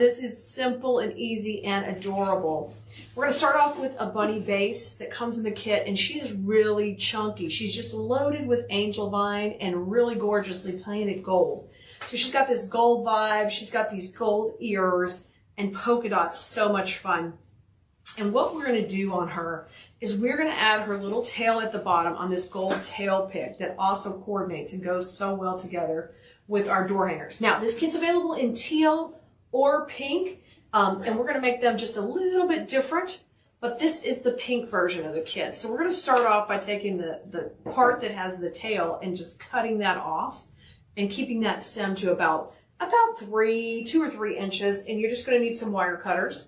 This is simple and easy and adorable. We're going to start off with a bunny base that comes in the kit, and she is really chunky. She's just loaded with angel vine and really gorgeously painted gold. So she's got this gold vibe, she's got these gold ears and polka dots, so much fun. And what we're going to do on her is we're going to add her little tail at the bottom on this gold tail pick that also coordinates and goes so well together with our door hangers. Now, this kit's available in teal or pink, and we're going to make them just a little bit different, but this is the pink version of the kit. So we're going to start off by taking the part that has the tail and just cutting that off and keeping that stem to about 2 or 3 inches, and you're just going to need some wire cutters.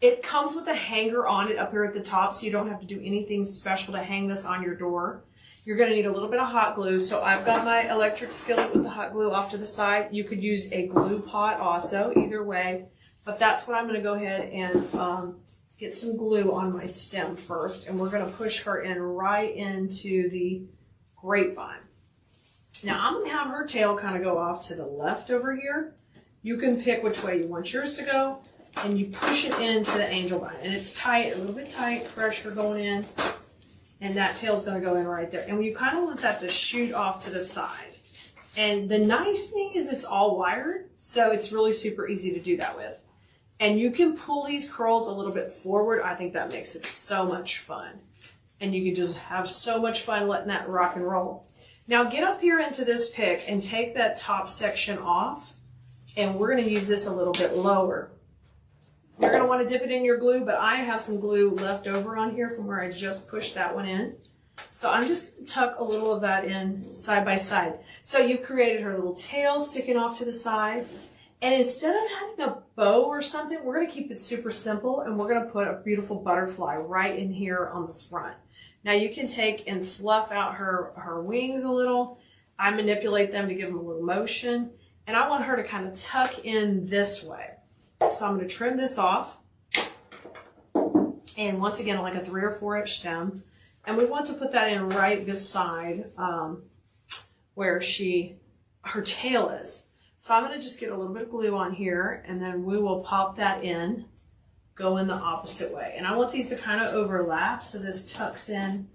It comes with a hanger on it up here at the top, so you don't have to do anything special to hang this on your door. You're going to need a little bit of hot glue. So I've got my electric skillet with the hot glue off to the side. You could use a glue pot also, either way. But that's what I'm going to go ahead and get some glue on my stem first. And we're going to push her in right into the grapevine. Now I'm going to have her tail kind of go off to the left over here. You can pick which way you want yours to go. And you push it into the angel vine. And it's tight, a little bit tight, pressure going in. And that tail's going to go in right there. And you kind of want that to shoot off to the side. And the nice thing is it's all wired, so it's really super easy to do that with. And you can pull these curls a little bit forward. I think that makes it so much fun. And you can just have so much fun letting that rock and roll. Now get up here into this pick and take that top section off. And we're going to use this a little bit lower. You're going to want to dip it in your glue, but I have some glue left over on here from where I just pushed that one in. So I'm just going to tuck a little of that in side by side. So you've created her little tail sticking off to the side. And instead of having a bow or something, we're going to keep it super simple, and we're going to put a beautiful butterfly right in here on the front. Now you can take and fluff out her wings a little. I manipulate them to give them a little motion. And I want her to kind of tuck in this way. So I'm going to trim this off, and once again, like a 3 or 4 inch stem, and we want to put that in right beside where her tail is. So I'm going to just get a little bit of glue on here, and then we will pop that in, go in the opposite way. And I want these to kind of overlap, so this tucks in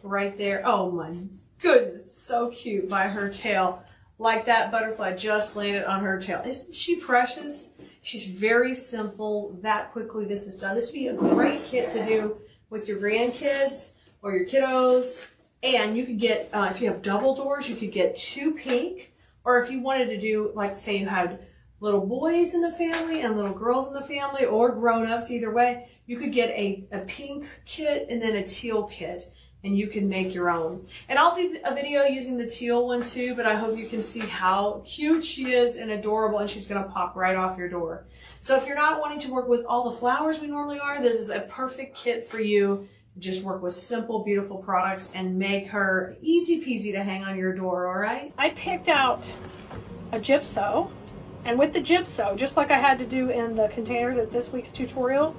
right there. Oh my goodness, so cute by her tail. Like that butterfly just landed on her tail. Isn't she precious? She's very simple. That quickly this is done. This would be a great kit to do with your grandkids or your kiddos. And you could get, if you have double doors, you could get 2 pink. Or if you wanted to do, like say you had little boys in the family and little girls in the family, or grown-ups, either way, you could get a pink kit and then a teal kit. And you can make your own. And I'll do a video using the teal one too, but I hope you can see how cute she is and adorable, and she's gonna pop right off your door. So if you're not wanting to work with all the flowers we normally are, this is a perfect kit for you. Just work with simple, beautiful products and make her easy peasy to hang on your door, all right? I picked out a gypso, and with the gypso, just like I had to do in the container that this week's tutorial,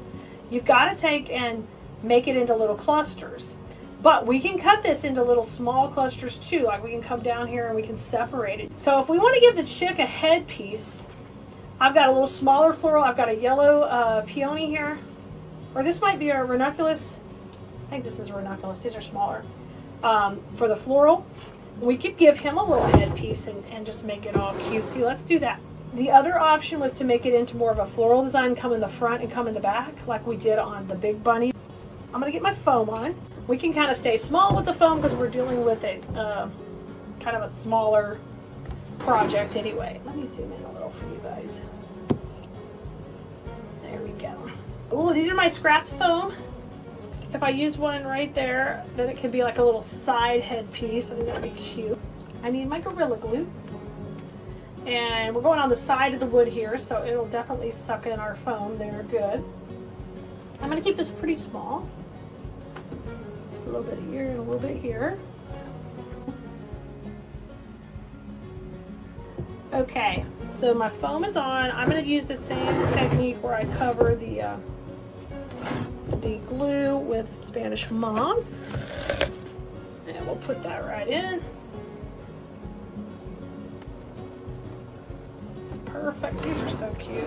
you've gotta take and make it into little clusters. But we can cut this into little small clusters too. Like we can come down here and we can separate it. So if we want to give the chick a headpiece, I've got a little smaller floral. I've got a yellow peony here. Or this might be a ranunculus. I think this is a ranunculus. These are smaller. For the floral, we could give him a little headpiece and just make it all cutesy. Let's do that. The other option was to make it into more of a floral design, come in the front and come in the back, like we did on the big bunny. I'm going to get my foam on. We can kind of stay small with the foam because we're dealing with a kind of a smaller project anyway. Let me zoom in a little for you guys. There we go. Oh, these are my scratch foam. If I use one right there, then it can be like a little side headpiece. I think that'd be cute. I need my Gorilla Glue. And we're going on the side of the wood here, so it'll definitely suck in our foam there. Good. I'm going to keep this pretty small. A little bit here and a little bit here. Okay, so my foam is on. I'm going to use the same technique where I cover the glue with some Spanish moss. And we'll put that right in. Perfect. These are so cute.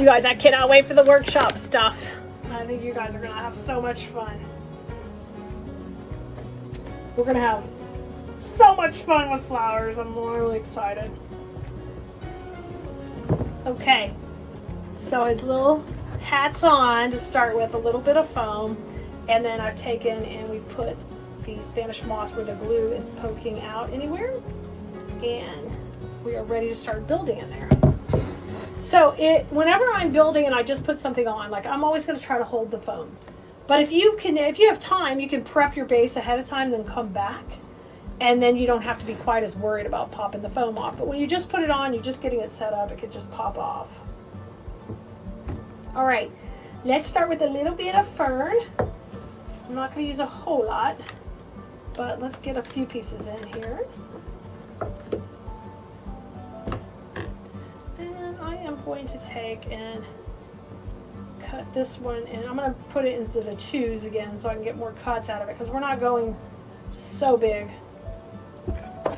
You guys, I cannot wait for the workshop stuff. I think you guys are gonna have so much fun. We're gonna have so much fun with flowers. I'm really excited. Okay, so his little hat's on to start with, a little bit of foam, and then I've taken and we put the Spanish moss where the glue is poking out anywhere, and we are ready to start building in there. So whenever I'm building and I just put something on, like I'm always going to try to hold the foam. But if you have time, you can prep your base ahead of time, then come back, and then you don't have to be quite as worried about popping the foam off. But when you just put it on, you're just getting it set up, it could just pop off. All right, let's start with a little bit of fern. I'm not going to use a whole lot, but let's get a few pieces in here. And I am going to take and cut this one, and I'm going to put it into the 2s again so I can get more cuts out of it, because we're not going so big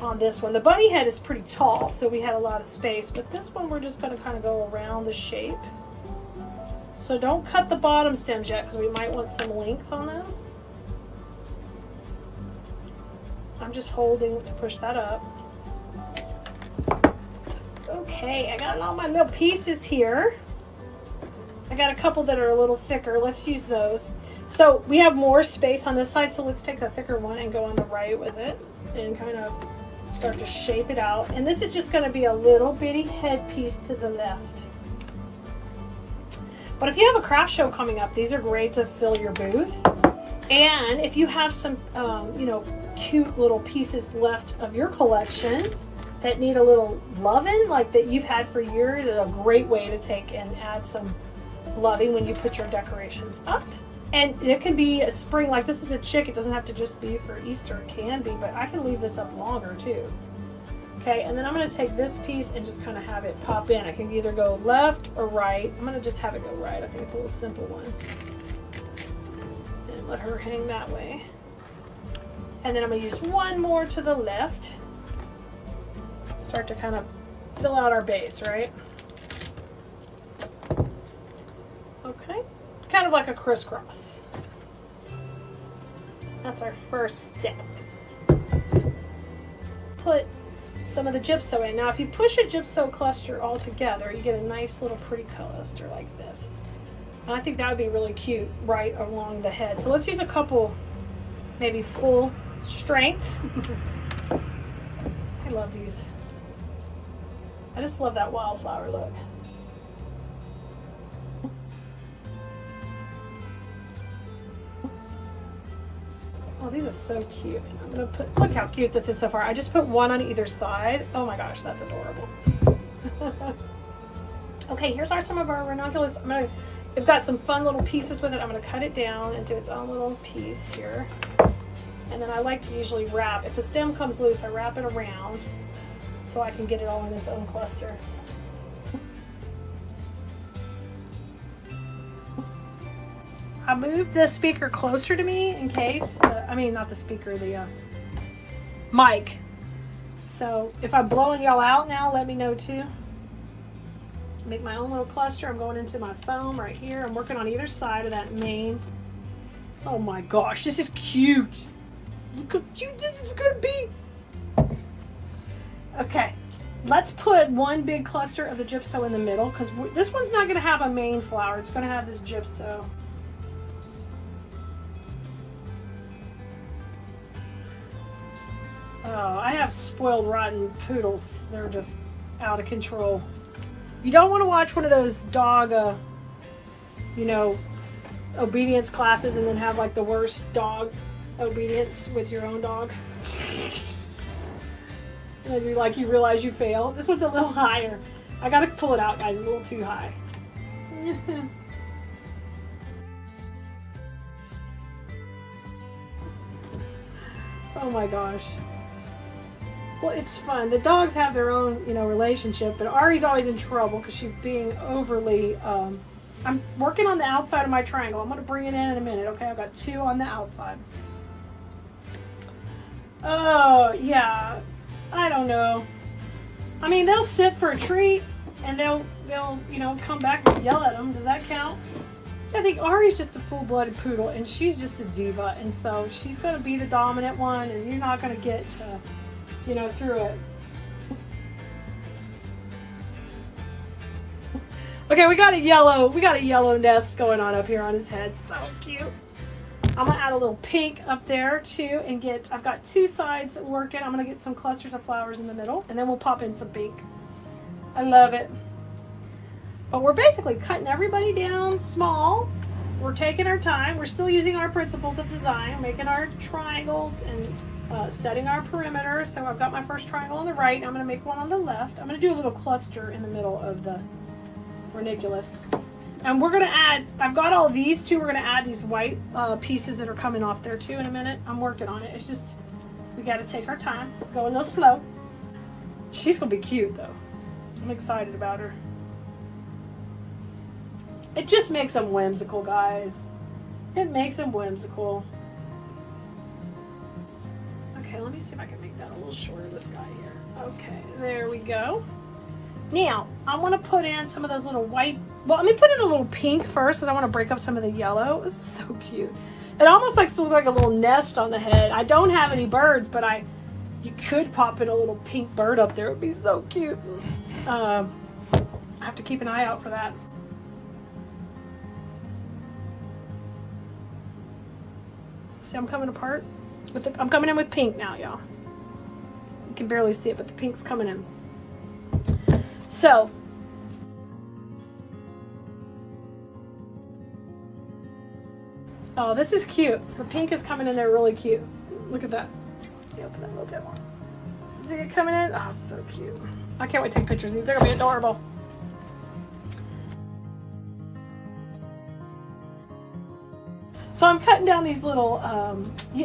on this one. The bunny head is pretty tall, so we had a lot of space, but this one we're just going to kind of go around the shape. So don't cut the bottom stems yet, because we might want some length on them. I'm just holding to push that up. Okay, I got all my little pieces here. I got a couple that are a little thicker. Let's use those. So we have more space on this side, so let's take the thicker one and go on the right with it and kind of start to shape it out. And this is just going to be a little bitty headpiece to the left. But if you have a craft show coming up, these are great to fill your booth. And if you have some, cute little pieces left of your collection that need a little loving, like that you've had for years, it's a great way to take and add some loving when you put your decorations up. And it can be a spring, like this is a chick. It doesn't have to just be for Easter. It can be, but I can leave this up longer too. Okay, and then I'm going to take this piece and just kind of have it pop in. I can either go left or right. I'm going to just have it go right. I think it's a little simple one. And let her hang that way. And then I'm going to use one more to the left. Start to kind of fill out our base, right? Okay, kind of like a crisscross. That's our first step. Put some of the gypso in. Now if you push a gypso cluster all together, you get a nice little pretty cluster like this. And I think that would be really cute right along the head. So let's use a couple, maybe full strength. I love these. I just love that wildflower look. Oh, these are so cute. I'm gonna put, look how cute this is so far. I just put one on either side. Oh my gosh, that's adorable. Okay, here's some of our ranunculus. I've got some fun little pieces with it. I'm gonna cut it down into its own little piece here. And then I like to usually wrap. If the stem comes loose, I wrap it around so I can get it all in its own cluster. I moved the speaker closer to me in case, not the speaker, the mic. So if I'm blowing y'all out now, let me know too. Make my own little cluster. I'm going into my foam right here. I'm working on either side of that main. Oh my gosh, this is cute. Look how cute this is gonna be. Okay, let's put one big cluster of the gypso in the middle, because this one's not gonna have a main flower. It's gonna have this gypso. Oh, I have spoiled rotten poodles. They're just out of control. You don't want to watch one of those dog, obedience classes and then have like the worst dog obedience with your own dog. And you realize you failed. This one's a little higher. I gotta pull it out, guys. It's a little too high. Oh my gosh. Well, it's fun. The dogs have their own, relationship, but Ari's always in trouble because she's being overly, I'm working on the outside of my triangle. I'm going to bring it in a minute, okay? I've got 2 on the outside. Oh, yeah. I don't know. They'll sit for a treat, and they'll you know, come back and yell at them. Does that count? I think Ari's just a full-blooded poodle, and she's just a diva, and so she's going to be the dominant one, and you're not going to get to, you know, through it. Okay, we got a yellow nest going on up here on his head. So cute. I'm gonna add a little pink up there too, and I've got two sides working. I'm gonna get some clusters of flowers in the middle, and then we'll pop in some pink. I love it. But we're basically cutting everybody down small. We're taking our time. We're still using our principles of design, making our triangles and setting our perimeter. So I've got my first triangle on the right. I'm gonna make one on the left. I'm gonna do a little cluster in the middle of the ranunculus. And we're gonna add, I've got all these too. We're gonna add these white pieces that are coming off there too in a minute. I'm working on it. It's just, we gotta take our time, go a little slow. She's gonna be cute though. I'm excited about her. It just makes them whimsical, guys. It makes them whimsical. Okay, let me see if I can make that a little shorter, this guy here. Okay, there we go. Now, I want to put in some of those little white, well, let me put in a little pink first because I want to break up some of the yellow. This is so cute. It almost looks like a little nest on the head. I don't have any birds, but you could pop in a little pink bird up there. It would be so cute. I have to keep an eye out for that. See, I'm coming apart. I'm coming in with pink now, y'all. You can barely see it, but the pink's coming in. So, oh, this is cute. The pink is coming in there really cute. Look at that. Let me open that a little bit more. See it coming in? Oh, so cute. I can't wait to take pictures. They're gonna be adorable. So I'm cutting down these little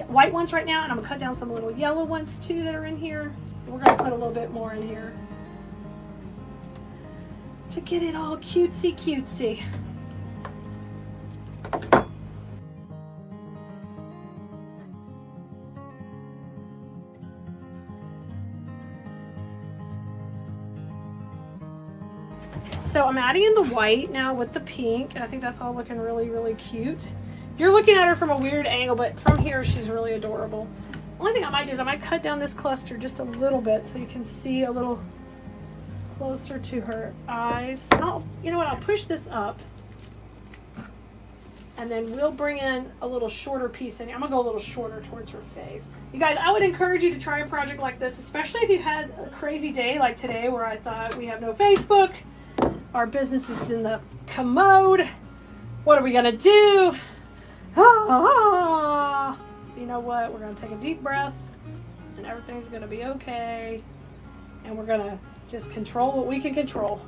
white ones right now, and I'm gonna cut down some little yellow ones too that are in here. We're gonna put a little bit more in here to get it all cutesy cutesy. So I'm adding in the white now with the pink, and I think that's all looking really, really cute. You're looking at her from a weird angle, but from here she's really adorable. Only thing I might do is I might cut down this cluster just a little bit so you can see a little closer to her eyes. You know what, I'll push this up, and then we'll bring in a little shorter piece in here. I'm gonna go a little shorter towards her face. You guys, I would encourage you to try a project like this, especially if you had a crazy day like today where I thought we have no Facebook, our business is in the commode, what are we gonna do? Ah, you know what, we're gonna take a deep breath and everything's gonna be okay, and we're gonna just control what we can control,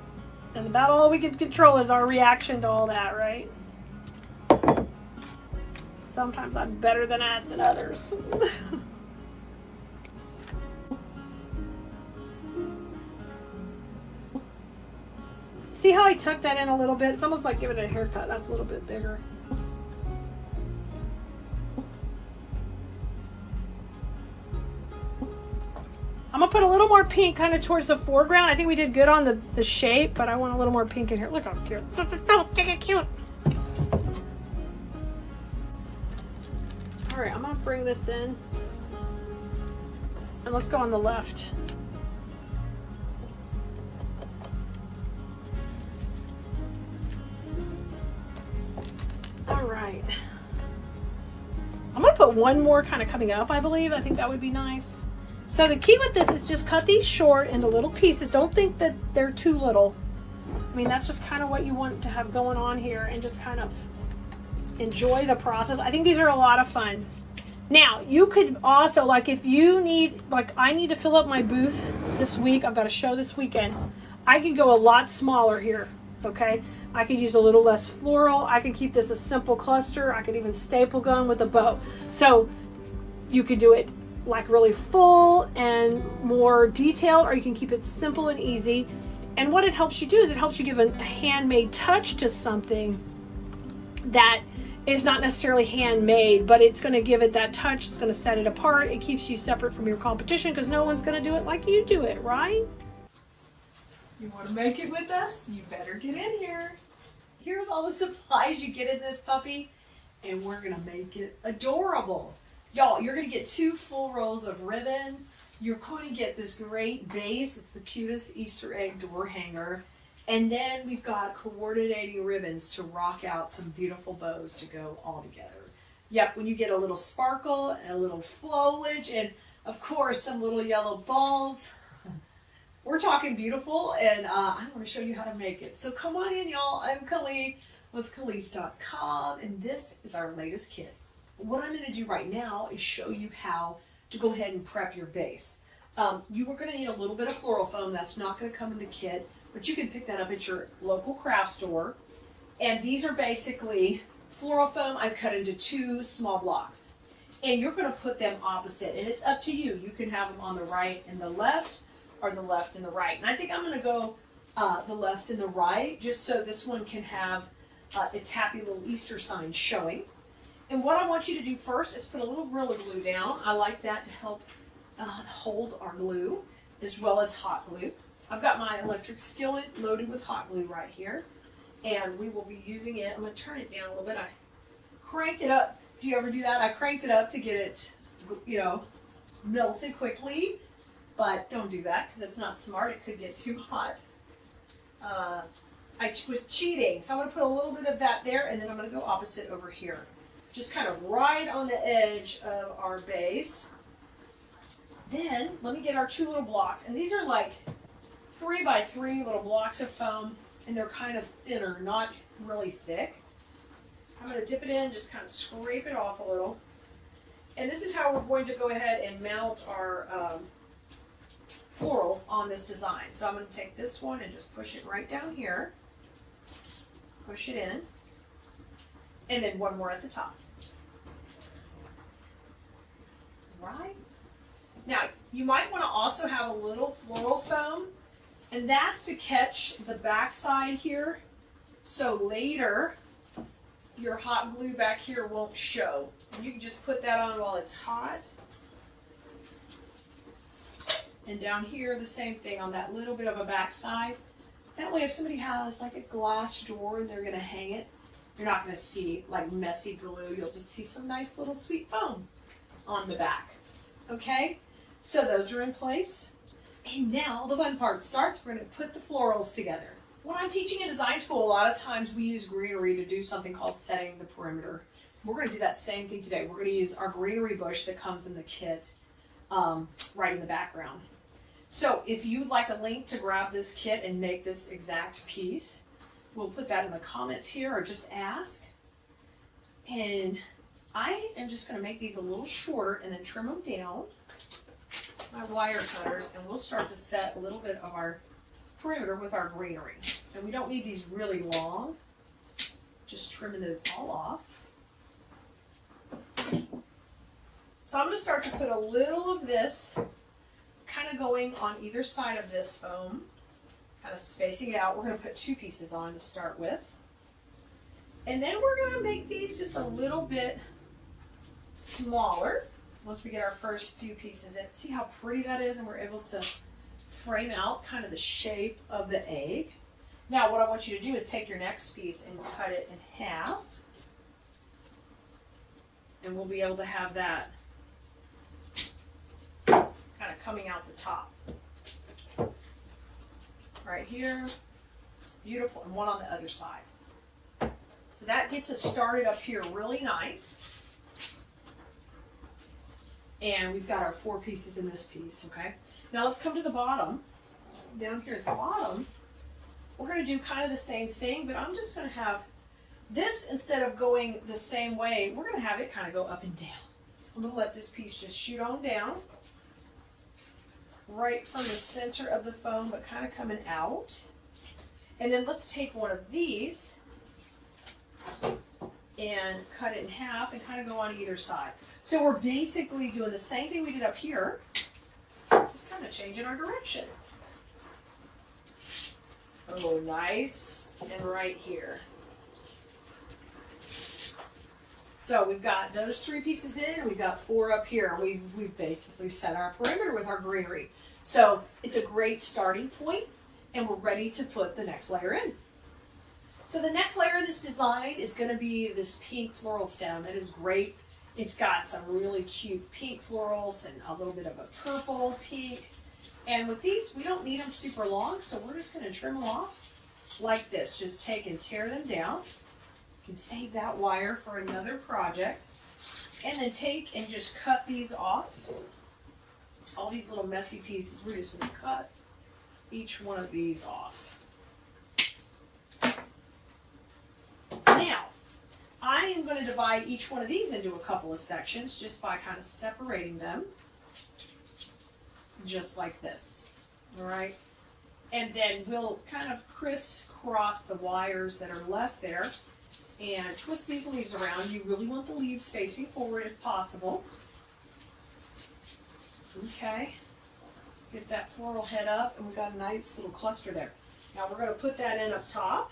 and about all we can control is our reaction to all that, right? Sometimes I'm better than at than others. See how I tucked that in a little bit? It's almost like giving it a haircut. That's a little bit bigger. I'm gonna put a little more pink kind of towards the foreground. I think we did good on the shape, but I want a little more pink in here. Look how cute. This is so freaking cute. All right, I'm gonna bring this in, and let's go on the left. All right. I'm gonna put one more kind of coming up, I believe. I think that would be nice. So the key with this is just cut these short into little pieces. Don't think that they're too little. I mean, that's just kind of what you want to have going on here, and just kind of enjoy the process. I think these are a lot of fun. Now, you could also, like, if you need, like, I need to fill up my booth this week. I've got a show this weekend. I could go a lot smaller here, okay? I could use a little less floral. I could keep this a simple cluster. I could even staple gun with a bow. So you could do it like really full and more detailed, or you can keep it simple and easy. And what it helps you do is it helps you give a handmade touch to something that is not necessarily handmade, but it's going to give it that touch. It's going to set it apart. It keeps you separate from your competition because no one's going to do it like you do it, right? You want to make it with us? You better get in here. Here's all the supplies you get in this puppy, and we're going to make it adorable. Y'all, you're going to get 2 full rolls of ribbon. You're going to get this great base. It's the cutest Easter egg door hanger. And then we've got coordinating ribbons to rock out some beautiful bows to go all together. Yep, when you get a little sparkle and a little foliage and, of course, some little yellow balls. We're talking beautiful, and I want to show you how to make it. So come on in, y'all. I'm Keleas with KeleasDesignSchoolDotCom, and this is our latest kit. What I'm going to do right now is show you how to go ahead and prep your base. You are going to need a little bit of floral foam. That's not going to come in the kit, but you can pick that up at your local craft store. And these are basically floral foam I've cut into 2 small blocks. And you're going to put them opposite, and it's up to you. You can have them on the right and the left, or the left and the right. And I think I'm going to go the left and the right, just so this one can have its happy little Easter sign showing. And what I want you to do first is put a little Gorilla Glue down. I like that to help hold our glue, as well as hot glue. I've got my electric skillet loaded with hot glue right here, and we will be using it. I'm going to turn it down a little bit. I cranked it up. Do you ever do that? I cranked it up to get it, melted quickly. But don't do that because that's not smart. It could get too hot. I was cheating. So I'm going to put a little bit of that there, and then I'm going to go opposite over here. Just kind of right on the edge of our base. Then let me get our 2 little blocks. And these are like 3 by 3 little blocks of foam, and they're kind of thinner, not really thick. I'm going to dip it in, just kind of scrape it off a little. And this is how we're going to go ahead and mount our florals on this design. So I'm going to take this one and just push it right down here. Push it in. And then one more at the top. Right? Now, you might want to also have a little floral foam, and that's to catch the back side here, so later your hot glue back here won't show. And you can just put that on while it's hot. And down here, the same thing on that little bit of a back side. That way, if somebody has like a glass door and they're going to hang it, you're not going to see like messy glue. You'll just see some nice little sweet foam on the back. Okay? So those are in place. And now the fun part starts. We're going to put the florals together. When I'm teaching in design school, a lot of times we use greenery to do something called setting the perimeter. We're going to do that same thing today. We're going to use our greenery bush that comes in the kit right in the background. So if you'd like a link to grab this kit and make this exact piece, we'll put that in the comments here, or just ask. And I am just going to make these a little shorter and then trim them down. My wire cutters, and we'll start to set a little bit of our perimeter with our greenery. And we don't need these really long, just trimming those all off. So I'm going to start to put a little of this kind of going on either side of this foam, kind of spacing it out. We're going to put 2 pieces on to start with. And then we're going to make these just a little bit smaller once we get our first few pieces in. See how pretty that is? And we're able to frame out kind of the shape of the egg. Now what I want you to do is take your next piece and cut it in half. And we'll be able to have that kind of coming out the top. Right here. Beautiful. And one on the other side. So that gets us started up here really nice. And we've got our 4 pieces in this piece, okay? Now let's come to the bottom. Down here at the bottom, we're going to do kind of the same thing, but I'm just going to have this, instead of going the same way, we're going to have it kind of go up and down. So I'm going to let this piece just shoot on down, right from the center of the foam, but kind of coming out. And then let's take one of these and cut it in half and kind of go on either side. So we're basically doing the same thing we did up here, just kind of changing our direction. Oh, nice. And right here. So we've got those 3 pieces in, we've got 4 up here. We've basically set our perimeter with our greenery. So it's a great starting point. and we're ready to put the next layer in. So the next layer of this design is going to be this pink floral stem. It is great. It's got some really cute pink florals and a little bit of a purple pink. And with these, we don't need them super long, so we're just going to trim them off like this. Just take and tear them down. You can save that wire for another project. And then take and just cut these off. All these little messy pieces, we're just going to cut each one of these off. Now, I am going to divide each one of these into a couple of sections just by kind of separating them, just like this, all right? And then we'll kind of crisscross the wires that are left there and twist these leaves around. You really want the leaves facing forward if possible. Okay, get that floral head up, and we've got a nice little cluster there. Now we're going to put that in up top,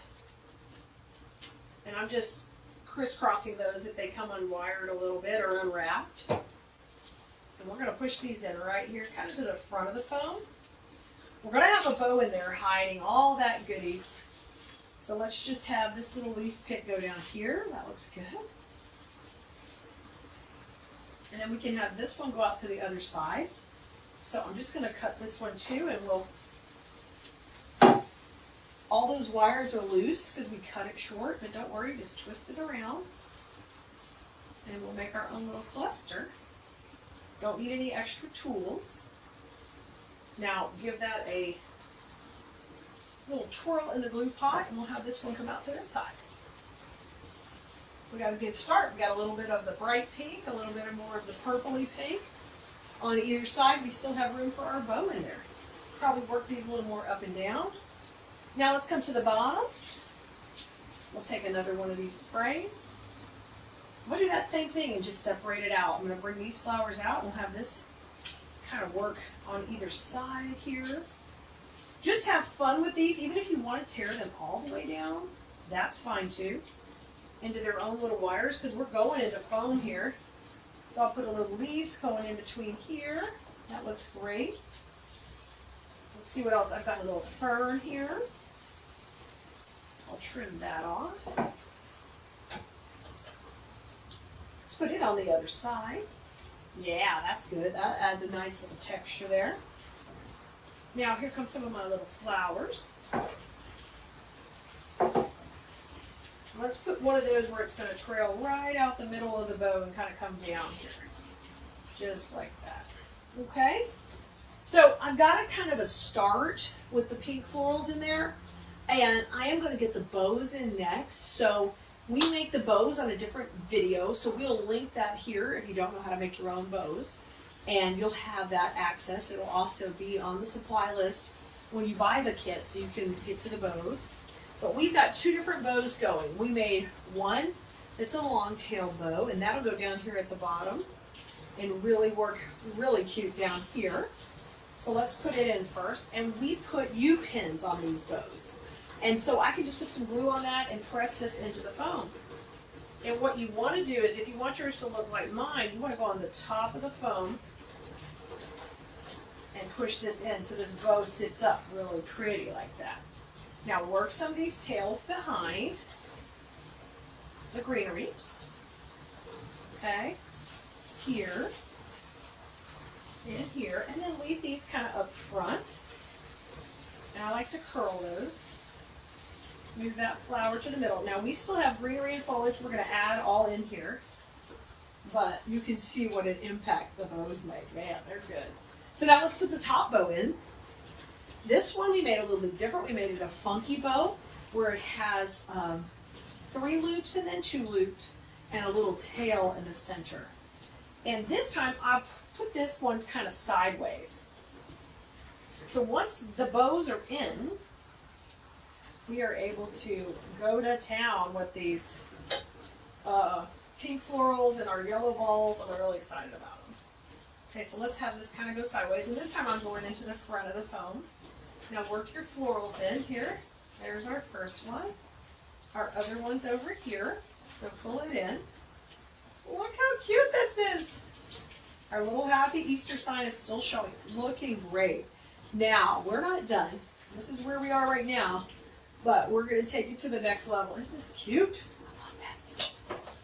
and I'm just crisscrossing those if they come unwired a little bit or unwrapped. And we're going to push these in right here, kind of to the front of the foam. We're going to have a bow in there hiding all that goodies. So let's just have this little leaf pit go down here. That looks good. And then we can have this one go out to the other side. So I'm just going to cut this one too, and we'll... All those wires are loose because we cut it short, but don't worry, just twist it around. And we'll make our own little cluster. Don't need any extra tools. Now give that a little twirl in the glue pot, and we'll have this one come out to this side. We got a good start. We got a little bit of the bright pink, a little bit more of the purpley pink. On either side, we still have room for our bow in there. Probably work these a little more up and down. Now let's come to the bottom. We'll take another one of these sprays. We'll do that same thing and just separate it out. I'm going to bring these flowers out. We'll have this kind of work on either side here. Just have fun with these. Even if you want to tear them all the way down, that's fine too. Into their own little wires, because we're going into foam here. So I'll put a little leaves going in between here. That looks great. Let's see what else. I've got a little fern here. I'll trim that off. Let's put it on the other side. Yeah, that's good. That adds a nice little texture there. Now here come some of my little flowers. Let's put one of those where it's going to trail right out the middle of the bow and kind of come down here. Just like that. Okay? So I've got a kind of a start with the pink florals in there, and I am going to get the bows in next. So we make the bows on a different video, so we'll link that here if you don't know how to make your own bows, and you'll have that access. It'll also be on the supply list when you buy the kit, so you can get to the bows. But we've got two different bows going. We made one that's a long tail bow, and that'll go down here at the bottom and really work really cute down here. So let's put it in first, and we put U-pins on these bows. And so I can just put some glue on that and press this into the foam. And what you want to do is, if you want yours to look like mine, you want to go on the top of the foam and push this in so this bow sits up really pretty like that. Now work some of these tails behind the greenery. Okay, here and here, and then leave these kind of up front. And I like to curl those. Move that flower to the middle. Now we still have greenery and foliage we're going to add all in here, but you can see what an impact the bows make. Man, they're good. So now let's put the top bow in. This one we made a little bit different. We made it a funky bow where it has 3 loops and then 2 loops and a little tail in the center. And this time I put this one kind of sideways. So once the bows are in, we are able to go to town with these pink florals and our yellow balls. I'm really excited about them. Okay, so let's have this kind of go sideways. And this time I'm going into the front of the foam. Now work your florals in here. There's our first one. Our other one's over here. So pull it in. Look how cute this is. Our little happy Easter sign is still showing. Looking great. Now, we're not done. This is where we are right now, but we're going to take it to the next level. Isn't this cute? I love this.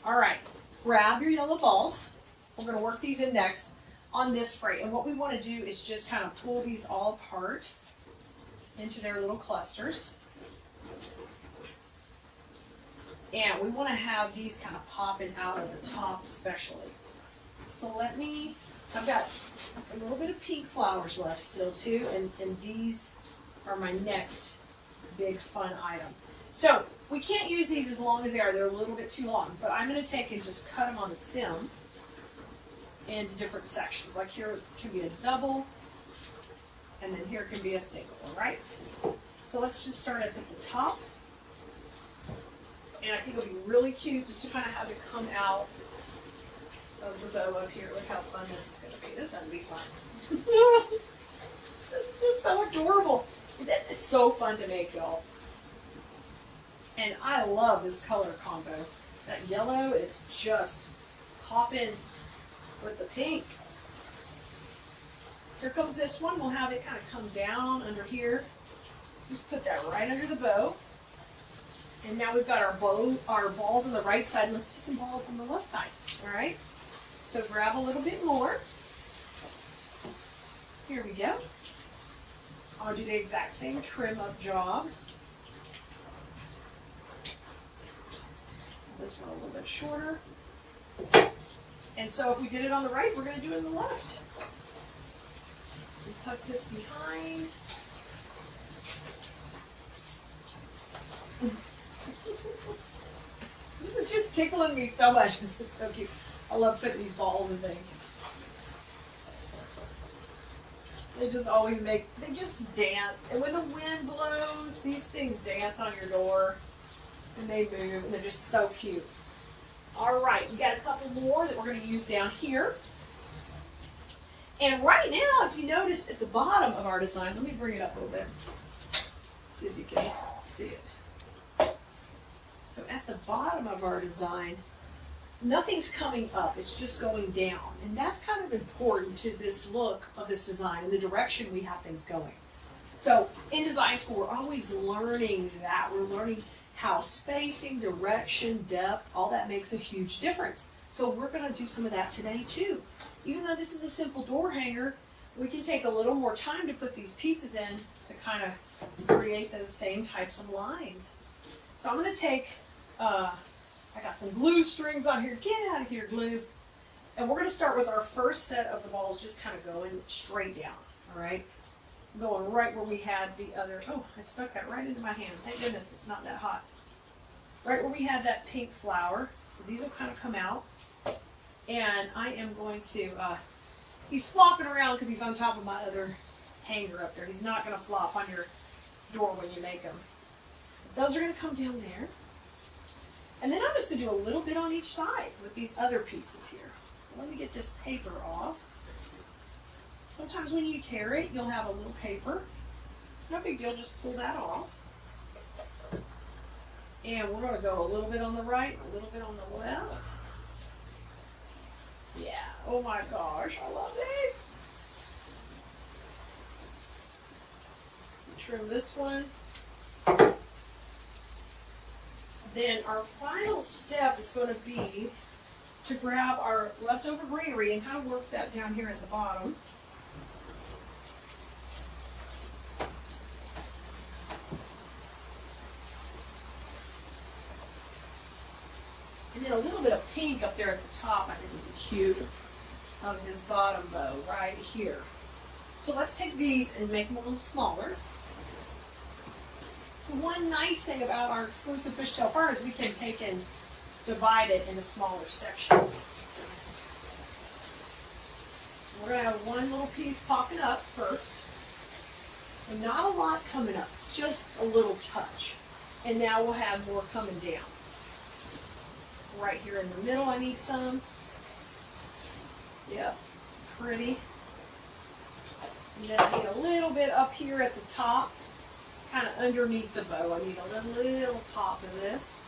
All right, grab your yellow balls. We're going to work these in next on this spray. And what we want to do is just kind of pull these all apart into their little clusters. And we want to have these kind of popping out of the top especially. So I've got a little bit of pink flowers left still too, and these are my next big fun item. So we can't use these as long as they are. They're a little bit too long, but I'm going to take and just cut them on the stem into different sections. Like here can be a double, and then here can be a single, all right? So let's just start at the top. And I think it'll be really cute just to kind of have it come out of the bow up here. Look how fun this is going to be. This is going to be fun. This is so adorable. This is so fun to make, y'all. And I love this color combo. That yellow is just popping with the pink. Here comes this one. We'll have it kind of come down under here. Just put that right under the bow. And now we've got our balls on the right side. Let's put some balls on the left side. All right? So grab a little bit more. Here we go. I'll do the exact same trim up job. This one a little bit shorter. And so if we did it on the right, we're going to do it on the left. We tuck this behind. This is just tickling me so much. This is so cute. I love putting these balls and things. They just always they just dance. And when the wind blows, these things dance on your door. And they move, and they're just so cute. All right, we got a couple more that we're going to use down here. And right now, if you notice at the bottom of our design, let me bring it up a little bit. See if you can see it. So at the bottom of our design, nothing's coming up, it's just going down. And that's kind of important to this look of this design and the direction we have things going. So in design school, we're always learning that. We're learning how spacing, direction, depth, all that makes a huge difference. So we're going to do some of that today too. Even though this is a simple door hanger, we can take a little more time to put these pieces in to kind of create those same types of lines. So I'm going to take, I got some glue strings on here. Get out of here, glue. And we're going to start with our first set of the balls just kind of going straight down, all right? Going right where we had the other, oh, I stuck that right into my hand. Thank goodness it's not that hot. Right where we had that pink flower. So these will kind of come out. And I am going to, he's flopping around because he's on top of my other hanger up there. He's not going to flop on your door when you make them. Those are going to come down there. And then I'm just going to do a little bit on each side with these other pieces here. So let me get this paper off. Sometimes when you tear it, you'll have a little paper. It's no big deal, just pull that off. And we're going to go a little bit on the right, a little bit on the left. Yeah, oh my gosh, I love it. Trim this one. Then our final step is going to be to grab our leftover greenery and kind of work that down here at the bottom. And then a little bit of pink up there at the top, I think would be cute, of his bottom bow right here. So let's take these and make them a little smaller. So one nice thing about our exclusive fishtail fern is we can take and divide it into smaller sections. We're going to have one little piece popping up first. So not a lot coming up, just a little touch. And now we'll have more coming down. Right here in the middle I need some. Yep, pretty. And then I need a little bit up here at the top, kind of underneath the bow. I need a little pop of this.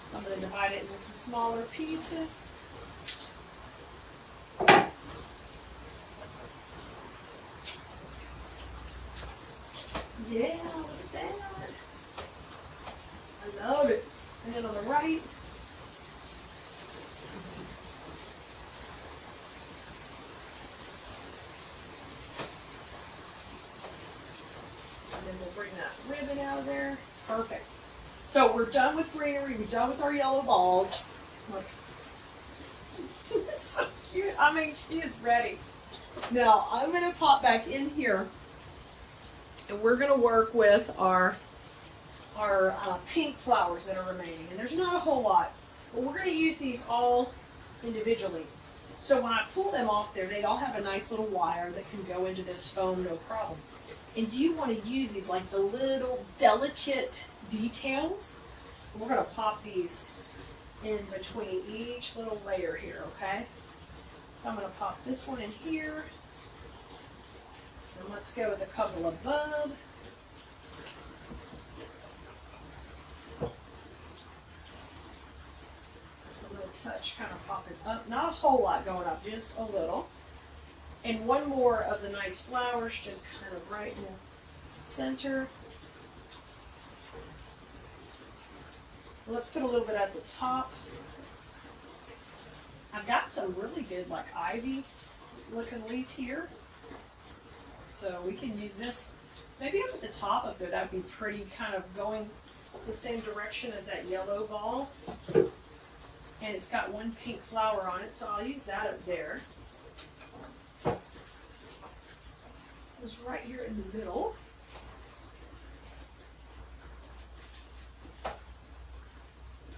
So I'm going to divide it into some smaller pieces. Yeah, look at that. I love it. And on the right. And then we'll bring that ribbon out of there. Perfect. So we're done with greenery. We're done with our yellow balls. Look. It's so cute. I mean, she is ready. Now, I'm going to pop back in here, and we're going to work with our pink flowers that are remaining. And there's not a whole lot, but we're going to use these all individually. So when I pull them off there, they all have a nice little wire that can go into this foam, no problem. And you want to use these like the little delicate details. We're going to pop these in between each little layer here, okay? So I'm going to pop this one in here. And let's go with a couple above. Just a little touch kind of popping up. Not a whole lot going up, just a little. And one more of the nice flowers just kind of right in the center. Let's put a little bit at the top. I've got some really good like ivy looking leaf here. So we can use this maybe up at the top up there. That would be pretty, kind of going the same direction as that yellow ball. And it's got one pink flower on it, so I'll use that up there. It's right here in the middle.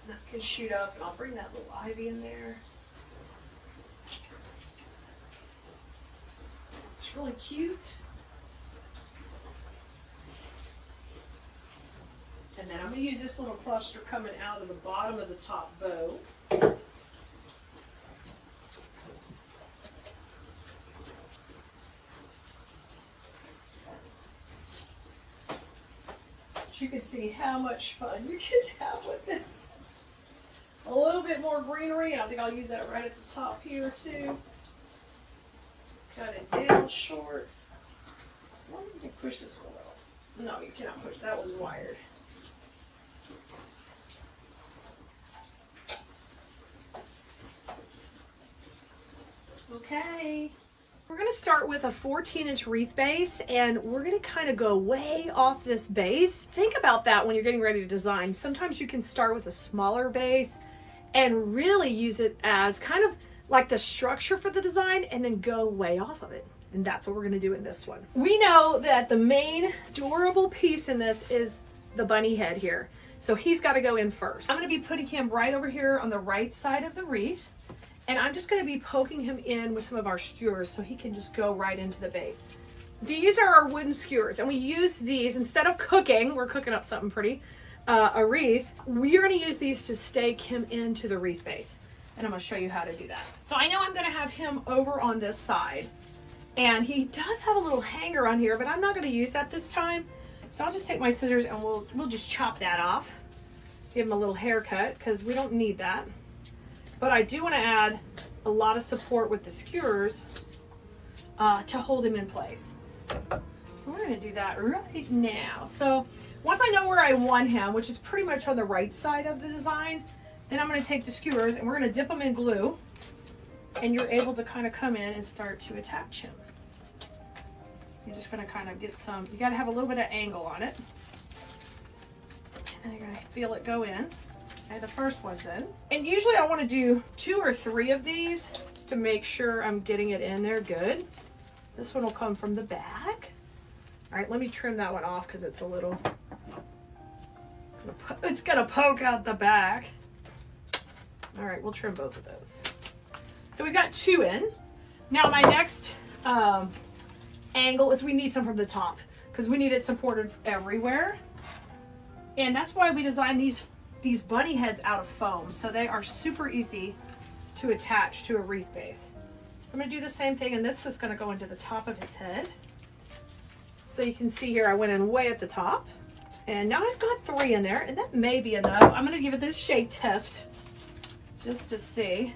That can shoot up, and I'll bring that little ivy in there. It's really cute. And then I'm going to use this little cluster coming out of the bottom of the top bow. You can see how much fun you can have with this. A little bit more greenery, and I think I'll use that right at the top here too. Cut it down short. Well, you can push this one a little. No, you cannot push. That was wired. Okay. We're going to start with a 14-inch wreath base, and we're going to kind of go way off this base. Think about that when you're getting ready to design. Sometimes you can start with a smaller base and really use it as kind of like the structure for the design, and then go way off of it. And that's what we're going to do in this one. We know that the main durable piece in this is the bunny head here. So he's got to go in first. I'm going to be putting him right over here on the right side of the wreath. And I'm just going to be poking him in with some of our skewers so he can just go right into the base. These are our wooden skewers, and we use these instead of cooking. We're cooking up something pretty, a wreath. We're going to use these to stake him into the wreath base. And I'm going to show you how to do that. So I know I'm going to have him over on this side. And he does have a little hanger on here, but I'm not going to use that this time. So I'll just take my scissors and we'll just chop that off. Give him a little haircut because we don't need that. But I do want to add a lot of support with the skewers to hold him in place. We're going to do that right now. So once I know where I want him, which is pretty much on the right side of the design, then I'm going to take the skewers and we're going to dip them in glue. And you're able to kind of come in and start to attach him. You're just going to kind of get some, you got to have a little bit of angle on it. And you're going to feel it go in. Okay, the first one's in. And usually I want to do 2 or 3 of these just to make sure I'm getting it in there good. This one will come from the back. All right, let me trim that one off because it's a little, it's gonna poke out the back. All right, we'll trim both of those. So we've got 2 in. Now my next angle is we need some from the top because we need it supported everywhere. And that's why we designed these bunny heads out of foam, so they are super easy to attach to a wreath base. So I'm going to do the same thing, and this is going to go into the top of his head. So you can see here I went in way at the top, and now I've got 3 in there, and that may be enough. I'm going to give it this shake test just to see.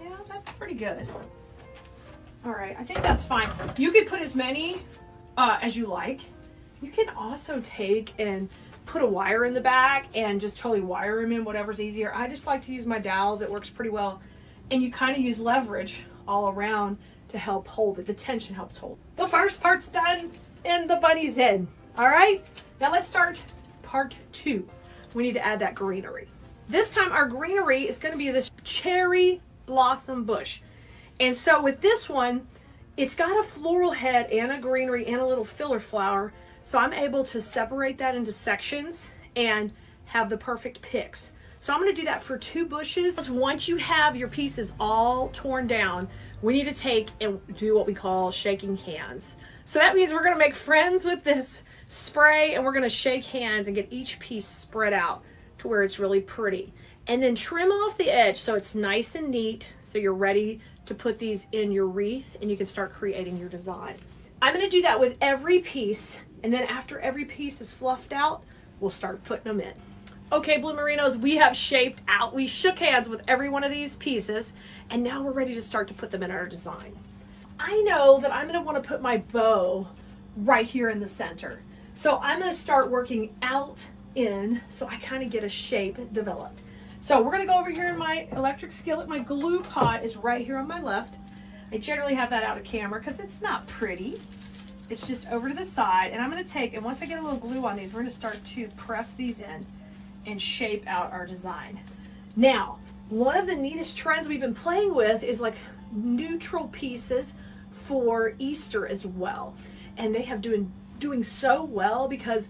Yeah, that's pretty good. All right, I think that's fine. You could put as many as you like. You can also take and put a wire in the back and just totally wire them in, whatever's easier. I just like to use my dowels. It works pretty well. And you kind of use leverage all around to help hold it. The tension helps hold. The first part's done and the bunny's in. All right, now let's start part 2. We need to add that greenery. This time our greenery is going to be this cherry blossom bush. And so with this one, it's got a floral head and a greenery and a little filler flower. So I'm able to separate that into sections and have the perfect picks. So I'm going to do that for 2 bushes. Once you have your pieces all torn down, we need to take and do what we call shaking hands. So that means we're going to make friends with this spray, and we're going to shake hands and get each piece spread out to where it's really pretty. And then trim off the edge so it's nice and neat, so you're ready to put these in your wreath and you can start creating your design. I'm going to do that with every piece, and then after every piece is fluffed out, we'll start putting them in. Okay, Blue Merinos, we have shaped out. We shook hands with every one of these pieces, and now we're ready to start to put them in our design. I know that I'm going to want to put my bow right here in the center. So I'm going to start working out in so I kind of get a shape developed. So we're going to go over here in my electric skillet. My glue pot is right here on my left. I generally have that out of camera because it's not pretty. It's just over to the side. And I'm going to take, and once I get a little glue on these, we're going to start to press these in and shape out our design. Now, one of the neatest trends we've been playing with is like neutral pieces for Easter as well. And they have doing so well because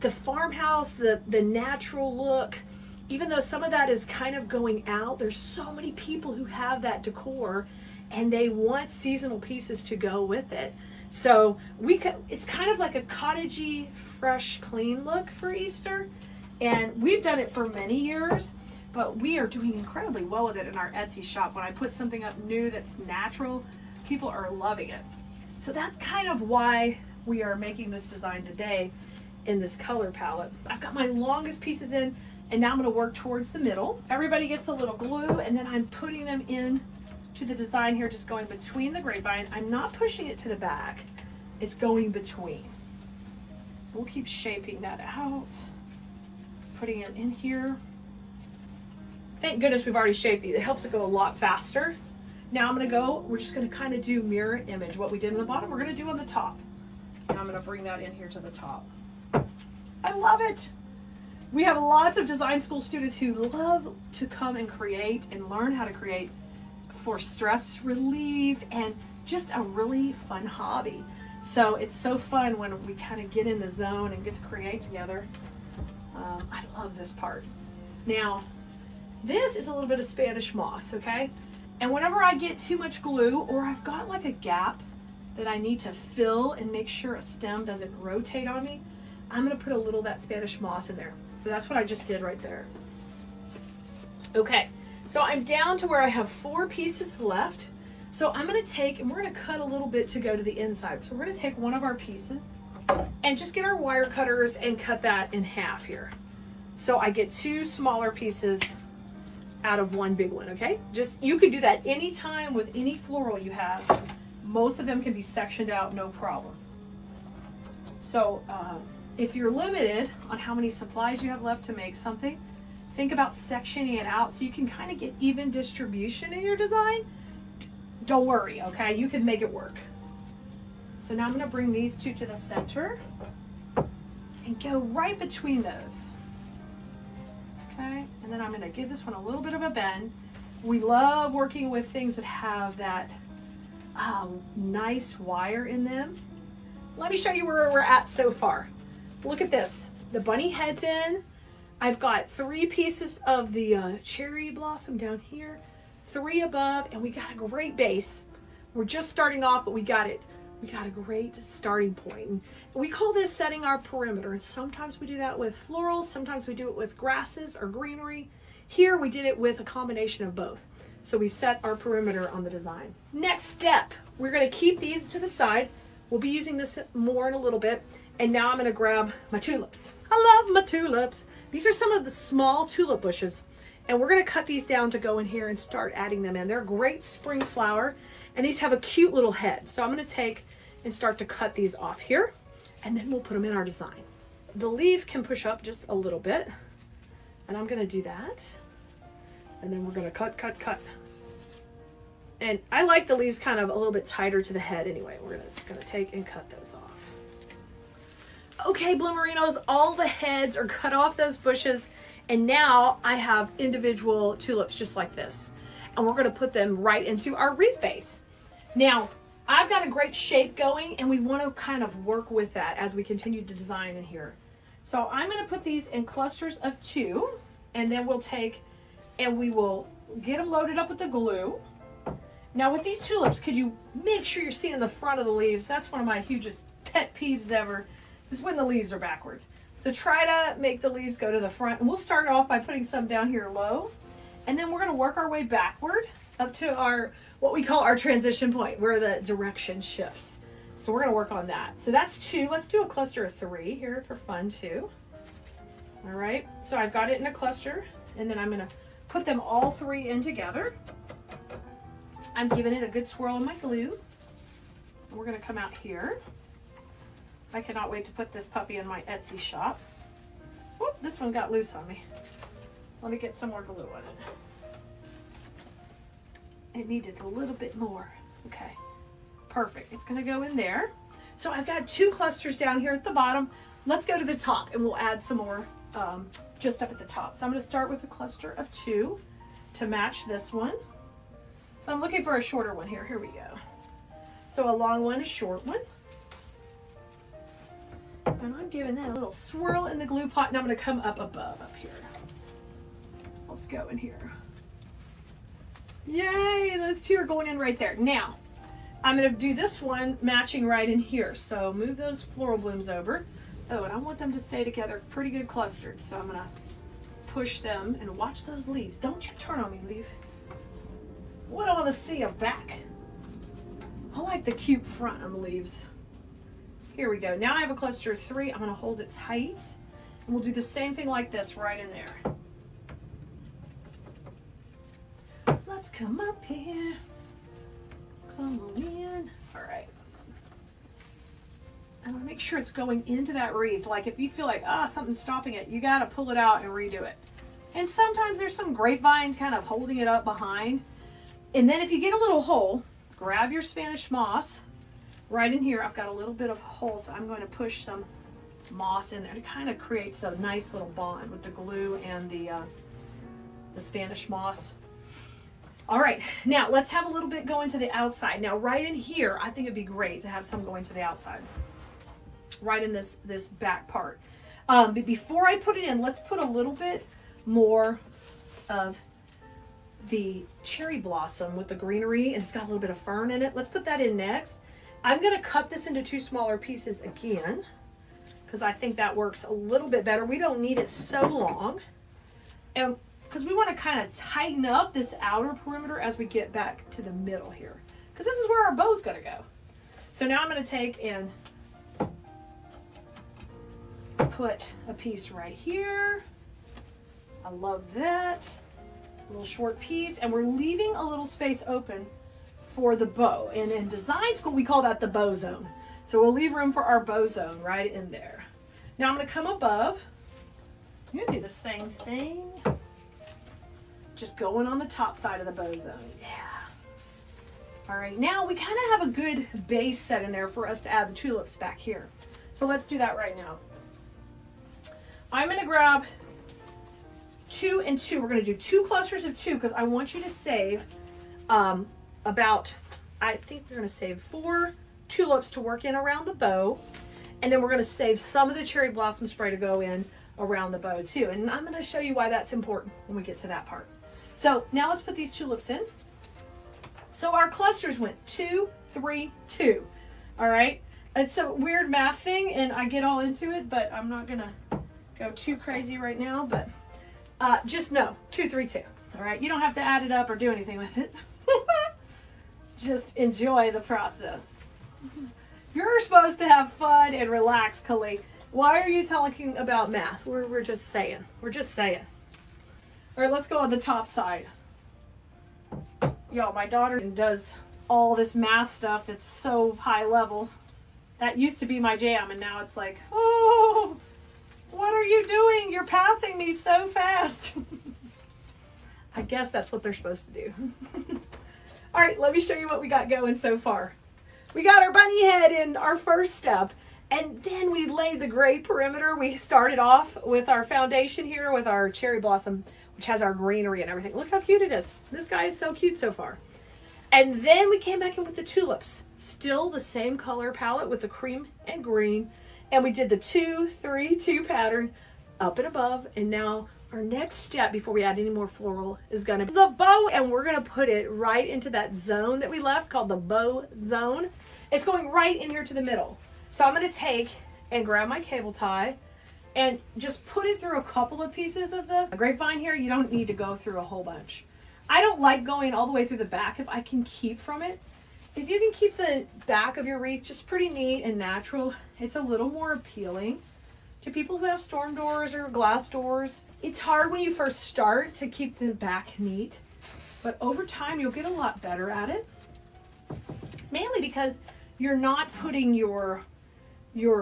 the farmhouse, the natural look, even though some of that is kind of going out, there's so many people who have that decor and they want seasonal pieces to go with it. So it's kind of like a cottagey, fresh, clean look for Easter. And we've done it for many years, but we are doing incredibly well with it in our Etsy shop. When I put something up new that's natural, people are loving it. So that's kind of why we are making this design today in this color palette. I've got my longest pieces in, and now I'm going to work towards the middle. Everybody gets a little glue, and then I'm putting them in to the design here, just going between the grapevine. I'm not pushing it to the back. It's going between. We'll keep shaping that out, putting it in here. Thank goodness we've already shaped these. It helps it go a lot faster. Now we're just going to kind of do mirror image. What we did on the bottom, we're going to do on the top. And I'm going to bring that in here to the top. I love it. We have lots of design school students who love to come and create and learn how to create for stress relief and just a really fun hobby. So it's so fun when we kind of get in the zone and get to create together. I love this part. Now, this is a little bit of Spanish moss, okay? And whenever I get too much glue, or I've got like a gap that I need to fill and make sure a stem doesn't rotate on me, I'm gonna put a little of that Spanish moss in there. So that's what I just did right there. Okay, so I'm down to where I have 4 pieces left. So I'm gonna take, and we're gonna cut a little bit to go to the inside. So we're gonna take one of our pieces and just get our wire cutters and cut that in half here. So I get 2 smaller pieces out of one big one, okay? You could do that anytime with any floral you have. Most of them can be sectioned out, no problem. So if you're limited on how many supplies you have left to make something, think about sectioning it out so you can kind of get even distribution in your design. Don't worry, okay? You can make it work. So now I'm gonna bring these 2 to the center and go right between those. Okay, and then I'm gonna give this one a little bit of a bend. We love working with things that have that nice wire in them. Let me show you where we're at so far. Look at this. The bunny head's in. I've got 3 pieces of the cherry blossom down here, 3 above, and we got a great base. We're just starting off, but we got it. We got a great starting point. And we call this setting our perimeter. And sometimes we do that with florals, sometimes we do it with grasses or greenery. Here we did it with a combination of both. So we set our perimeter on the design. Next step, we're gonna keep these to the side. We'll be using this more in a little bit. And now I'm gonna grab my tulips. I love my tulips. These are some of the small tulip bushes. And we're gonna cut these down to go in here and start adding them in. They're a great spring flower, and these have a cute little head. So I'm gonna take and start to cut these off here. and then we'll put them in our design. The leaves can push up just a little bit, and I'm gonna do that. And then we're gonna cut, cut, cut. And I like the leaves kind of a little bit tighter to the head anyway. We're just gonna take and cut those off. Okay, Bloomerinos, all the heads are cut off those bushes, and now I have individual tulips just like this. And we're gonna put them right into our wreath base. Now, I've got a great shape going, and we wanna kind of work with that as we continue to design in here. So I'm gonna put these in clusters of 2, and then we'll take and we will get them loaded up with the glue. Now with these tulips, could you make sure you're seeing the front of the leaves? That's one of my hugest pet peeves ever, is when the leaves are backwards. So try to make the leaves go to the front. And we'll start off by putting some down here low. And then we're gonna work our way backward up to our, what we call our transition point, where the direction shifts. So we're gonna work on that. So that's 2. Let's do a cluster of 3 here for fun too. All right, so I've got it in a cluster, and then I'm gonna put them all 3 in together. I'm giving it a good swirl in my glue. And we're gonna come out here. I cannot wait to put this puppy in my Etsy shop. Whoop, this one got loose on me. Let me get some more glue on it. It needed a little bit more. Okay, perfect. It's gonna go in there. So I've got 2 clusters down here at the bottom. Let's go to the top and we'll add some more just up at the top. So I'm gonna start with a cluster of 2 to match this one. So I'm looking for a shorter one here. Here we go. So a long one, a short one. And I'm giving that a little swirl in the glue pot, and I'm gonna come up above up here. Let's go in here. Yay, those 2 are going in right there. Now, I'm gonna do this one matching right in here. So move those floral blooms over. Oh, and I want them to stay together pretty good clustered. So I'm gonna push them and watch those leaves. Don't you turn on me, leaf. What I wanna see a back. I like the cute front on the leaves. Here we go. Now I have a cluster of 3. I'm gonna hold it tight. And we'll do the same thing like this right in there. Let's come up here. Come on in. All right. I want to make sure it's going into that wreath. Like if you feel like, something's stopping it, you got to pull it out and redo it. And sometimes there's some grapevines kind of holding it up behind. And then if you get a little hole, grab your Spanish moss. Right in here, I've got a little bit of hole, so I'm going to push some moss in there. It kind of creates a nice little bond with the glue and the Spanish moss. All right, now let's have a little bit going to the outside. Now right in here, I think it'd be great to have some going to the outside. Right in this back part. But before I put it in, let's put a little bit more of the cherry blossom with the greenery, and it's got a little bit of fern in it. Let's put that in next. I'm gonna cut this into 2 smaller pieces again, because I think that works a little bit better. We don't need it so long. And because we want to kind of tighten up this outer perimeter as we get back to the middle here, because this is where our bow's going to go. So now I'm going to take and put a piece right here. I love that. A little short piece, and we're leaving a little space open for the bow. And in design school, we call that the bow zone. So we'll leave room for our bow zone right in there. Now I'm going to come above. I'm going to do the same thing. Just going on the top side of the bow zone. Yeah. All right, now we kind of have a good base set in there for us to add the tulips back here. So let's do that right now. I'm gonna grab 2 and 2. We're gonna do 2 clusters of 2 because I want you to save about, I think we're gonna save 4 tulips to work in around the bow. And then we're gonna save some of the cherry blossom spray to go in around the bow too. And I'm gonna show you why that's important when we get to that part. So now let's put these tulips in. So our clusters went 2, 3, 2. All right. It's a weird math thing and I get all into it, but I'm not gonna go too crazy right now, but just know 2, 3, 2. All right. You don't have to add it up or do anything with it. Just enjoy the process. You're supposed to have fun and relax, Keleas. Why are you talking about math? We're just saying. We're just saying. All right, let's go on the top side. Y'all, my daughter does all this math stuff that's so high level. That used to be my jam, and now it's like, oh, what are you doing? You're passing me so fast. I guess that's what they're supposed to do. All right, let me show you what we got going so far. We got our bunny head in our first step, and then we laid the gray perimeter. We started off with our foundation here with our cherry blossom, which has our greenery and everything. Look how cute it is. This guy is so cute so far. And then we came back in with the tulips. Still the same color palette with the cream and green. And we did the 2, 3, 2 pattern up and above. And now our next step before we add any more floral is gonna be the bow. And we're gonna put it right into that zone that we left called the bow zone. It's going right in here to the middle. So I'm gonna take and grab my cable tie and just put it through a couple of pieces of the grapevine here. You don't need to go through a whole bunch. I don't like going all the way through the back if I can keep from it. If you can keep the back of your wreath just pretty neat and natural, it's a little more appealing to people who have storm doors or glass doors. It's hard when you first start to keep the back neat, but over time you'll get a lot better at it. Mainly because you're not putting your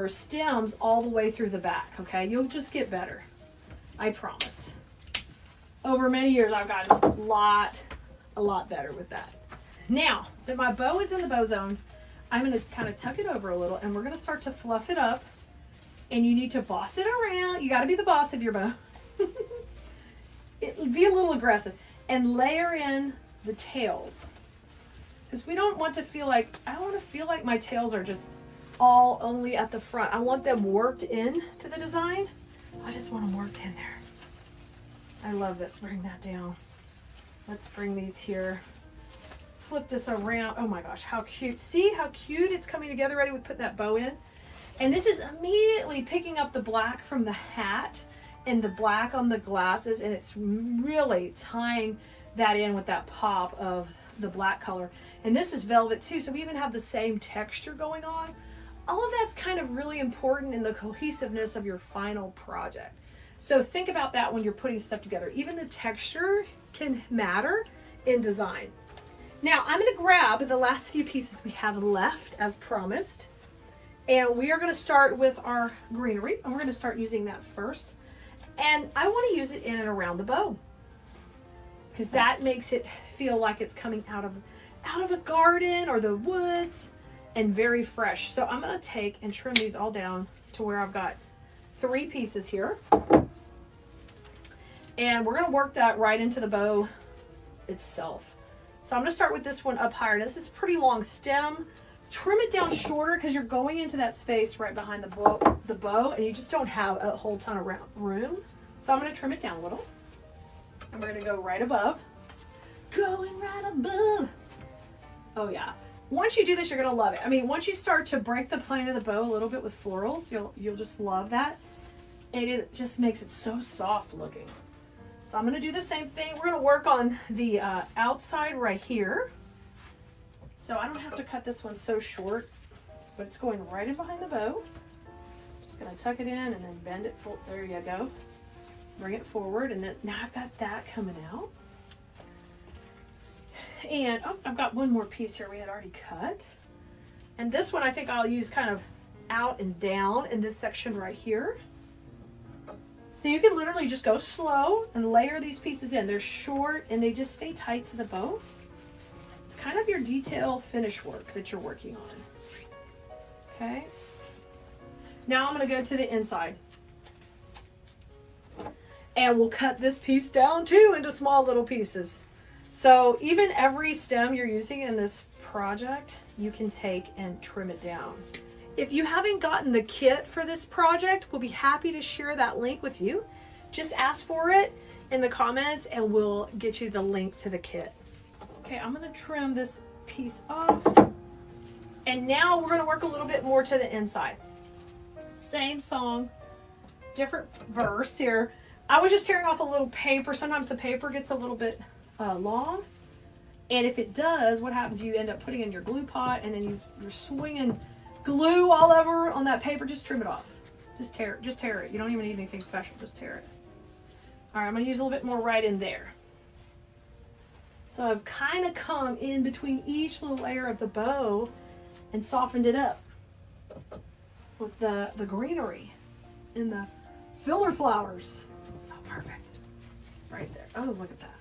stems all the way through the back, okay? You'll just get better, I promise. Over many years, I've gotten a lot better with that. Now that my bow is in the bow zone, I'm gonna kind of tuck it over a little, and we're gonna start to fluff it up. And you need to boss it around. You gotta be the boss of your bow. Be a little aggressive and layer in the tails. Because we don't want to feel like, I don't want to feel like my tails are just all only at the front. I want them worked in to the design. I just want them worked in there. I love this. Bring that down. Let's bring these here. Flip this around. Oh my gosh, how cute. See how cute it's coming together ready with putting that bow in? And this is immediately picking up the black from the hat and the black on the glasses, and it's really tying that in with that pop of the black color. And this is velvet too, so we even have the same texture going on. All of that's kind of really important in the cohesiveness of your final project. So think about that when you're putting stuff together. Even the texture can matter in design. Now I'm going to grab the last few pieces we have left as promised. And we are going to start with our greenery. And we're going to start using that first. And I want to use it in and around the bow, because that makes it feel like it's coming out of a garden or the woods and very fresh. So I'm going to take and trim these all down to where I've got 3 pieces here. And we're going to work that right into the bow itself. So I'm going to start with this one up higher. This is a pretty long stem. Trim it down shorter because you're going into that space right behind the bow, and you just don't have a whole ton of room. So I'm going to trim it down a little. And we're going to go right above. Going right above. Oh yeah. Once you do this, you're going to love it. I mean, once you start to break the plane of the bow a little bit with florals, you'll just love that. And it just makes it so soft looking. So I'm going to do the same thing. We're going to work on the outside right here. So I don't have to cut this one so short, but it's going right in behind the bow. Just going to tuck it in and then bend it. There you go. Bring it forward, and then now I've got that coming out. And oh, I've got one more piece here we had already cut. And this one I think I'll use kind of out and down in this section right here. So you can literally just go slow and layer these pieces in. They're short and they just stay tight to the bow. It's kind of your detail finish work that you're working on. Okay. Now I'm going to go to the inside. And we'll cut this piece down too into small little pieces. So even every stem you're using in this project, you can take and trim it down. If you haven't gotten the kit for this project, we'll be happy to share that link with you. Just ask for it in the comments and we'll get you the link to the kit. Okay, I'm going to trim this piece off. And now we're going to work a little bit more to the inside. Same song, different verse here. I was just tearing off a little paper. Sometimes the paper gets a little bit long. And if it does, what happens? You end up putting in your glue pot and then you're swinging glue all over on that paper. Just trim it off. Just tear it. You don't even need anything special. Just tear it. All right, I'm going to use a little bit more right in there. So I've kind of come in between each little layer of the bow and softened it up. with the greenery and the filler flowers. So perfect. Right there. Oh, look at that.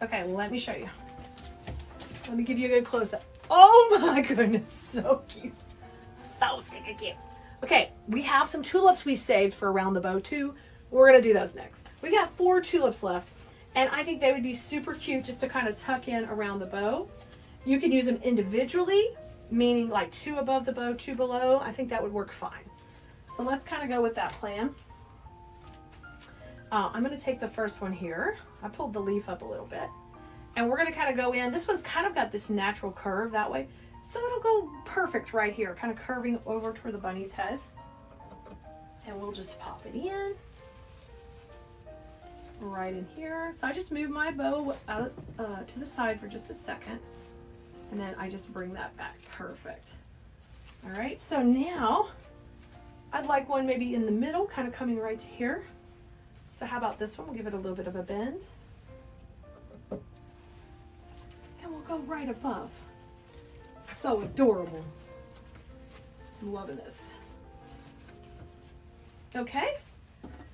Okay, let me show you. Let me give you a good close-up. Oh my goodness, so cute. So stinking cute. Okay, we have some tulips we saved for around the bow too. We're gonna do those next. We got 4 tulips left, and I think they would be super cute just to kind of tuck in around the bow. You can use them individually, meaning like 2 above the bow, 2 below. I think that would work fine. So let's kind of go with that plan. I'm going to take the first one here. I pulled the leaf up a little bit. And we're going to kind of go in. This one's kind of got this natural curve that way. So it'll go perfect right here, kind of curving over toward the bunny's head. And we'll just pop it in. Right in here. So I just move my bow out to the side for just a second. And then I just bring that back. Perfect. All right, so now I'd like one maybe in the middle, kind of coming right to here. So how about this one? We'll give it a little bit of a bend. And we'll go right above. So adorable. I'm loving this. Okay,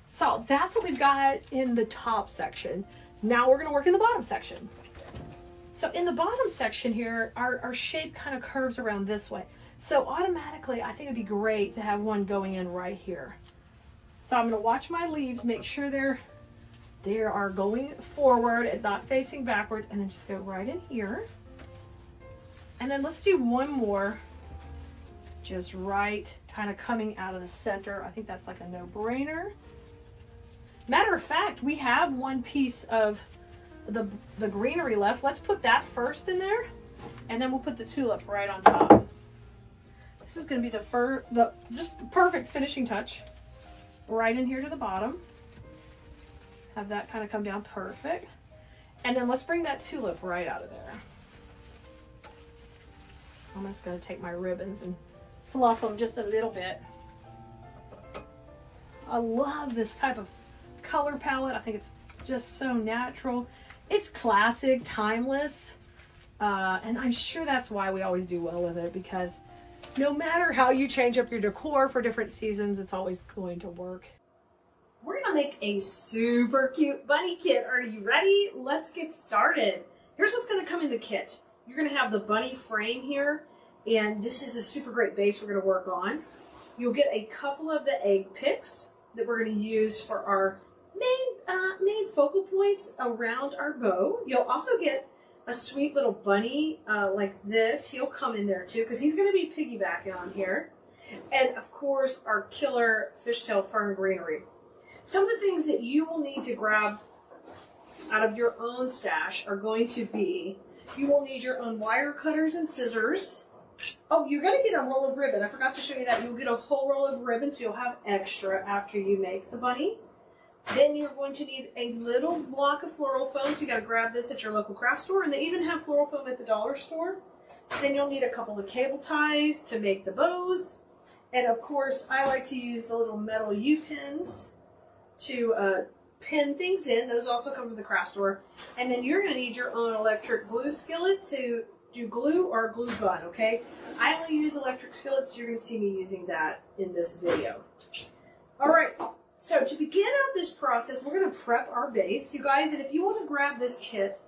so that's what we've got in the top section. Now we're gonna work in the bottom section. So in the bottom section here, our shape kind of curves around this way. So automatically, I think it'd be great to have one going in right here. So I'm gonna watch my leaves, make sure they are going forward and not facing backwards, and then just go right in here. And then let's do one more, just right, kind of coming out of the center. I think that's like a no-brainer. Matter of fact, we have one piece of the greenery left. Let's put that first in there, and then we'll put the tulip right on top. This is going to be just the perfect finishing touch. Right in here to the bottom. Have that kind of come down perfect. And then let's bring that tulip right out of there. I'm just going to take my ribbons and fluff them just a little bit. I love this type of color palette. I think it's just so natural. It's classic, timeless, and I'm sure that's why we always do well with it, because no matter how you change up your decor for different seasons, it's always going to work. We're gonna make a super cute bunny kit. Are you ready? Let's get started. Here's what's gonna come in the kit. You're gonna have the bunny frame here, and this is a super great base we're gonna work on. You'll get a couple of the egg picks that we're gonna use for our main focal points around our bow. You'll also get a sweet little bunny like this. He'll come in there too, because he's going to be piggybacking on here. And of course, our killer fishtail fern greenery. Some of the things that you will need to grab out of your own stash are going to be, you will need your own wire cutters and scissors. Oh, you're going to get a roll of ribbon. I forgot to show you that. You'll get a whole roll of ribbon, so you'll have extra after you make the bunny. Then you're going to need a little block of floral foam. So you got to grab this at your local craft store, and they even have floral foam at the dollar store. Then you'll need a couple of cable ties to make the bows. And of course, I like to use the little metal U-pins to pin things in. Those also come from the craft store. And then you're going to need your own electric glue skillet to do glue or a glue gun, okay? I only use electric skillets, so you're going to see me using that in this video. All right. So to begin out this process, we're going to prep our base. You guys, and if you want to grab this kit,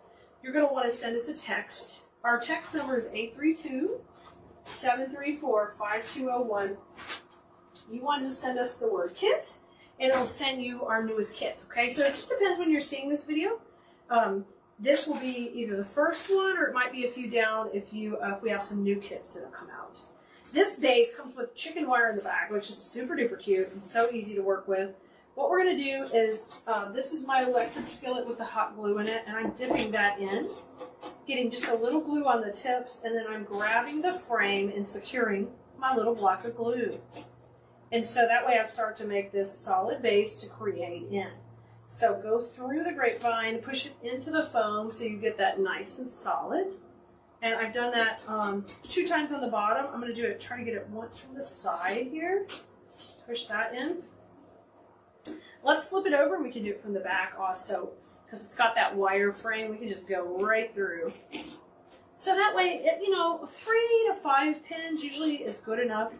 you're going to want to send us a text. Our text number is 832-734-5201. You want to send us the word kit, and it'll send you our newest kit, okay? So it just depends when you're seeing this video. This will be either the first one, or it might be a few down if we have some new kits that have come out. This base comes with chicken wire in the back, which is super duper cute and so easy to work with. What we're going to do is, this is my electric skillet with the hot glue in it, and I'm dipping that in, getting just a little glue on the tips, and then I'm grabbing the frame and securing my little block of glue. And so that way I start to make this solid base to create in. So go through the grapevine, push it into the foam so you get that nice and solid. And I've done that 2 times on the bottom. I'm going to do it, try to get it once from the side here. Push that in. Let's flip it over, and we can do it from the back also, because it's got that wire frame. We can just go right through. So that way, you know, 3 to 5 pins usually is good enough.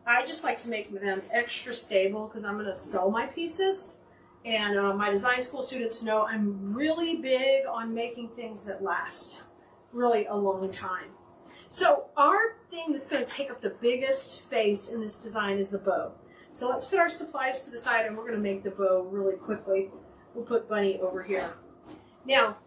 I just like to make them extra stable because I'm going to sew my pieces. And my design school students know I'm really big on making things that last really a long time. So our thing that's going to take up the biggest space in this design is the bow. So let's put our supplies to the side and we're going to make the bow really quickly. We'll put Bunny over here. Now,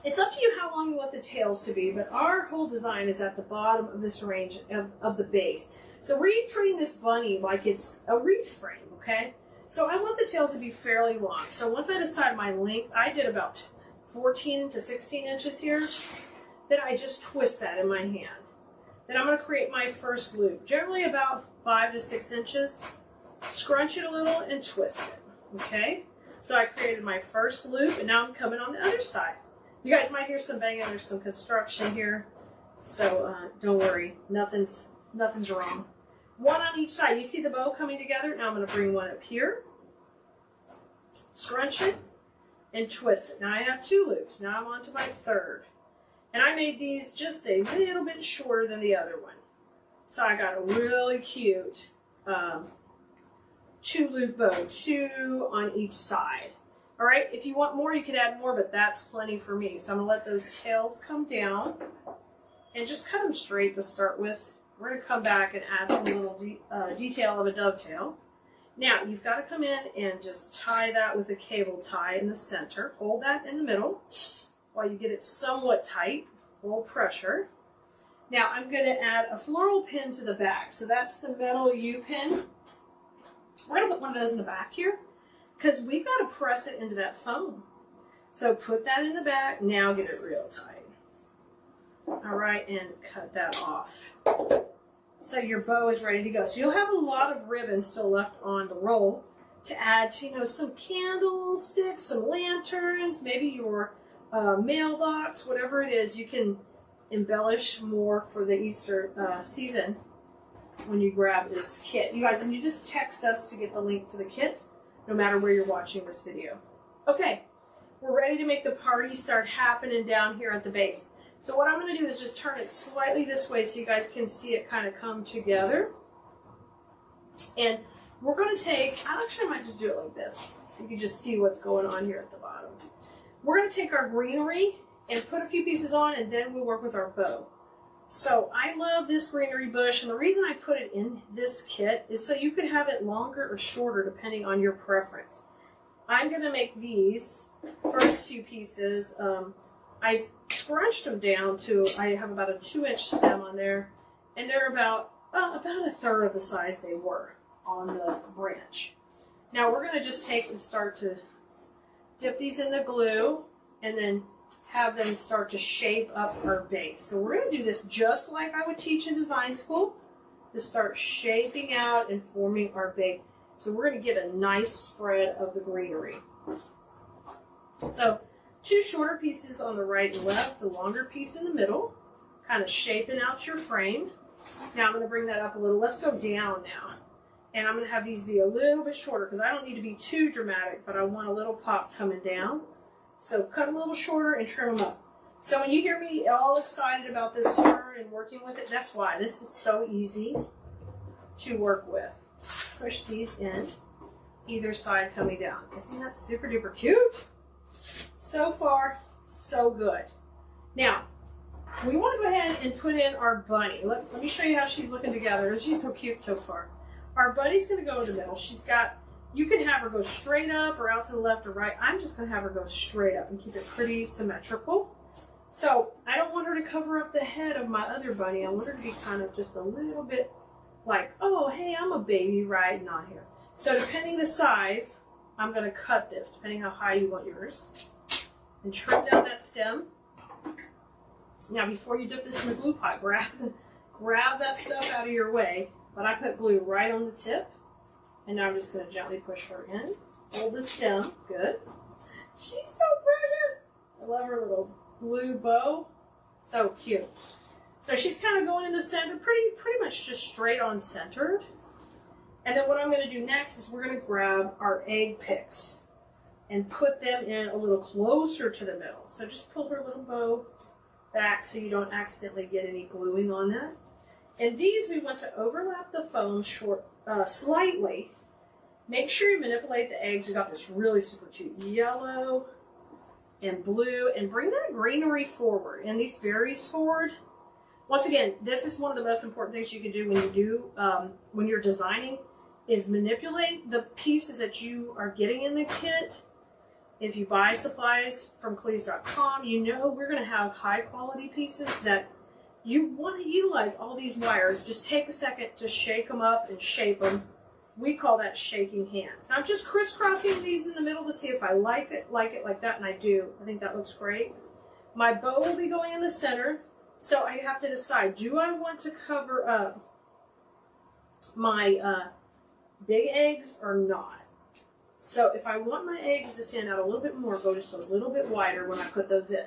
it's up to you how long you want the tails to be, but our whole design is at the bottom of this range of the base. So we're treating this bunny like it's a wreath frame, okay? So I want the tails to be fairly long. So once I decide my length, I did about 14 to 16 inches here. Then I just twist that in my hand. Then I'm going to create my first loop, generally about 5 to 6 inches. Scrunch it a little and twist it, okay? So I created my first loop, and now I'm coming on the other side. You guys might hear some banging. There's some construction here, so don't worry. Nothing's wrong. One on each side. You see the bow coming together? Now I'm going to bring one up here, scrunch it, and twist it. Now I have 2 loops. Now I'm on to my third. And I made these just a little bit shorter than the other one. So I got a really cute 2-loop bow, 2 on each side. All right, if you want more, you could add more, but that's plenty for me. So I'm going to let those tails come down and just cut them straight to start with. We're going to come back and add some little detail of a dovetail. Now, you've got to come in and just tie that with a cable tie in the center. Hold that in the middle while you get it somewhat tight. Hold pressure. Now, I'm going to add a floral pin to the back. So that's the metal U pin. We're going to put one of those in the back here because we've got to press it into that foam. So put that in the back. Now get it real tight. All right, and cut that off. So your bow is ready to go. So you'll have a lot of ribbon still left on the roll to add to, you know, some candlesticks, some lanterns, maybe your mailbox, whatever it is. You can embellish more for the Easter season when you grab this kit. You guys, and you just text us to get the link for the kit, no matter where you're watching this video. Okay, we're ready to make the party start happening down here at the base. So what I'm going to do is just turn it slightly this way so you guys can see it kind of come together. And we're going to take, actually I might just do it like this, so you can just see what's going on here at the bottom. We're going to take our greenery and put a few pieces on, and then we'll work with our bow. So I love this greenery bush, and the reason I put it in this kit is so you could have it longer or shorter depending on your preference. I'm going to make these first few pieces. I scrunched them down to, I have about a 2-inch stem on there, and they're about a third of the size they were on the branch. Now we're going to just take and start to dip these in the glue and then have them start to shape up our base. So we're going to do this just like I would teach in design school, to start shaping out and forming our base. So we're going to get a nice spread of the greenery. So 2 shorter pieces on the right and left, the longer piece in the middle, kind of shaping out your frame. Now I'm going to bring that up a little. Let's go down now. And I'm going to have these be a little bit shorter because I don't need to be too dramatic, but I want a little pop coming down. So cut them a little shorter and trim them up. So when you hear me all excited about this fur and working with it, that's why. This is so easy to work with. Push these in, either side coming down. Isn't that super duper cute? So far, so good. Now, we want to go ahead and put in our bunny. Let me show you how she's looking together. She's so cute so far. Our bunny's going to go in the middle. She's got, you can have her go straight up or out to the left or right. I'm just going to have her go straight up and keep it pretty symmetrical. So I don't want her to cover up the head of my other bunny. I want her to be kind of just a little bit like, oh, hey, I'm a baby riding on here. So depending the size, I'm going to cut this, depending how high you want yours. And trim down that stem. Now before you dip this in the glue pot, grab that stuff out of your way. But I put glue right on the tip. And now I'm just going to gently push her in. Hold the stem. Good. She's so precious. I love her little blue bow. So cute. So she's kind of going in the center, pretty much just straight on centered. And then what I'm going to do next is we're going to grab our egg picks and put them in a little closer to the middle. So just pull her little bow back so you don't accidentally get any gluing on that. And these we want to overlap the foam slightly. Make sure you manipulate the eggs. We got this really super cute yellow and blue, and bring that greenery forward and these berries forward. Once again, this is one of the most important things you can do when you're designing, is manipulate the pieces that you are getting in the kit. If you buy supplies from KeleasDesignSchoolDotCom, you know we're going to have high quality pieces that you want to utilize all these wires. Just take a second to shake them up and shape them. We call that shaking hands. I'm just crisscrossing these in the middle to see if I like it like that, and I do. I think that looks great. My bow will be going in the center, so I have to decide, do I want to cover up my big eggs or not? So if I want my eggs to stand out a little bit more, go just a little bit wider when I put those in.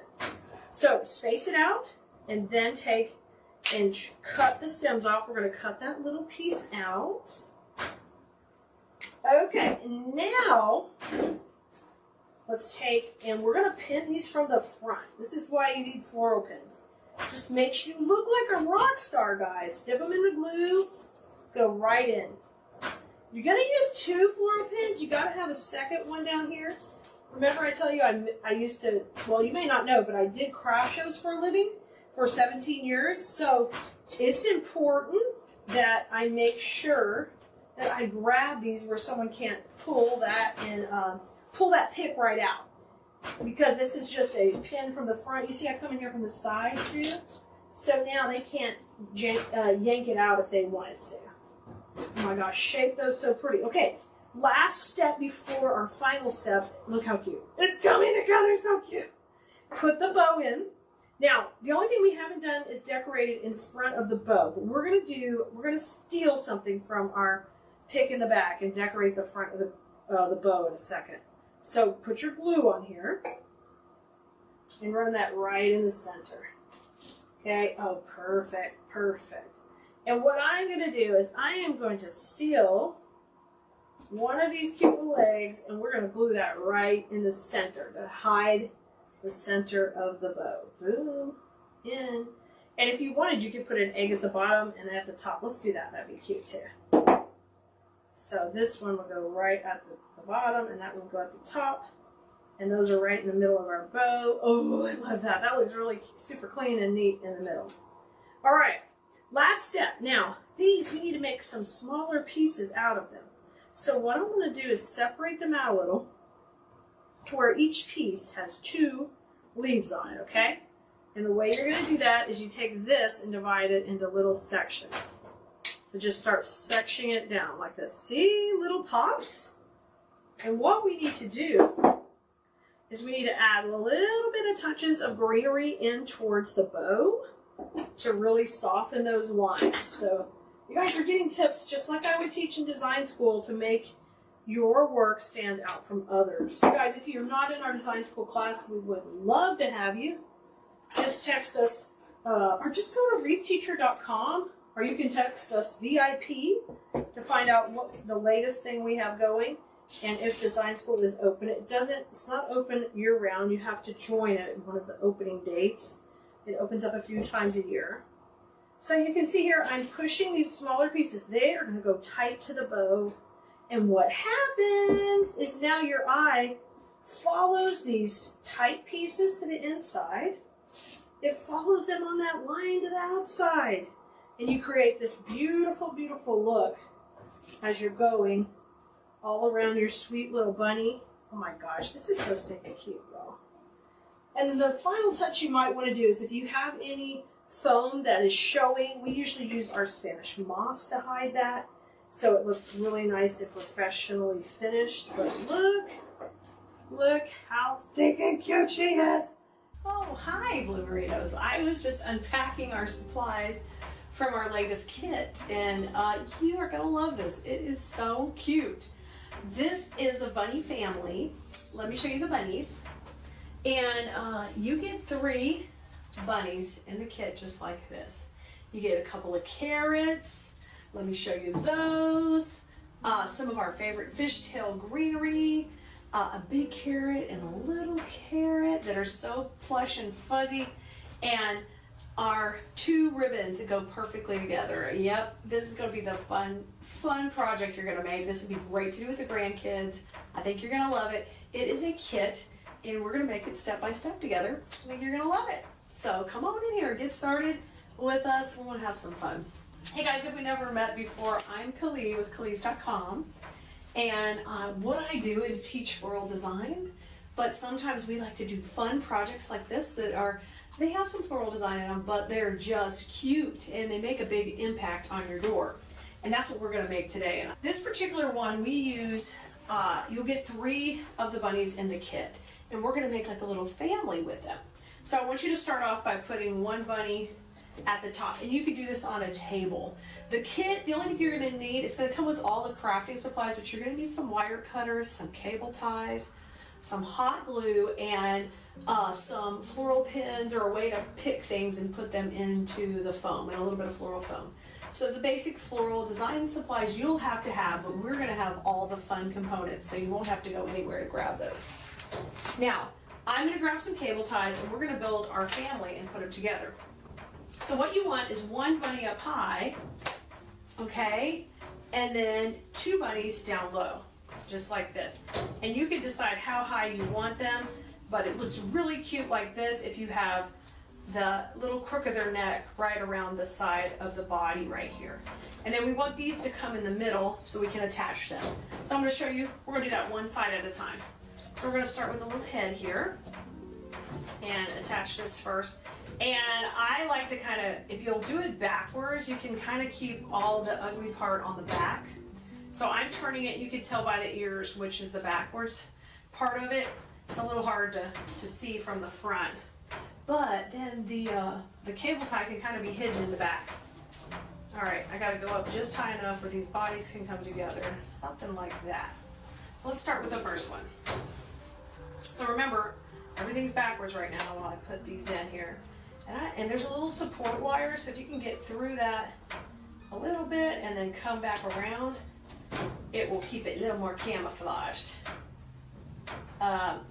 So space it out, and then take and cut the stems off. We're going to cut that little piece out. Okay, now let's take, and we're going to pin these from the front. This is why you need floral pins. Just makes you look like a rock star, guys. Dip them in the glue, go right in. You're going to use 2 floral pins. You got to have a second one down here. Remember I tell you I used to, well, you may not know, but I did craft shows for a living for 17 years. So it's important that I make sure that I grab these where someone can't pull that and pull that pick right out. Because this is just a pin from the front. You see I come in here from the side too? So now they can't yank it out if they wanted to. Oh my gosh, shape those so pretty. Okay, last step before our final step. Look how cute. It's coming together so cute. Put the bow in. Now, the only thing we haven't done is decorated in front of the bow. But we're gonna steal something from our pick in the back and decorate the front of the bow in a second. So put your glue on here and run that right in the center. Okay, oh, perfect, perfect. And what I'm going to do is I am going to steal one of these cute little eggs, and we're going to glue that right in the center to hide the center of the bow. Boom, in. And if you wanted, you could put an egg at the bottom and at the top. Let's do that. That'd be cute too. So this one will go right at the bottom, and that one will go at the top. And those are right in the middle of our bow. Oh, I love that. That looks really super clean and neat in the middle. All right, last step. Now, these, we need to make some smaller pieces out of them. So what I'm going to do is separate them out a little to where each piece has 2 leaves on it, okay? And the way you're going to do that is you take this and divide it into little sections. So just start sectioning it down like this. See, little pops? And what we need to do is we need to add a little bit of touches of greenery in towards the bow to really soften those lines. So you guys are getting tips just like I would teach in design school to make your work stand out from others. You guys, if you're not in our design school class, we would love to have you. Just text us or just go to wreathteacher.com. Or you can text us VIP to find out what the latest thing we have going and if design school is open. It's not open year round. You have to join it at one of the opening dates. It opens up a few times a year. So you can see here, I'm pushing these smaller pieces. They are going to go tight to the bow. And what happens is now your eye follows these tight pieces to the inside. It follows them on that line to the outside. And you create this beautiful, beautiful look as you're going all around your sweet little bunny. Oh my gosh, this is so stinking cute, y'all. And the final touch you might want to do is if you have any foam that is showing, we usually use our Spanish moss to hide that. So it looks really nice and professionally finished. But look how stinking cute she is. Oh, hi, Blue Burritos. I was just unpacking our supplies from our latest kit, and you are going to love this. It is so cute. This is a bunny family. Let me show you the bunnies. And you get 3 bunnies in the kit just like this. You get a couple of carrots. Let me show you those. Some of our favorite fishtail greenery, a big carrot and a little carrot that are so plush and fuzzy. And our 2 ribbons that go perfectly together. Yep, this is gonna be the fun project you're gonna make. This would be great to do with the grandkids. I think you're gonna love it. It is a kit, and we're gonna make it step by step together. I think you're gonna love it. So come on in here, get started with us. We wanna have some fun. Hey guys, if we never met before, I'm Keleas with KeleasDesignSchoolDotCom. And what I do is teach floral design, but sometimes we like to do fun projects like this that are, they have some floral design in them, but they're just cute and they make a big impact on your door. And that's what we're gonna make today. And this particular one we use, you'll get 3 of the bunnies in the kit, and we're gonna make like a little family with them. So I want you to start off by putting 1 bunny at the top, and you could do this on a table. The kit, the only thing you're gonna need, it's gonna come with all the crafting supplies, but you're gonna need some wire cutters, some cable ties, some hot glue, and some floral pins, or a way to pick things and put them into the foam, and a little bit of floral foam. So the basic floral design supplies you'll have to have, but we're gonna have all the fun components, so you won't have to go anywhere to grab those. Now, I'm gonna grab some cable ties, and we're gonna build our family and put them together. So what you want is 1 bunny up high, okay, and then 2 bunnies down low, just like this. And you can decide how high you want them, but it looks really cute like this if you have the little crook of their neck right around the side of the body right here. And then we want these to come in the middle so we can attach them. So I'm going to show you, we're going to do that one side at a time. So we're going to start with a little head here and attach this first. And I like to kind of, if you'll do it backwards, you can kind of keep all the ugly part on the back. So I'm turning it, you can tell by the ears which is the backwards part of it. It's a little hard to see from the front. But then the cable tie can kind of be hidden in the back. All right, I gotta go up just high enough where these bodies can come together, something like that. So let's start with the first one. So remember, everything's backwards right now while I put these in here. And there's a little support wire, so if you can get through that a little bit and then come back around, it will keep it a little more camouflaged.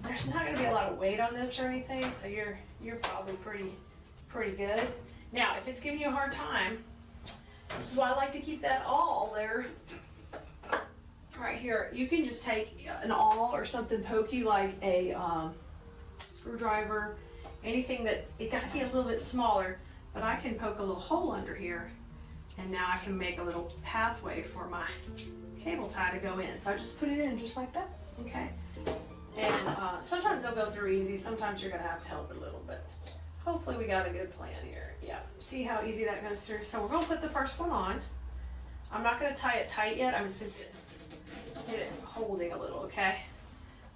There's not going to be a lot of weight on this or anything, so you're probably pretty good. Now, if it's giving you a hard time, this is why I like to keep that awl there, right here. You can just take an awl or something pokey like a screwdriver, anything that's, it got to be a little bit smaller, but I can poke a little hole under here, and now I can make a little pathway for my cable tie to go in. So I just put it in just like that, okay? And sometimes they'll go through easy, sometimes you're gonna have to help it a little bit. Hopefully we got a good plan here. Yeah, see how easy that goes through? So we're gonna put the first one on. I'm not gonna tie it tight yet, I'm just gonna get it holding a little, okay?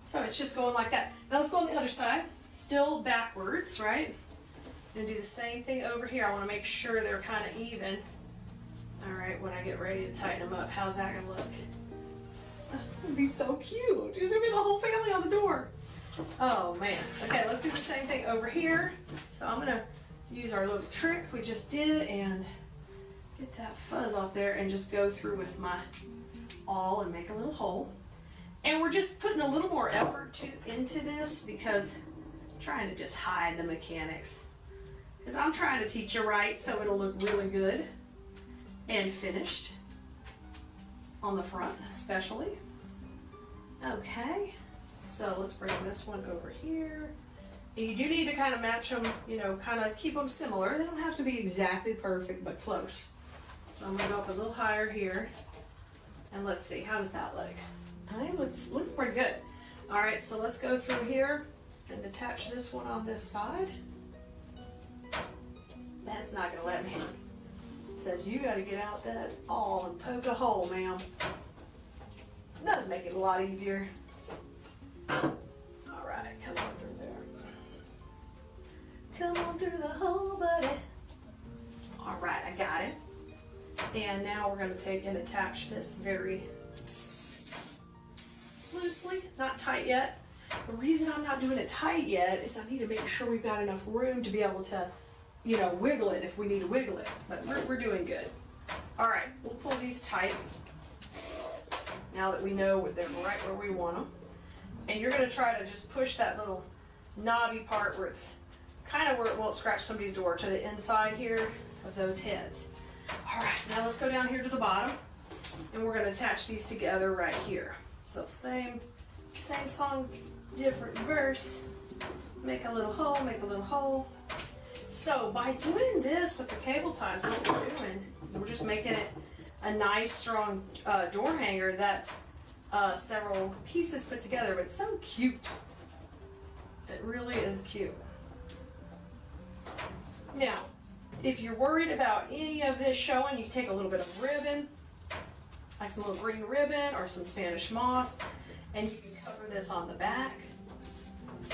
So it's just going like that. Now let's go on the other side. Still backwards, right? And do the same thing over here. I want to make sure they're kind of even. All right, when I get ready to tighten them up, how's that gonna look? That's gonna be so cute. It's gonna be the whole family on the door. Oh man. Okay, let's do the same thing over here. So I'm gonna use our little trick we just did and get that fuzz off there and just go through with my awl and make a little hole. And we're just putting a little more effort into this because I'm trying to just hide the mechanics. Because I'm trying to teach you right so it'll look really good and finished on the front especially. Okay, so let's bring this one over here. And you do need to kind of match them, you know, kind of keep them similar. They don't have to be exactly perfect, but close. So I'm gonna go up a little higher here. And let's see, how does that look? I think it looks pretty good. All right, so let's go through here and attach this one on this side. That's not gonna let me. It says you gotta get out that awl and poke a hole, ma'am. It does make it a lot easier. All right, come on through there. Come on through the hole, buddy. All right, I got it. And now we're gonna take and attach this very loosely, not tight yet. The reason I'm not doing it tight yet is I need to make sure we've got enough room to be able to, you know, wiggle it if we need to wiggle it. But we're doing good. All right, we'll pull these tight now that we know they're right where we want them. And you're gonna try to just push that little knobby part where it's kind of where it won't scratch somebody's door, to the inside here of those heads. All right, now let's go down here to the bottom, and we're going to attach these together right here. So same song, different verse. Make a little hole, make a little hole. So by doing this with the cable ties, what we're doing is we're just making it a nice, strong door hanger that's several pieces put together, but it's so cute. It really is cute. Now, if you're worried about any of this showing, you can take a little bit of ribbon, like some little green ribbon or some Spanish moss, and you can cover this on the back.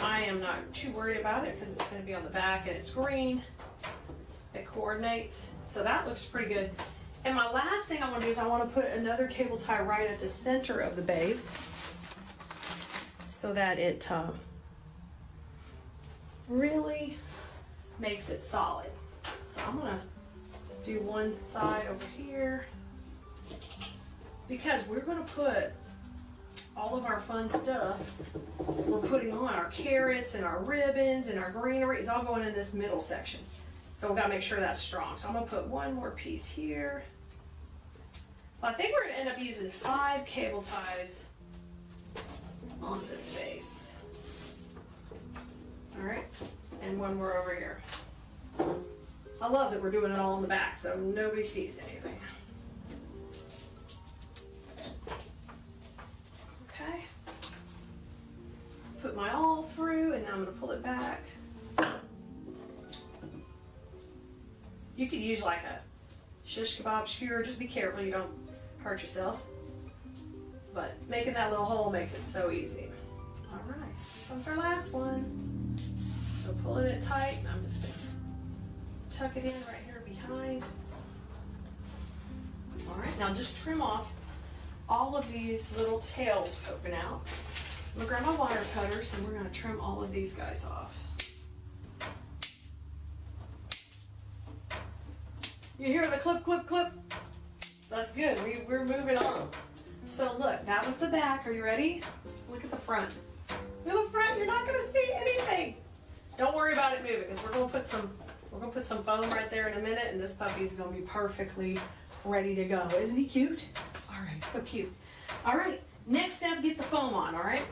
I am not too worried about it because it's going to be on the back and it's green. It coordinates, so that looks pretty good. And my last thing I want to do is I want to put another cable tie right at the center of the base so that it really makes it solid. So I'm going to do one side over here because we're going to put all of our fun stuff we're putting on, our carrots and our ribbons and our greenery, is all going in this middle section. So we've got to make sure that's strong. So I'm going to put one more piece here. Well, I think we're going to end up using 5 cable ties on this base. All right, and one more over here. I love that we're doing it all in the back so nobody sees anything. Okay. Put my all through, and then I'm going to pull it back. You could use like a shish kebab skewer. Just be careful you don't hurt yourself. But making that little hole makes it so easy. All right, this one's our last one. So pulling it tight, and I'm just going to tuck it in right here behind. All right, now just trim off all of these little tails poking out. I'm going to grab my wire cutters, and we're going to trim all of these guys off. You hear the clip, clip, clip? That's good. We're moving on. So look, that was the back. Are you ready? Look at the front. Look at the front. You're not going to see anything. Don't worry about it moving, because we're going to put some foam right there in a minute, and this puppy is going to be perfectly ready to go. Isn't he cute? All right, so cute. All right, next step, get the foam on. All right.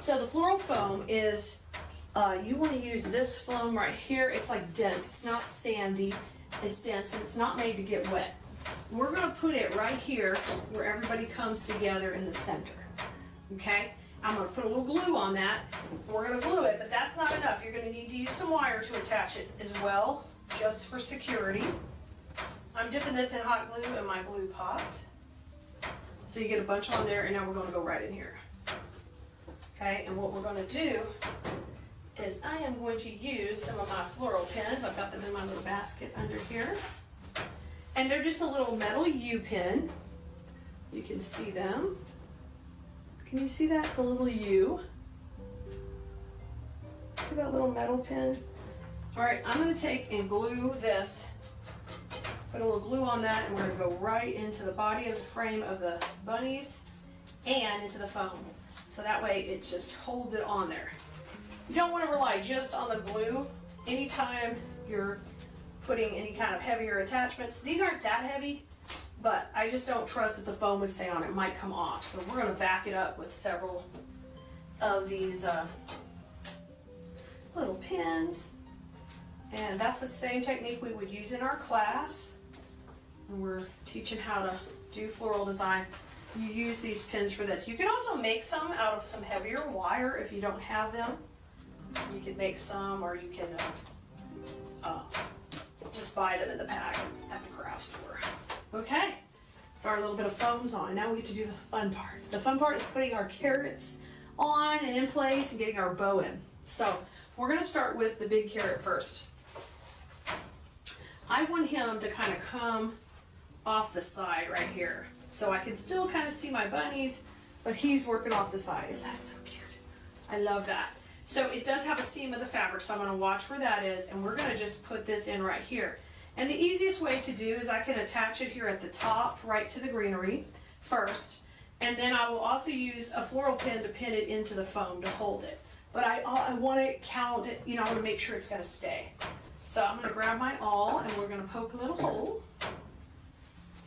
So the floral foam is. You want to use this foam right here. It's like dense. It's not sandy. It's dense, and it's not made to get wet. We're going to put it right here where everybody comes together in the center. Okay? I'm going to put a little glue on that. We're going to glue it, but that's not enough. You're going to need to use some wire to attach it as well, just for security. I'm dipping this in hot glue in my glue pot. So you get a bunch on there, and now we're going to go right in here. Okay? And what we're going to do is I am going to use some of my floral pins. I've got them in my little basket under here. And they're just a little metal U pin. You can see them. Can you see that? It's a little U. See that little metal pin? All right, I'm going to take and glue this. Put a little glue on that, and we're going to go right into the body of the frame of the bunnies and into the foam. So that way it just holds it on there. You don't want to rely just on the glue anytime you're putting any kind of heavier attachments. These aren't that heavy, but I just don't trust that the foam would stay on. It might come off. So we're going to back it up with several of these little pins. And that's the same technique we would use in our class. And we're teaching how to do floral design. You use these pins for this. You can also make some out of some heavier wire if you don't have them. You can make some, or you can just buy them in the pack at the craft store. Okay, so our little bit of foam's on. Now we get to do the fun part. The fun part is putting our carrots on and in place and getting our bow in. So we're going to start with the big carrot first. I want him to kind of come off the side right here. So I can still kind of see my bunnies, but he's working off the side. Is that so cute? I love that. So it does have a seam of the fabric, so I'm going to watch where that is, and we're going to just put this in right here. And the easiest way to do is I can attach it here at the top, right to the greenery first, and then I will also use a floral pin to pin it into the foam to hold it. but I want to count it, you know, I want to make sure it's going to stay. So I'm going to grab my awl and we're going to poke a little hole.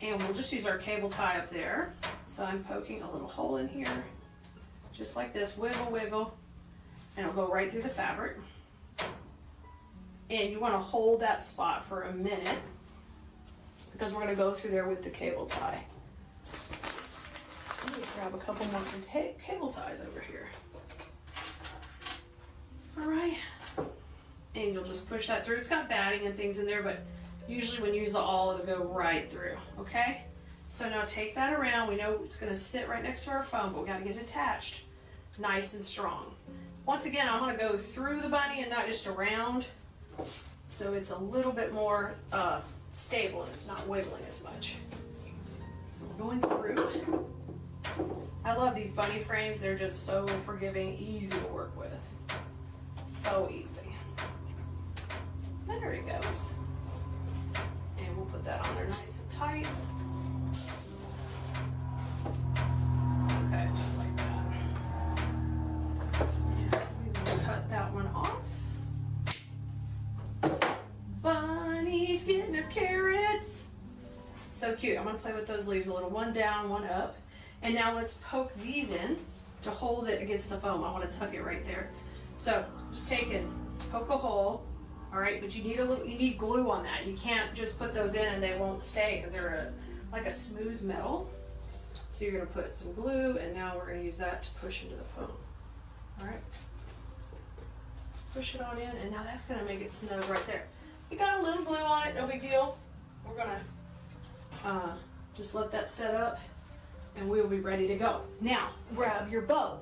And we'll just use our cable tie up there. So I'm poking a little hole in here, just like this, wiggle, wiggle, and it'll go right through the fabric. And you want to hold that spot for a minute because we're going to go through there with the cable tie. Let me grab a couple more cable ties over here. All right. And you'll just push that through. It's got batting and things in there, but usually when you use the awl, it'll go right through, okay? So now take that around. We know it's gonna sit right next to our foam, but we gotta get it attached nice and strong. Once again, I'm gonna go through the bunny and not just around, so it's a little bit more stable and it's not wiggling as much. So we're going through. I love these bunny frames. They're just so forgiving, easy to work with. So easy. There it goes. And we'll put that on there nice and tight. Okay, just like that. And we will cut that one off. Bunnies getting their carrots. So cute. I'm going to play with those leaves a little. One down, one up. And now let's poke these in to hold it against the foam. I want to tuck it right there. So just take and poke a hole. All right, but you need glue on that. You can't just put those in and they won't stay because they're like a smooth metal. So you're gonna put some glue, and now we're gonna use that to push into the foam. All right, push it on in, and now that's gonna make it snug right there. You got a little glue on it, no big deal. We're gonna just let that set up, and we'll be ready to go. Now grab your bow.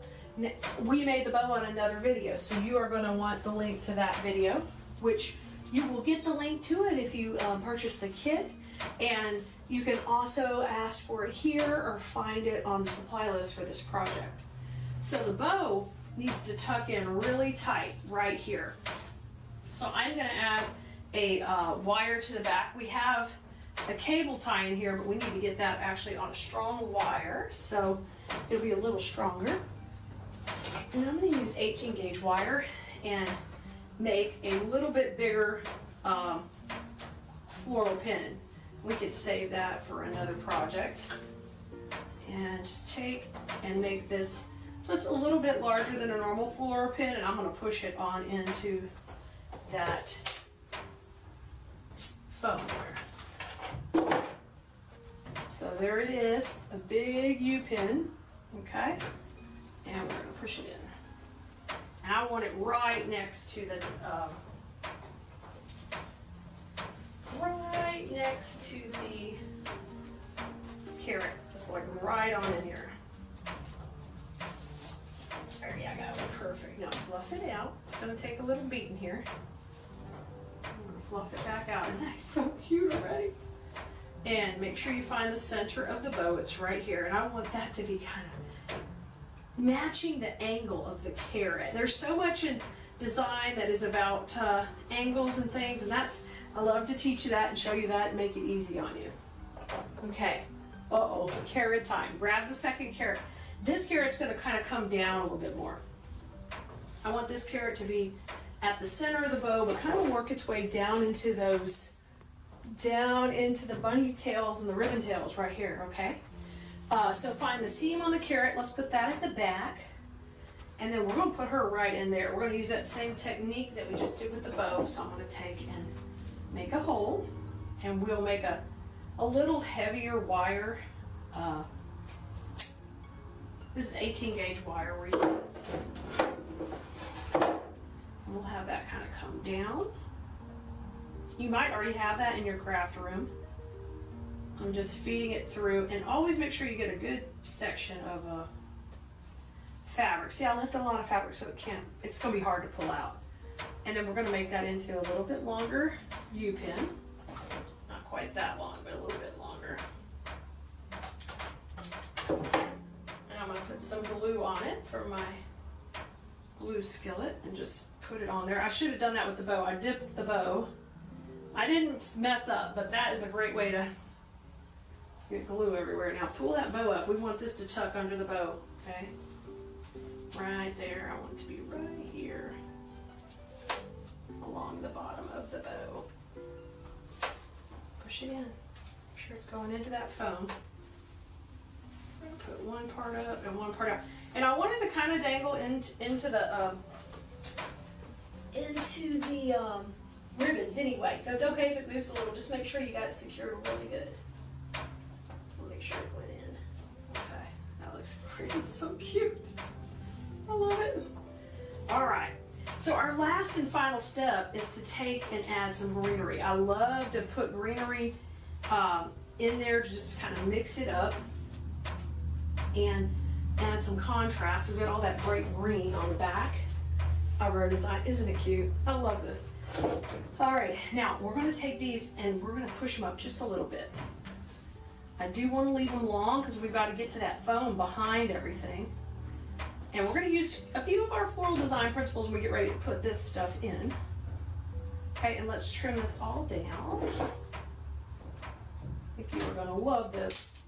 We made the bow on another video, so you are gonna want the link to that video, which you will get the link to it if you purchase the kit, and you can also ask for it here or find it on the supply list for this project. So the bow needs to tuck in really tight right here. So I'm going to add a wire to the back. We have a cable tie in here, but we need to get that actually on a strong wire, so it'll be a little stronger. And I'm going to use 18 gauge wire and make a little bit bigger floral pin. We could save that for another project. And just take and make this, so it's a little bit larger than a normal floral pin, and I'm going to push it on into that foam there. So there it is, a big U-pin, okay? And we're going to push it in. And I want it right next to the, carrot, just like right on in here. There you go, perfect. Now fluff it out. It's going to take a little beating here. I'm going to fluff it back out, and that's so cute already. And make sure you find the center of the bow. It's right here, and I want that to be kind of matching the angle of the carrot. There's so much in design that is about angles and things, and that's, I love to teach you that and show you that and make it easy on you. Okay, uh-oh, carrot time. Grab the second carrot. This carrot's gonna kind of come down a little bit more. I want this carrot to be at the center of the bow, but kind of work its way down into those, down into the bunny tails and the ribbon tails right here, okay? So find the seam on the carrot. Let's put that at the back. And then we're going to put her right in there. We're going to use that same technique that we just did with the bow. So I'm going to take and make a hole. And we'll make a little heavier wire. This is 18 gauge wire. We'll have that kind of come down. You might already have that in your craft room. I'm just feeding it through, and always make sure you get a good section of fabric. See, I left a lot of fabric, so it's gonna be hard to pull out. And then we're gonna make that into a little bit longer U-pin. Not quite that long, but a little bit longer. And I'm gonna put some glue on it for my glue skillet and just put it on there. I should have done that with the bow. I dipped the bow. I didn't mess up, but that is a great way to get glue everywhere. Now pull that bow up. We want this to tuck under the bow, okay? right there. I want it to be right here along the bottom of the bow. Push it in. Make sure it's going into that foam. We're going to put one part up and one part out. And I want it to kind of dangle into the ribbons anyway. So it's okay if it moves a little. Just make sure you got it secured really good. Just want to make sure it went in. Okay, that looks great. It's so cute. I love it. All right. So our last and final step is to take and add some greenery. I love to put greenery in there to just kind of mix it up and add some contrast. We've got all that bright green on the back of our design. Isn't it cute? I love this. All right, now we're going to take these and we're going to push them up just a little bit. I do want to leave them long because we've got to get to that foam behind everything. And we're going to use a few of our floral design principles when we get ready to put this stuff in. Okay, and let's trim this all down. I think you are going to love this.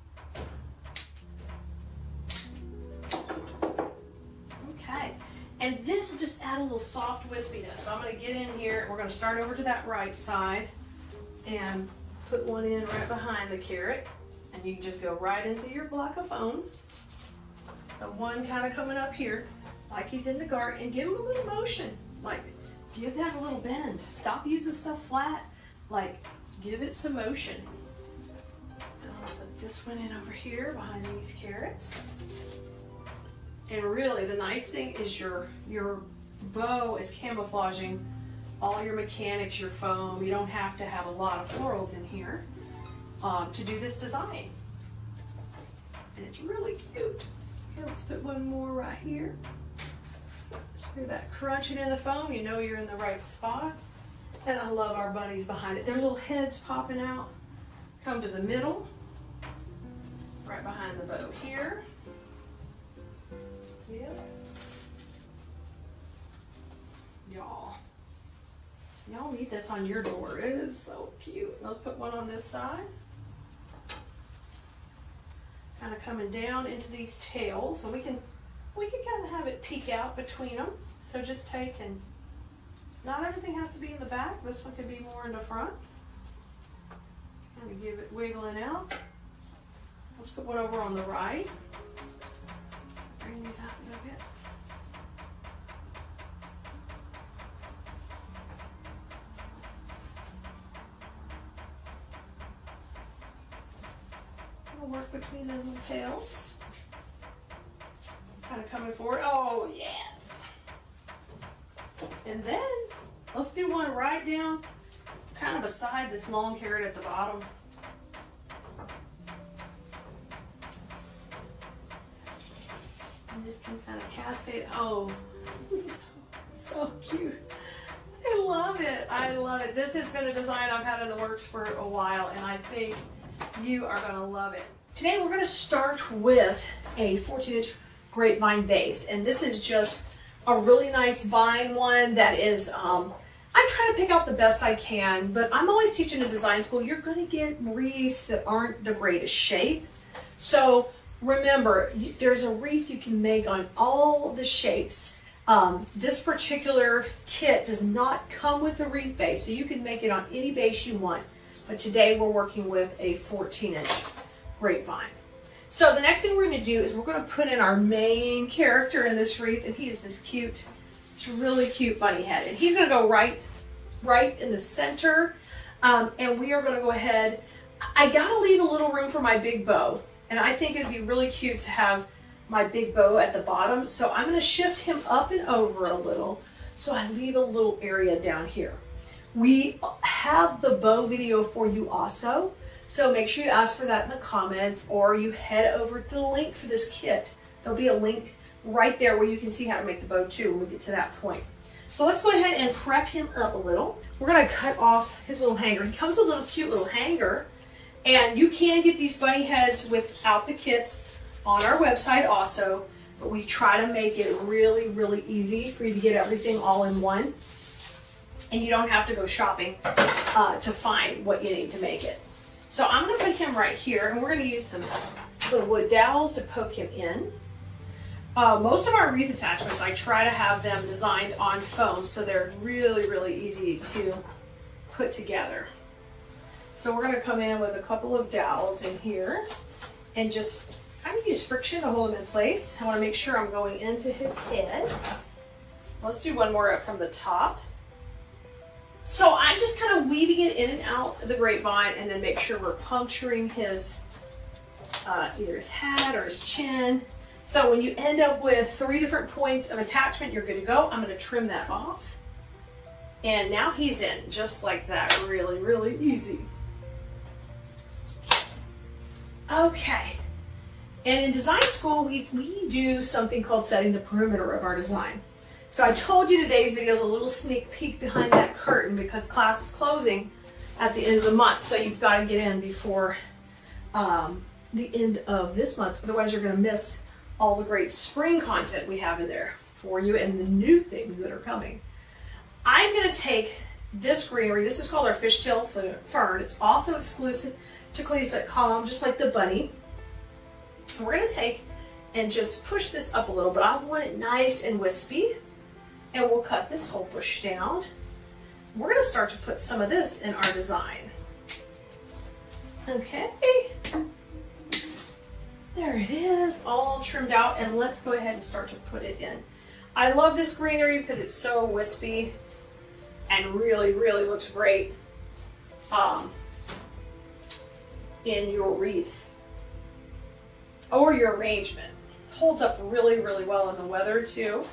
Okay, and this will just add a little soft wispiness. So I'm going to get in here, we're going to start over to that right side and put one in right behind the carrot. And you can just go right into your block of foam. The one kind of coming up here, like he's in the garden, and give him a little motion. Like, give that a little bend. Stop using stuff flat. Like, give it some motion. And I'll put this one in over here behind these carrots. And really, the nice thing is your bow is camouflaging all your mechanics, your foam. You don't have to have a lot of florals in here to do this design. And it's really cute. Okay, let's put one more right here. Hear that crunching in the foam, you know you're in the right spot. And I love our bunnies behind it. Their little heads popping out. Come to the middle, right behind the bow here. Yep. Y'all need this on your door. It is so cute. Let's put one on this side. Kind of coming down into these tails, so we can kind of have it peek out between them. So just take and, not everything has to be in the back. This one could be more in the front. Just kind of give it wiggling out. Let's put one over on the right. Bring these out a little bit. Work between those little tails. Kind of coming forward. Oh, yes. And then let's do one right down, kind of beside this long carrot at the bottom. And this can kind of cascade. Oh, this is so cute. I love it. I love it. This has been a design I've had in the works for a while, and I think you are going to love it. Today we're going to start with a 14-inch grapevine base, and this is just a really nice vine one that is, I try to pick out the best I can, but I'm always teaching in design school, you're going to get wreaths that aren't the greatest shape. So remember, there's a wreath you can make on all the shapes. This particular kit does not come with the wreath base, so you can make it on any base you want. But today we're working with a 14-inch grapevine. So the next thing we're going to do is we're going to put in our main character in this wreath, and he is this really cute bunny head. And he's going to go right in the center, and we are going to go ahead. I got to leave a little room for my big bow, and I think it'd be really cute to have my big bow at the bottom. So I'm going to shift him up and over a little, so I leave a little area down here. We have the bow video for you also, so make sure you ask for that in the comments, or you head over to the link for this kit. There'll be a link right there where you can see how to make the bow too when we get to that point. So let's go ahead and prep him up a little. We're going to cut off his little hanger. He comes with a little cute little hanger, and you can get these bunny heads without the kits on our website also, but we try to make it really, really easy for you to get everything all in one. And you don't have to go shopping to find what you need to make it. So I'm going to put him right here, and we're going to use some little wood dowels to poke him in. Most of our wreath attachments, I try to have them designed on foam so they're really, really easy to put together. So we're going to come in with a couple of dowels in here and just kind of use friction to hold them in place. I want to make sure I'm going into his head. Let's do one more from the top. So I'm just kind of weaving it in and out of the grapevine and then make sure we're puncturing his, either his head or his chin. So when you end up with 3 different points of attachment, you're good to go. I'm going to trim that off. And now he's in, just like that. Really, really easy. Okay. And in design school, we do something called setting the perimeter of our design. So I told you today's video is a little sneak peek behind that curtain because class is closing at the end of the month. So you've got to get in before the end of this month. Otherwise, you're going to miss all the great spring content we have in there for you and the new things that are coming. I'm going to take this greenery. This is called our fishtail fern. It's also exclusive to KeleasDesignSchoolDotCom, just like the bunny. And we're going to take and just push this up a little, but I want it nice and wispy. And we'll cut this whole bush down. We're going to start to put some of this in our design. Okay. There it is, all trimmed out, and let's go ahead and start to put it in. I love this greenery because it's so wispy and really, really looks great in your wreath or your arrangement. Holds up really, really well in the weather too.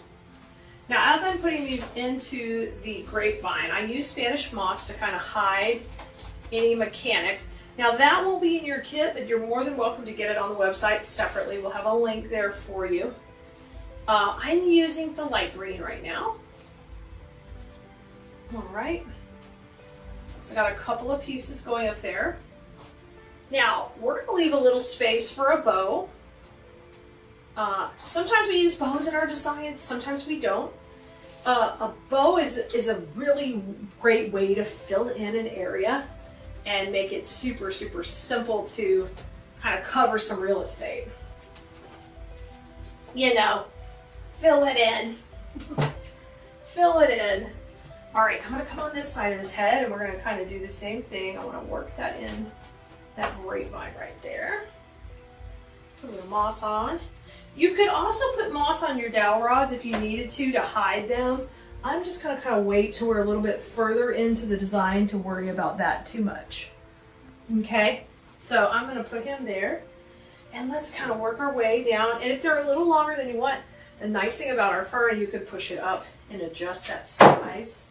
Now, as I'm putting these into the grapevine, I use Spanish moss to kind of hide any mechanics. Now that will be in your kit, but you're more than welcome to get it on the website separately. We'll have a link there for you. I'm using the light green right now. All right. So I got a couple of pieces going up there. Now, we're going to leave a little space for a bow. Sometimes we use bows in our designs, sometimes we don't. A bow is a really great way to fill in an area and make it super, super simple to kind of cover some real estate. You know, fill it in. Fill it in. All right, I'm gonna come on this side of his head and we're gonna kind of do the same thing. I wanna work that in, that grapevine right there. Put a little moss on. You could also put moss on your dowel rods if you needed to hide them. I'm just gonna kind of wait till we're a little bit further into the design to worry about that too much. Okay, so I'm gonna put him there and let's kind of work our way down. And if they're a little longer than you want, the nice thing about our fern, you could push it up and adjust that size.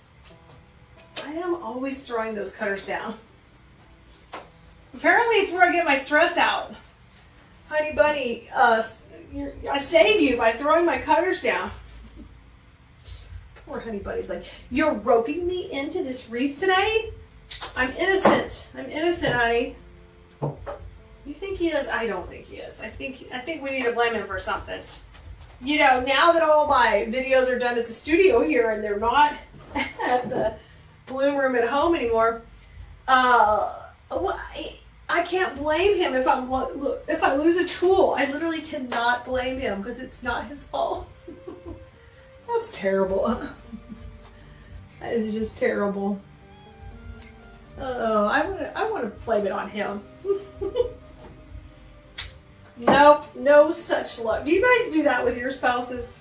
I am always throwing those cutters down. Apparently it's where I get my stress out. Honey bunny, I save you by throwing my cutters down. Poor honey bunny's like, you're roping me into this wreath today? I'm innocent. I'm innocent, honey. You think he is? I don't think he is. I think we need to blame him for something. You know, now that all my videos are done at the studio here and they're not at the bloom room at home anymore, I can't blame him if I lose a tool. I literally cannot blame him because it's not his fault. That's terrible. That is just terrible. Oh, I want to blame it on him. Nope, no such luck. Do you guys do that with your spouses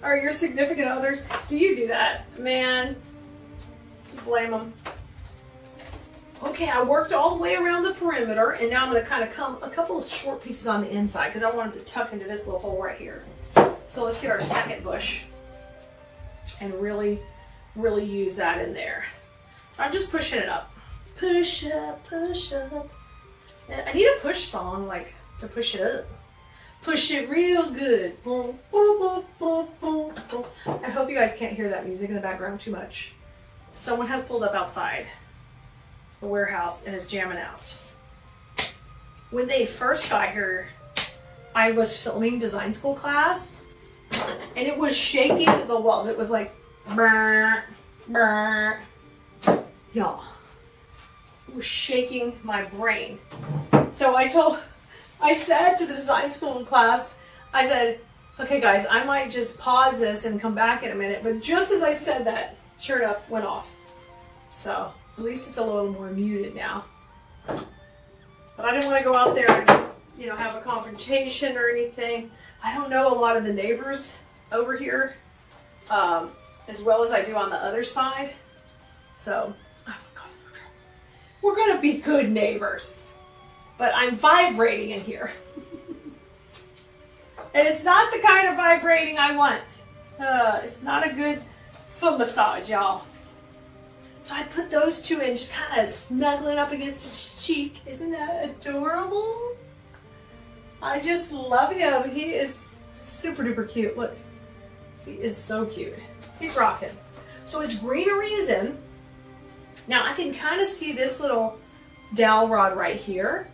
or your significant others? Do you do that? Man, you blame them. Okay, I worked all the way around the perimeter, and now I'm going to kind of come a couple of short pieces on the inside because I wanted to tuck into this little hole right here. So let's get our second bush and really, really use that in there. So I'm just pushing it up. Push up, push up. I need a push song, like, to push it up. Push it real good. I hope you guys can't hear that music in the background too much. Someone has pulled up outside the warehouse and is jamming out. When they first got here, I was filming design school class and it was shaking the walls. It was like, brr, brr. Y'all, it was shaking my brain. So I said to the design school class, I said, Okay guys, I might just pause this and come back in a minute, but just as I said that, sure enough, went off. So, at least it's a little more muted now. But I didn't want to go out there and, you know, have a confrontation or anything. I don't know a lot of the neighbors over here, as well as I do on the other side. So, I would cause no trouble. We're going to be good neighbors. But I'm vibrating in here. And it's not the kind of vibrating I want. It's not a good foot massage, y'all. So I put those two in, just kind of snuggling up against his cheek. Isn't that adorable? I just love him. He is super duper cute. Look, he is so cute. He's rocking. So his greenery is in. Now I can kind of see this little dowel rod right here.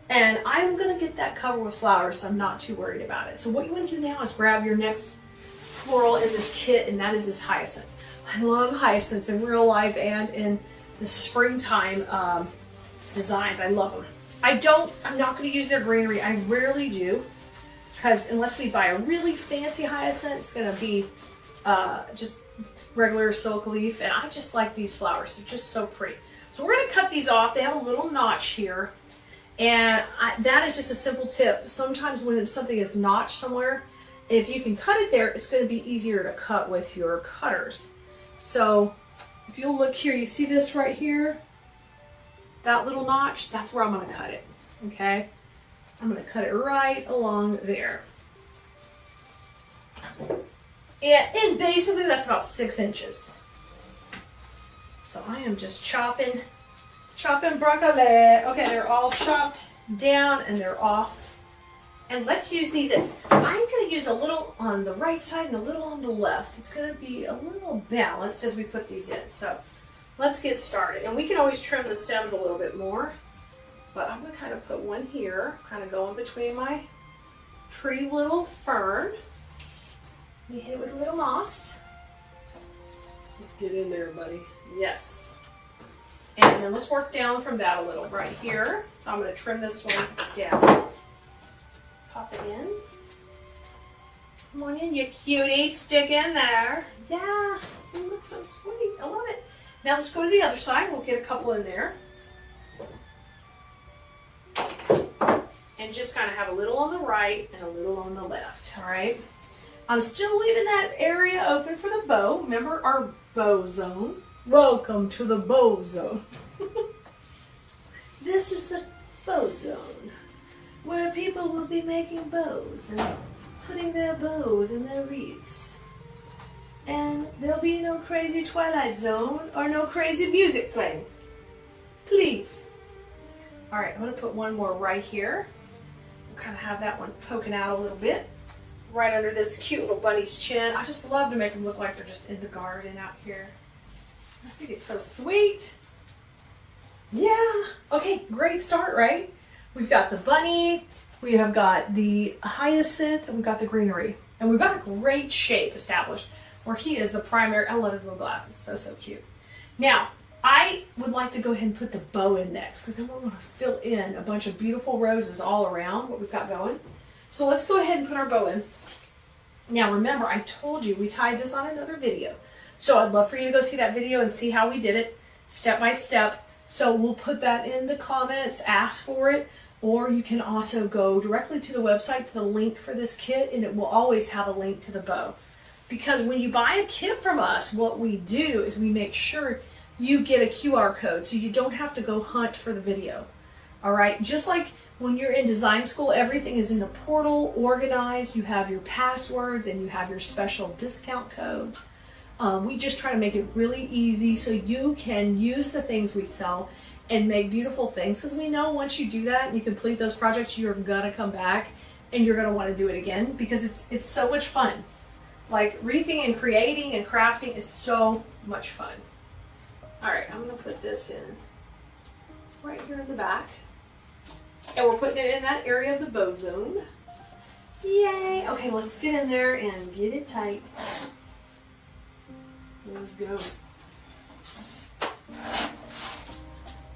And I'm going to get that covered with flowers, so I'm not too worried about it. So what you want to do now is grab your next floral in this kit, and that is this hyacinth. I love hyacinths in real life and in the springtime designs. I love them. I'm not going to use their greenery. I rarely do, because unless we buy a really fancy hyacinth, it's going to be just regular silk leaf, and I just like these flowers. They're just so pretty. So we're going to cut these off. They have a little notch here. And that is just a simple tip. Sometimes when something is notched somewhere, if you can cut it there, it's going to be easier to cut with your cutters. So if you'll look here, you see this right here? That little notch, that's where I'm going to cut it. Okay? I'm going to cut it right along there. And basically that's about 6 inches. So I am just chopping broccoli. Okay, they're all chopped down and they're off. And let's use these in. I'm going to use a little on the right side and a little on the left. It's going to be a little balanced as we put these in. So let's get started. And we can always trim the stems a little bit more. But I'm going to kind of put one here, kind of go in between my pretty little fern. You hit it with a little moss. Let's get in there, buddy. Yes. And then let's work down from that a little right here. So I'm going to trim this one down. Pop it in. Come on in, you cutie. Stick in there. Yeah. It looks so sweet. I love it. Now let's go to the other side. We'll get a couple in there. And just kind of have a little on the right and a little on the left. All right. I'm still leaving that area open for the bow. Remember our bow zone. Welcome to the bow zone. This is the bow zone, where people will be making bows and putting their bows in their wreaths. And there'll be no crazy Twilight Zone or no crazy music playing. Please. All right, I'm going to put one more right here. We'll kind of have that one poking out a little bit, right under this cute little bunny's chin. I just love to make them look like they're just in the garden out here. I think it's so sweet. Yeah. Okay, great start, right? We've got the bunny, we have got the hyacinth, and we've got the greenery. And we've got a great shape established where he is the primary. I love his little glasses. So cute. Now, I would like to go ahead and put the bow in next, because then we're going to fill in a bunch of beautiful roses all around what we've got going. So let's go ahead and put our bow in. Now remember, I told you we tied this on another video. So I'd love for you to go see that video and see how we did it step by step. So we'll put that in the comments, ask for it, or you can also go directly to the website to the link for this kit, and it will always have a link to the bow. Because when you buy a kit from us, what we do is we make sure you get a QR code so you don't have to go hunt for the video. All right, just like when you're in design school, everything is in a portal, organized. You have your passwords and you have your special discount codes. We just try to make it really easy so you can use the things we sell and make beautiful things, because we know once you do that and you complete those projects, you're gonna come back and you're gonna want to do it again, because it's so much fun. Like wreathing and creating and crafting is so much fun. All right, I'm gonna put this in right here in the back, and we're putting it in that area of the bow zone. Yay! Okay, let's get in there and get it tight. Let's go.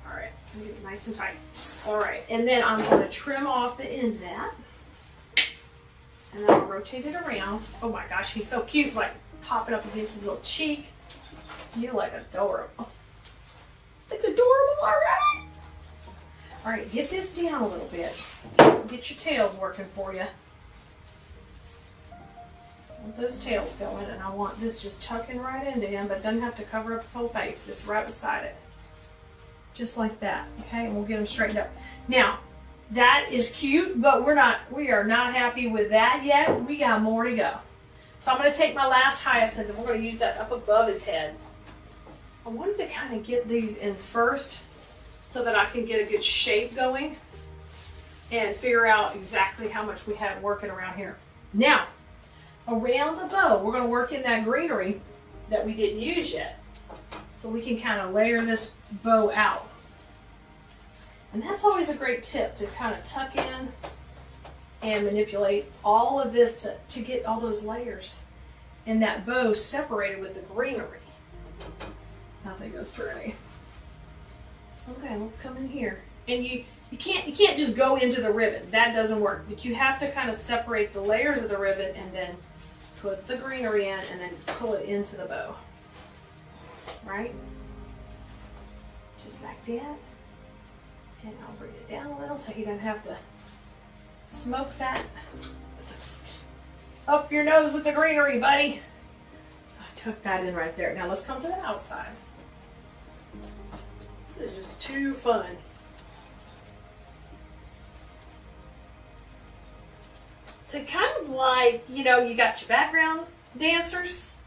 All right, get it nice and tight. All right, and then I'm going to trim off the end of that. And then I'll rotate it around. Oh my gosh, he's so cute. He's like popping up against his little cheek. You're like adorable. It's adorable already. All right, get this down a little bit. Get your tails working for you. Want those tails going, and I want this just tucking right into him, but it doesn't have to cover up his whole face. Just right beside it. Just like that, okay? And we'll get him straightened up. Now, that is cute, but we are not happy with that yet. We got more to go. So I'm going to take my last hyacinth, and we're going to use that up above his head. I wanted to kind of get these in first so that I can get a good shape going and figure out exactly how much we have working around here. Now, around the bow, we're going to work in that greenery that we didn't use yet. So we can kind of layer this bow out. And that's always a great tip, to kind of tuck in and manipulate all of this to get all those layers in that bow separated with the greenery. I think that's pretty. Okay, let's come in here. And you can't just go into the ribbon. That doesn't work. But you have to kind of separate the layers of the ribbon and then put the greenery in and then pull it into the bow. Right? Just like that. And I'll bring it down a little so he doesn't have to smoke that up your nose with the greenery, buddy. So I took that in right there. Now let's come to the outside. This is just too fun. So kind of like, you know, you got your background dancers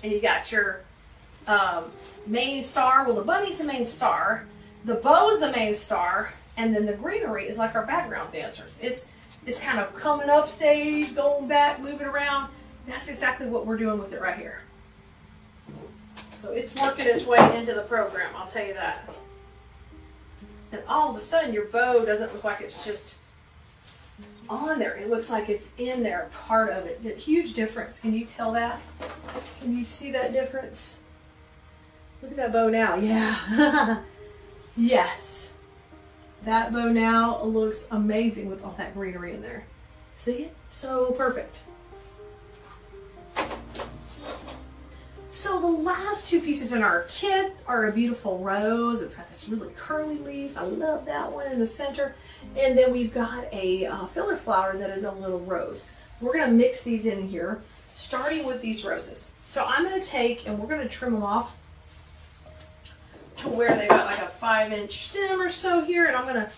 and you got your main star. Well, the bunny's the main star. The bow is the main star, and then the greenery is like our background dancers. It's kind of coming up stage, going back, moving around. That's exactly what we're doing with it right here. So it's working its way into the program, I'll tell you that. And all of a sudden your bow doesn't look like it's just on there. It looks like it's in there, part of it. The huge difference. Can you tell that? Can you see that difference? Look at that bow now. Yeah. Yes. That bow now looks amazing with all that greenery in there. See it? So perfect. So the last two pieces in our kit are a beautiful rose. It's got this really curly leaf. I love that one in the center. And then we've got a filler flower that is a little rose. We're going to mix these in here, starting with these roses. So I'm going to take, and we're going to trim them off to where they got like a 5-inch stem or so here, and I'm going to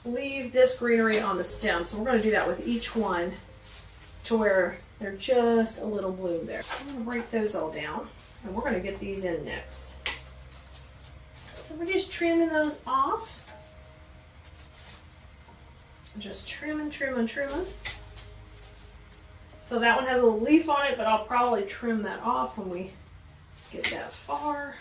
leave this greenery on the stem. So we're going to do that with each one to where they're just a little bloom there. I'm going to break those all down, and we're going to get these in next. So we're just trimming those off. Just trimming. So that one has a little leaf on it, but I'll probably trim that off when we get that far.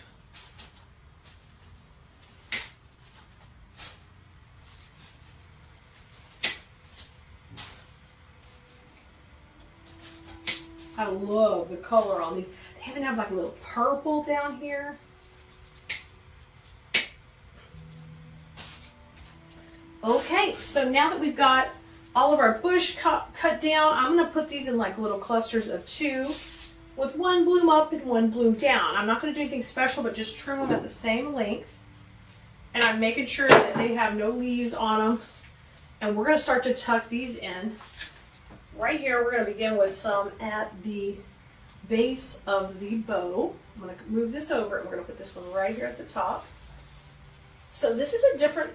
I love the color on these. They even have like a little purple down here. Okay, so now that we've got all of our bush cut down, I'm going to put these in like little clusters of 2 with one bloom up and one bloom down. I'm not going to do anything special, but just trim them at the same length. And I'm making sure that they have no leaves on them. And we're going to start to tuck these in. Right here, we're going to begin with some at the base of the bow. I'm going to move this over, and we're going to put this one right here at the top. So this is a different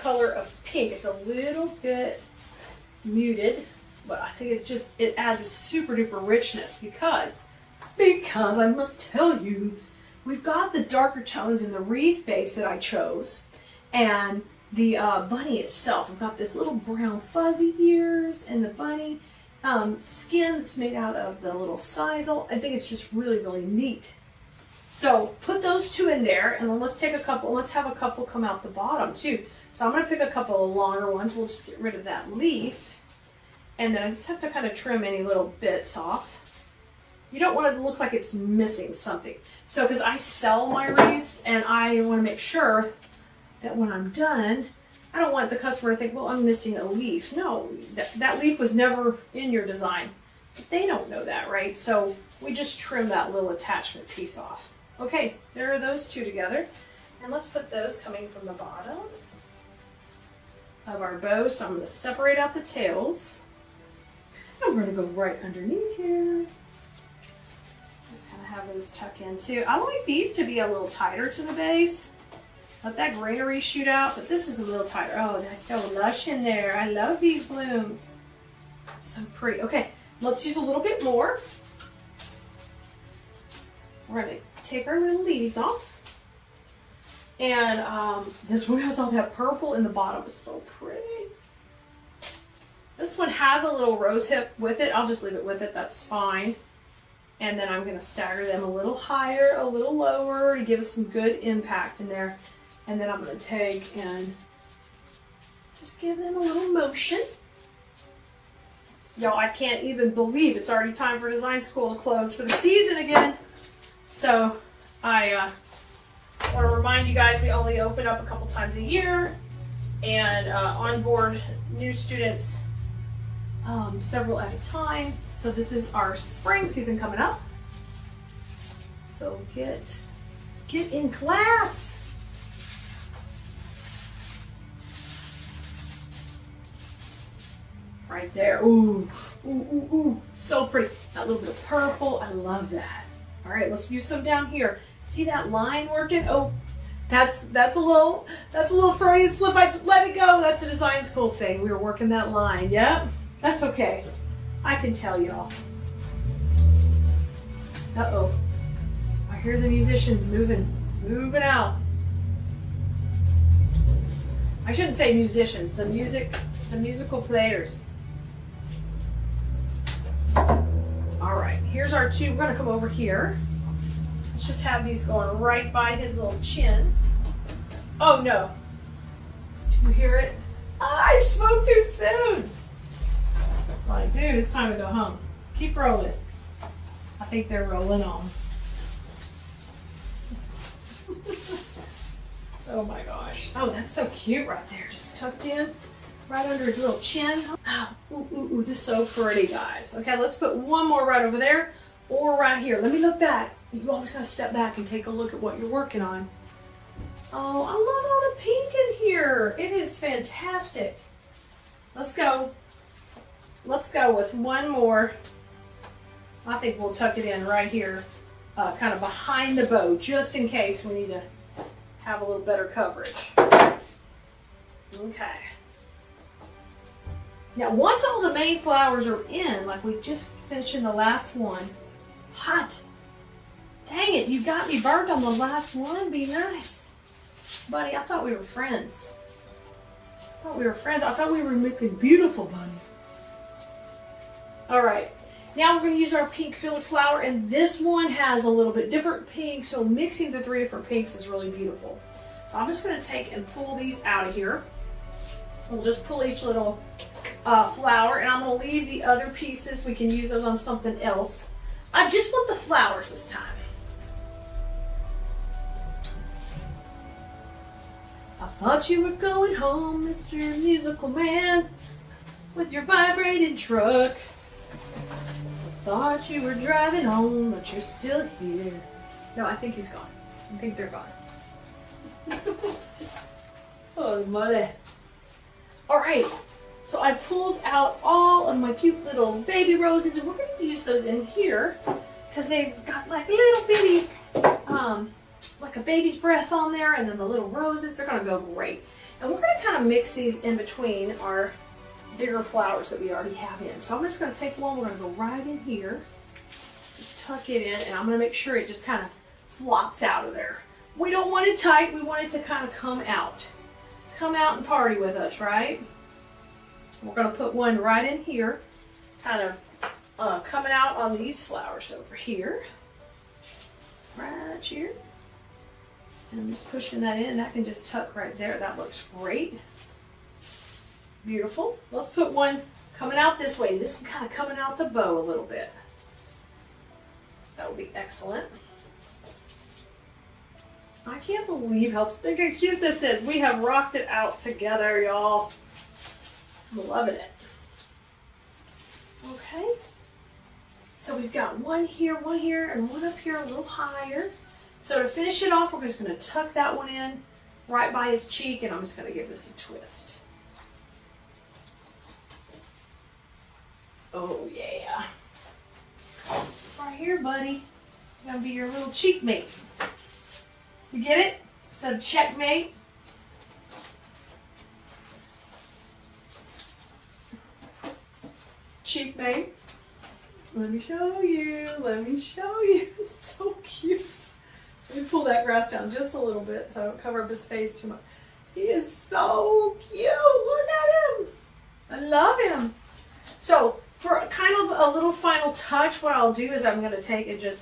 color of pink. It's a little bit muted, but I think it adds a super duper richness because I must tell you, we've got the darker tones in the wreath base that I chose, and the bunny itself. We've got this little brown fuzzy ears and the bunny skin that's made out of the little sisal. I think it's just really, really neat. So put those 2 in there, and then let's have a couple come out the bottom too. So I'm going to pick a couple of longer ones. We'll just get rid of that leaf. And then I just have to kind of trim any little bits off. You don't want it to look like it's missing something. So because I sell my wreaths, and I want to make sure that when I'm done, I don't want the customer to think, well, I'm missing a leaf. No, that leaf was never in your design. But they don't know that, right? So we just trim that little attachment piece off. Okay, there are those two together. And let's put those coming from the bottom of our bow. So I'm going to separate out the tails. I'm going to go right underneath here. Just kind of have those tuck in too. I like these to be a little tighter to the base. Let that greenery shoot out, but this is a little tighter. Oh, that's so lush in there. I love these blooms. That's so pretty. Okay, let's use a little bit more. We're going to take our little leaves off. And this one has all that purple in the bottom. It's so pretty. This one has a little rose hip with it. I'll just leave it with it. That's fine. And then I'm going to stagger them a little higher, a little lower to give us some good impact in there. And then I'm going to take and just give them a little motion. Y'all, I can't even believe it's already time for design school to close for the season again. So I want to remind you guys we only open up a couple times a year and onboard new students several at a time. So this is our spring season coming up. So get in class. Right there. Ooh, ooh, ooh, ooh. So pretty. That little bit of purple. I love that. All right, let's use some down here. See that line working? Oh, that's a little Freudian slip. I let it go. That's a design school thing. We were working that line. Yep. That's okay. I can tell y'all. Uh-oh. I hear the musicians moving out. I shouldn't say musicians, the musical players. All right, here's our two. We're gonna come over here. Let's just have these going right by his little chin. Oh no. Do you hear it? I spoke too soon. Like, dude, it's time to go home. Keep rolling. I think they're rolling on. Oh my gosh. Oh, that's so cute right there. Just tucked in right under his little chin. Oh, ooh, ooh, ooh, this is so pretty, guys. Okay, let's put one more right over there or right here. Let me look back. You always gotta step back and take a look at what you're working on. Oh, I love all the pink in here. It is fantastic. Let's go. Let's go with one more. I think we'll tuck it in right here, kind of behind the bow, just in case we need to have a little better coverage. Okay. Now, once all the main flowers are in, like we just finished in the last one, hot. Dang it, you got me burnt on the last one. Be nice. Buddy, I thought we were friends. I thought we were making beautiful, buddy. All right. Now we're going to use our pink filled flower, and this one has a little bit different pink, so mixing the three different pinks is really beautiful. So I'm just going to take and pull these out of here. We'll just pull each little flower, and I'm going to leave the other pieces. We can use those on something else. I just want the flowers this time. I thought you were going home, Mr. Musical Man, with your vibrating truck. Thought you were driving home, but you're still here. No, I think he's gone. I think they're gone. Oh, mother. All right, so I pulled out all of my cute little baby roses, and we're going to use those in here because they've got like little bitty, like a baby's breath on there, and then the little roses, they're going to go great. And we're going to kind of mix these in between our bigger flowers that we already have in. So I'm just going to take one, we're going to go right in here, just tuck it in, and I'm going to make sure it just kind of flops out of there. We don't want it tight, we want it to kind of come out and party with us, right? We're going to put one right in here, kind of coming out on these flowers over here, right here, and I'm just pushing that in, and that can just tuck right there. That looks great. Beautiful. Let's put one coming out this way. This one kind of coming out the bow a little bit. That would be excellent. I can't believe how stinking cute this is. We have rocked it out together, y'all. I'm loving it. Okay. So we've got one here, and one up here a little higher. So to finish it off, we're just going to tuck that one in right by his cheek, and I'm just going to give this a twist. Oh yeah. Right here, buddy. It's going to be your little cheek mate. You get it? So checkmate. Cheekmate. Let me show you. Let me show you. It's so cute. Let me pull that grass down just a little bit so I don't cover up his face too much. He is so cute. Look at him. I love him. So for kind of a little final touch, what I'll do is I'm going to take and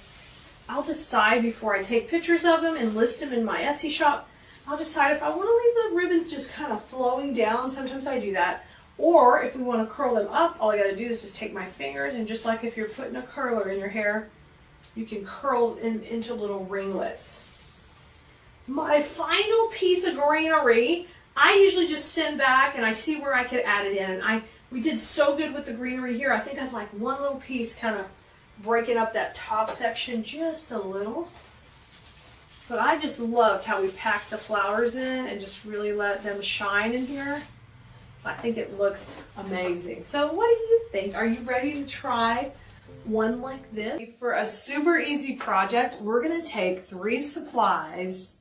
I'll decide before I take pictures of him and list him in my Etsy shop. I'll decide if I want to leave the ribbons just kind of flowing down. Sometimes I do that. Or if we want to curl them up, all I got to do is just take my fingers and just like if you're putting a curler in your hair, you can curl them into little ringlets. My final piece of greenery, I usually just send back and I see where I could add it in. And we did so good with the greenery here. I think I'd like one little piece kind of breaking up that top section just a little. But I just loved how we packed the flowers in and just really let them shine in here. So I think it looks amazing. So what do you think? Are you ready to try one like this? For a super easy project, we're gonna take 3 supplies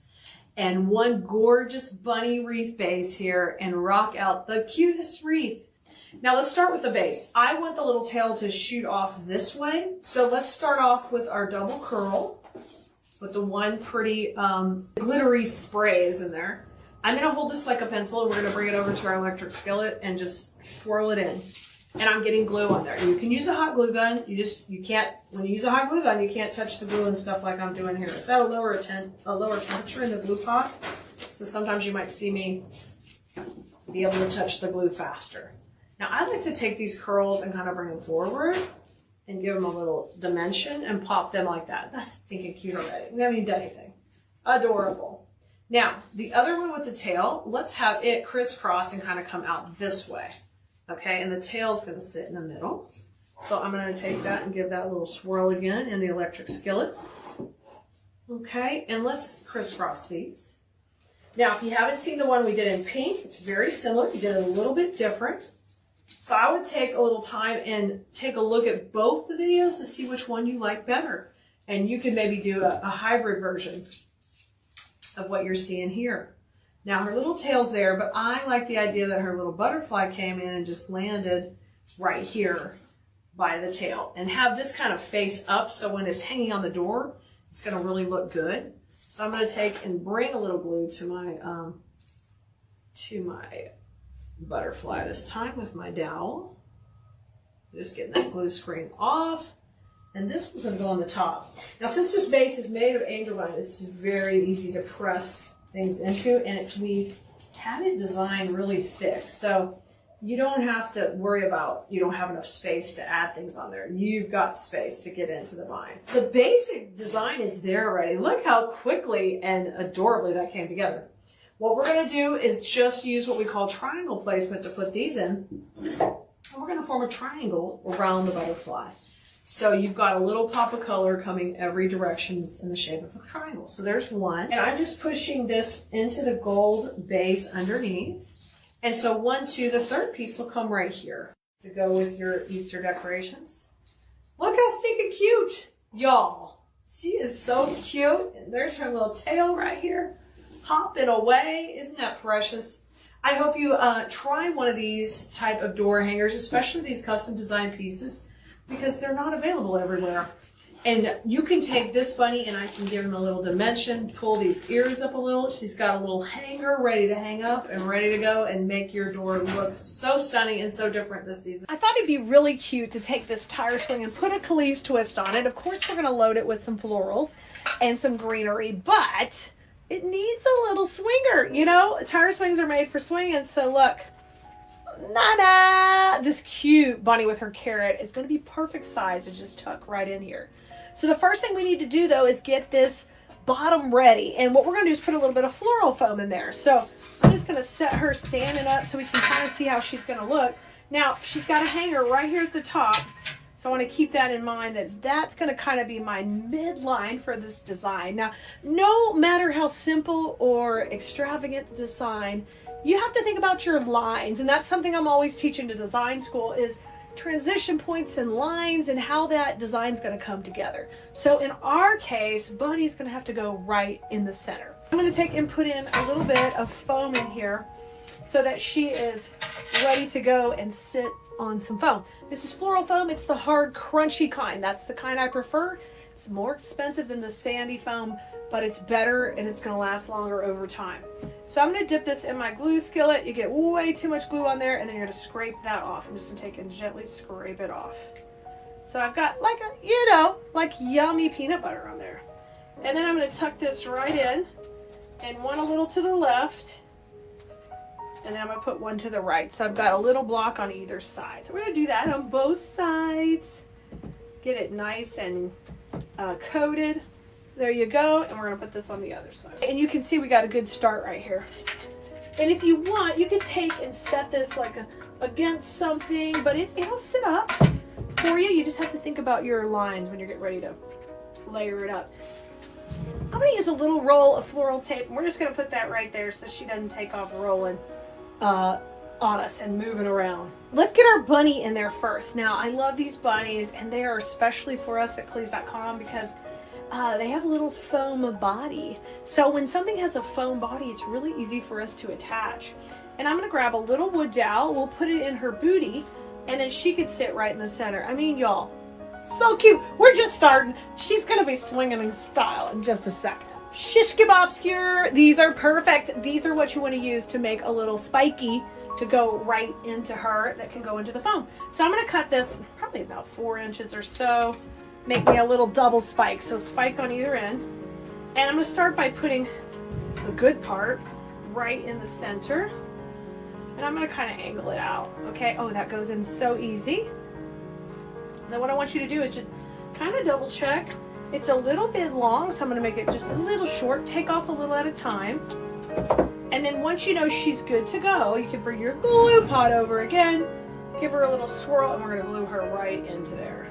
and one gorgeous bunny wreath base here and rock out the cutest wreath. Now let's start with the base. I want the little tail to shoot off this way. So let's start off with our double curl with the one pretty glittery spray is in there. I'm going to hold this like a pencil and we're going to bring it over to our electric skillet and just swirl it in. And I'm getting glue on there. You can use a hot glue gun. You can't, when you use a hot glue gun, you can't touch the glue and stuff like I'm doing here. It's at a lower temperature in the glue pot. So sometimes you might see me be able to touch the glue faster. Now I like to take these curls and kind of bring them forward and give them a little dimension and pop them like that. That's stinking cute already. We haven't even done anything. Adorable. Now, the other one with the tail, let's have it crisscross and kind of come out this way. Okay, and the tail's going to sit in the middle. So I'm going to take that and give that a little swirl again in the electric skillet. Okay, and let's crisscross these. Now, if you haven't seen the one we did in pink, it's very similar. We did it a little bit different. So I would take a little time and take a look at both the videos to see which one you like better. And you can maybe do a hybrid version of what you're seeing here. Now her little tail's there, but I like the idea that her little butterfly came in and just landed right here by the tail and have this kind of face up so when it's hanging on the door, it's going to really look good. So I'm going to take and bring a little glue to my butterfly this time with my dowel. Just getting that glue screen off. And this was going to go on the top. Now, since this base is made of angel vine, it's very easy to press things into, and we had it designed really thick. So you don't have to worry about you don't have enough space to add things on there. You've got space to get into the vine. The basic design is there already. Look how quickly and adorably that came together. What we're going to do is just use what we call triangle placement to put these in. And we're going to form a triangle around the butterfly. So you've got a little pop of color coming every direction in the shape of a triangle. So there's one. And I'm just pushing this into the gold base underneath. And so 1, 2, the third piece will come right here to go with your Easter decorations. Look how stinking cute, y'all. She is so cute. And there's her little tail right here, hopping away. Isn't that precious? I hope you try one of these type of door hangers, especially these custom design pieces, because they're not available everywhere. And you can take this bunny and I can give him a little dimension, pull these ears up a little. She's got a little hanger ready to hang up and ready to go and make your door look so stunning and so different this season. I thought it'd be really cute to take this tire swing and put a Keleas twist on it. Of course, we're going to load it with some florals and some greenery, but it needs a little swinger. You know, tire swings are made for swinging, so look. Nana! This cute bunny with her carrot is going to be perfect size to just tuck right in here. So the first thing we need to do though is get this bottom ready. And what we're going to do is put a little bit of floral foam in there. So I'm just going to set her standing up so we can kind of see how she's going to look. Now, she's got a hanger right here at the top. So I want to keep that in mind, that that's going to kind of be my midline for this design. Now, no matter how simple or extravagant the design, you have to think about your lines. And that's something I'm always teaching to design school, is transition points and lines and how that design is going to come together. So in our case, Bunny's going to have to go right in the center. I'm going to take and put in a little bit of foam in here so that she is ready to go and sit on some foam. This is floral foam. It's the hard, crunchy kind. That's the kind I prefer. It's more expensive than the sandy foam, but it's better and it's going to last longer over time. So I'm going to dip this in my glue skillet. You get way too much glue on there, and then you're going to scrape that off. I'm just going to take and gently scrape it off. So I've got like a, you know, like yummy peanut butter on there. And then I'm going to tuck this right in, and one a little to the left, and then I'm going to put one to the right. So I've got a little block on either side. So we're going to do that on both sides. Get it nice and coated. There you go. And we're going to put this on the other side. And you can see we got a good start right here. And if you want, you can take and set this like against something, but it'll sit up for you. You just have to think about your lines when you're getting ready to layer it up. I'm going to use a little roll of floral tape, and we're just going to put that right there so she doesn't take off rolling on us and moving around. Let's get our bunny in there first. Now, I love these bunnies, and they are especially for us at KeleasDesignSchoolDotCom because they have a little foam body. So when something has a foam body, it's really easy for us to attach. And I'm going to grab a little wood dowel. We'll put it in her booty, and then she could sit right in the center. I mean, y'all, so cute. We're just starting. She's going to be swinging in style in just a second. Shish kebab skewer. These are perfect. These are what you want to use to make a little spiky to go right into her that can go into the foam. So I'm going to cut this probably about 4 inches or so. Make me a little double spike. So spike on either end. And I'm going to start by putting the good part right in the center. And I'm going to kind of angle it out. Okay. Oh, that goes in so easy. And then what I want you to do is just kind of double check. It's a little bit long, so I'm going to make it just a little short. Take off a little at a time. And then once you know she's good to go, you can bring your glue pot over again. Give her a little swirl, and we're going to glue her right into there.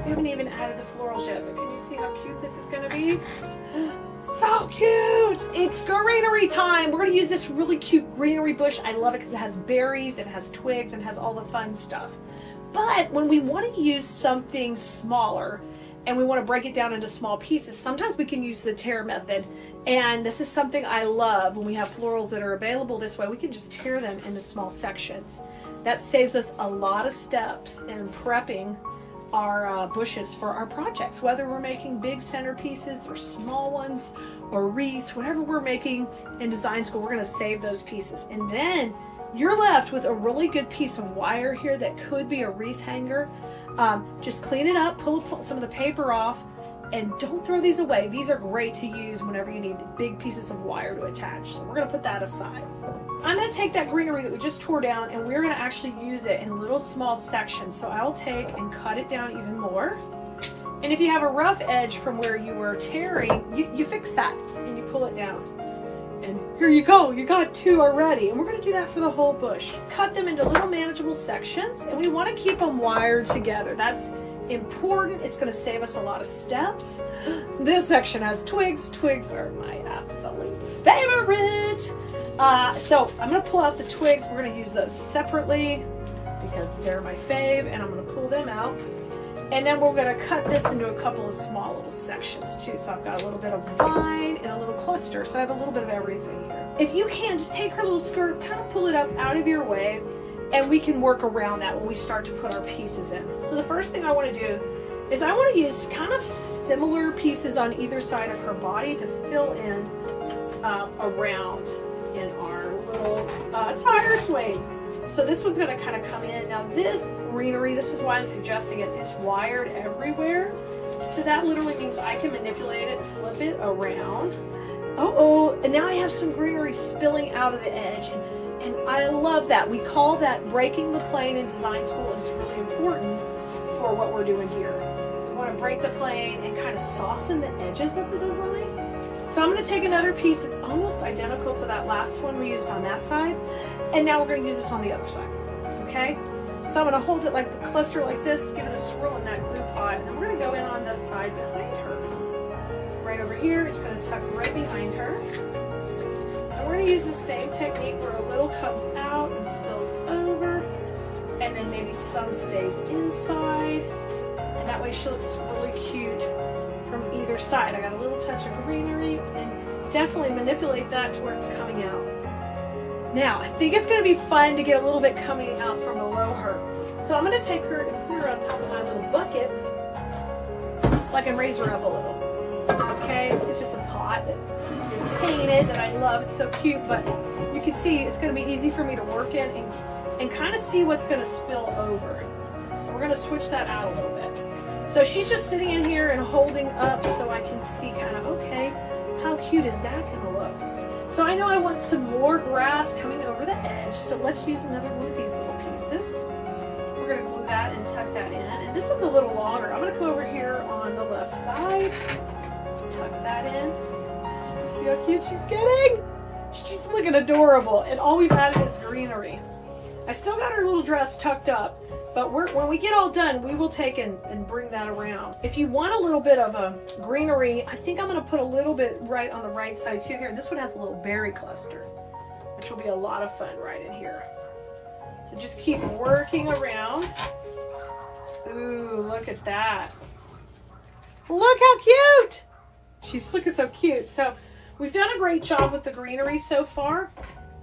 We haven't even added the florals yet, but can you see how cute this is going to be? So cute! It's greenery time. We're going to use this really cute greenery bush. I love it because it has berries, it has twigs, and has all the fun stuff. But when we want to use something smaller and we want to break it down into small pieces, sometimes we can use the tear method. And this is something I love. When we have florals that are available this way, we can just tear them into small sections. That saves us a lot of steps in prepping our bushes for our projects, whether we're making big centerpieces or small ones or wreaths, whatever we're making in design school, we're going to save those pieces. And then you're left with a really good piece of wire here that could be a wreath hanger. Just clean it up, pull some of the paper off, and don't throw these away. These are great to use whenever you need big pieces of wire to attach. So we're going to put that aside. I'm going to take that greenery that we just tore down, and we're going to actually use it in little small sections. So I'll take and cut it down even more. And if you have a rough edge from where you were tearing, you fix that and you pull it down. And here you go, you got 2 already. And we're going to do that for the whole bush. Cut them into little manageable sections, and we want to keep them wired together. That's important. It's going to save us a lot of steps. This section has twigs. Twigs are my absolute favorite. So I'm going to pull out the twigs. We're going to use those separately because they're my fave, and I'm going to pull them out. And then we're going to cut this into a couple of small little sections too. So I've got a little bit of vine and a little cluster. So I have a little bit of everything here. If you can, just take her little skirt, kind of pull it up out of your way, and we can work around that when we start to put our pieces in. So the first thing I want to do is I want to use kind of similar pieces on either side of her body to fill in around in our little tire swing. So this one's going to kind of come in. Now this greenery, this is why I'm suggesting it, it's wired everywhere. So that literally means I can manipulate it, flip it around. And now I have some greenery spilling out of the edge. And I love that. We call that breaking the plane in design school, and it's really important for what we're doing here. want to break the plane and kind of soften the edges of the design. So I'm going to take another piece that's almost identical to that last one we used on that side, and now we're going to use this on the other side, okay? So I'm going to hold it like the cluster like this, give it a swirl in that glue pot, and we're going to go in on the side behind her. Right over here, it's going to tuck right behind her. And we're going to use the same technique where a little comes out and spills over, and then maybe some stays inside, and that way she looks really cute from either side. I got a little touch of greenery, and definitely manipulate that to where it's coming out. Now, I think it's going to be fun to get a little bit coming out from below her. So I'm going to take her and put her on top of my little bucket so I can raise her up a little. Okay, this is just a pot that is painted that I love. It's so cute, but you can see it's going to be easy for me to work in and kind of see what's going to spill over. So we're going to switch that out a little bit. So she's just sitting in here and holding up so I can see kind of, okay, how cute is that going to look? So I know I want some more grass coming over the edge, so let's use another one of these little pieces. We're going to glue that and tuck that in, and this one's a little longer. I'm going to go over here on the left side, tuck that in. See how cute she's getting? She's looking adorable, and all we've added is greenery. I still got her little dress tucked up, but when we get all done, we will take and bring that around. If you want a little bit of a greenery, I think I'm going to put a little bit right on the right side too here. This one has a little berry cluster, which will be a lot of fun right in here. So just keep working around. Ooh, look at that. Look how cute! She's looking so cute. So we've done a great job with the greenery so far.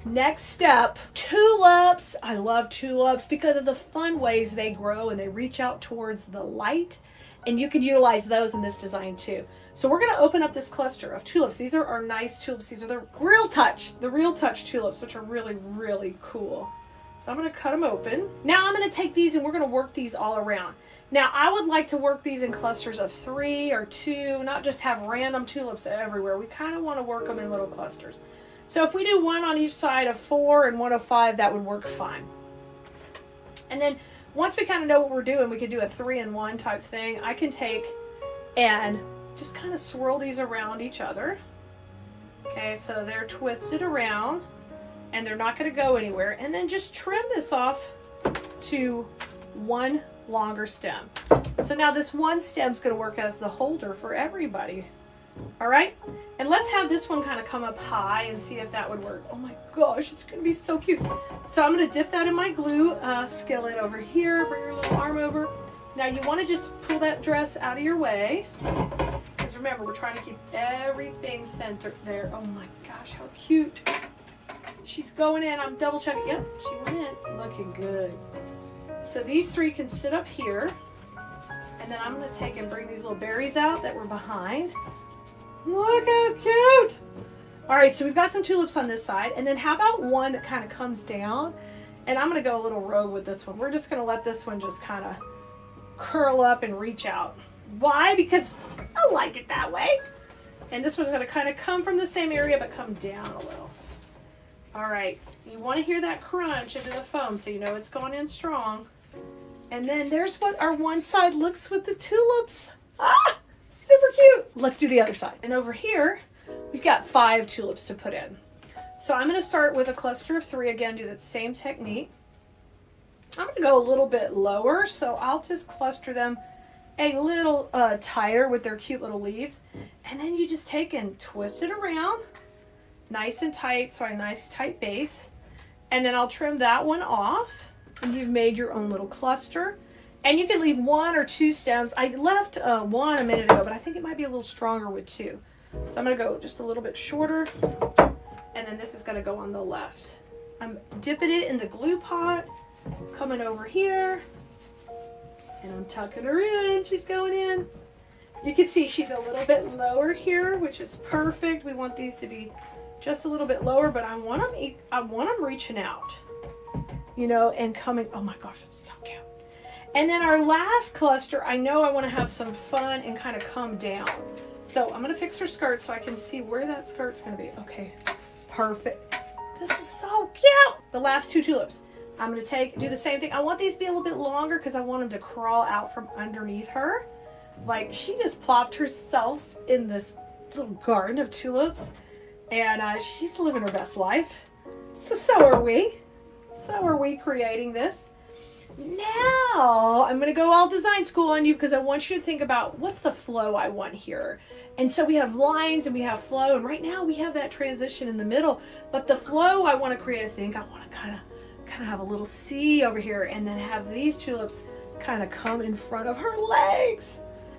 Next step, tulips. I love tulips because of the fun ways they grow and they reach out towards the light, and you can utilize those in this design too. So we're going to open up this cluster of tulips. These are our nice tulips. These are the real touch tulips, which are really, really cool. So I'm going to cut them open. Now I'm going to take these and we're going to work these all around. Now I would like to work these in clusters of 3 or 2, not just have random tulips everywhere. We kind of want to work them in little clusters. So if we do one on each side of 4 and one of 5, that would work fine. And then once we kind of know what we're doing, we can do a 3-in-1 type thing. I can take and just kind of swirl these around each other. Okay, so they're twisted around and they're not going to go anywhere. And then just trim this off to one longer stem. So now this one stem is going to work as the holder for everybody. All right, and let's have this one kind of come up high and see if that would work. Oh my gosh, it's going to be so cute. So I'm going to dip that in my glue skillet over here, bring your little arm over. Now you want to just pull that dress out of your way, because remember, we're trying to keep everything centered there. Oh my gosh, how cute. She's going in. I'm double checking. Yep, she went in. Looking good. So these 3 can sit up here, and then I'm going to take and bring these little berries out that were behind. Look how cute! All right, so we've got some tulips on this side, and then how about one that kind of comes down? And I'm going to go a little rogue with this one. We're just going to let this one just kind of curl up and reach out. Why? Because I like it that way. And this one's going to kind of come from the same area, but come down a little. All right, you want to hear that crunch into the foam so you know it's going in strong. And then there's what our one side looks with the tulips. Ah! Super cute. Let's do the other side. And over here, we've got 5 tulips to put in. So I'm going to start with a cluster of 3. Again, do that same technique. I'm going to go a little bit lower, so I'll just cluster them a little tighter with their cute little leaves. And then you just take and twist it around nice and tight, so a nice tight base. And then I'll trim that one off, and you've made your own little cluster. And you can leave 1 or 2 stems. I left 1 a minute ago, but I think it might be a little stronger with 2. So I'm going to go just a little bit shorter. And then this is going to go on the left. I'm dipping it in the glue pot, coming over here, and I'm tucking her in. She's going in. You can see she's a little bit lower here, which is perfect. We want these to be just a little bit lower, but I want them reaching out, you know, and coming. Oh my gosh, it's so cute. And then our last cluster, I know I want to have some fun and kind of come down. So I'm going to fix her skirt so I can see where that skirt's going to be. Okay, perfect. This is so cute. The last 2 tulips. I'm going to do the same thing. I want these to be a little bit longer because I want them to crawl out from underneath her. Like, she just plopped herself in this little garden of tulips, and she's living her best life. So are we. So are we creating this. Now, I'm going to go all design school on you because I want you to think about what's the flow I want here. And so we have lines and we have flow, and right now we have that transition in the middle. But the flow I want to create, I think I want to kind of have a little C over here, and then have these tulips kind of come in front of her legs.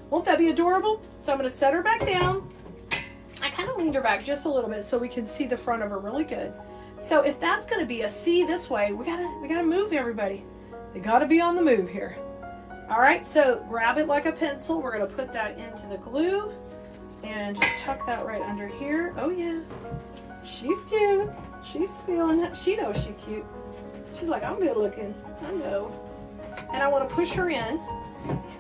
Won't that be adorable? So I'm going to set her back down. I kind of leaned her back just a little bit so we can see the front of her really good. So if that's going to be a C this way, we gotta move, everybody. They got to be on the move here. All right, so grab it like a pencil. We're going to put that into the glue and just tuck that right under here. Oh yeah, she's cute. She's feeling that. She knows she's cute. She's like, I'm good looking. I know. And I want to push her in.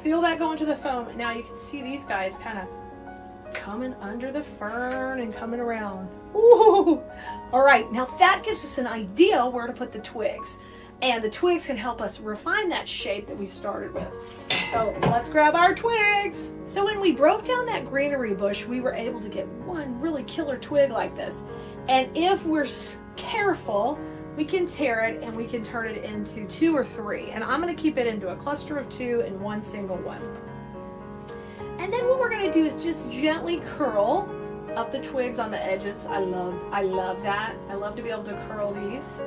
Feel that go into the foam. Now you can see these guys kind of coming under the fern and coming around. Ooh. All right, now that gives us an idea where to put the twigs. And the twigs can help us refine that shape that we started with. So let's grab our twigs. So when we broke down that greenery bush, we were able to get one really killer twig like this. And if we're careful, we can tear it and we can turn it into 2 or 3. And I'm going to keep it into a cluster of 2 and one single one. And then what we're going to do is just gently curl up the twigs on the edges. I love that. I love to be able to curl these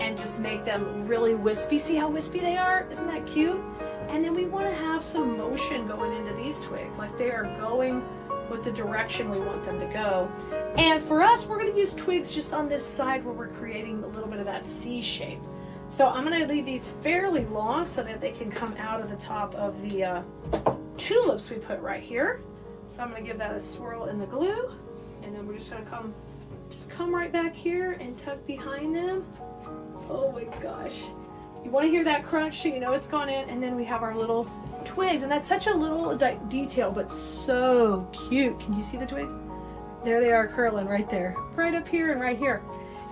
and just make them really wispy. See how wispy they are? Isn't that cute? And then we want to have some motion going into these twigs, like they are going with the direction we want them to go. And for us, we're going to use twigs just on this side where we're creating a little bit of that C shape. So I'm going to leave these fairly long so that they can come out of the top of the tulips we put right here. So I'm going to give that a swirl in the glue, and then we're just going to come right back here and tuck behind them. Oh my gosh. You want to hear that crunch so you know it's gone in, and then we have our little twigs, and that's such a little detail, but so cute. Can you see the twigs? There they are curling right there, right up here and right here.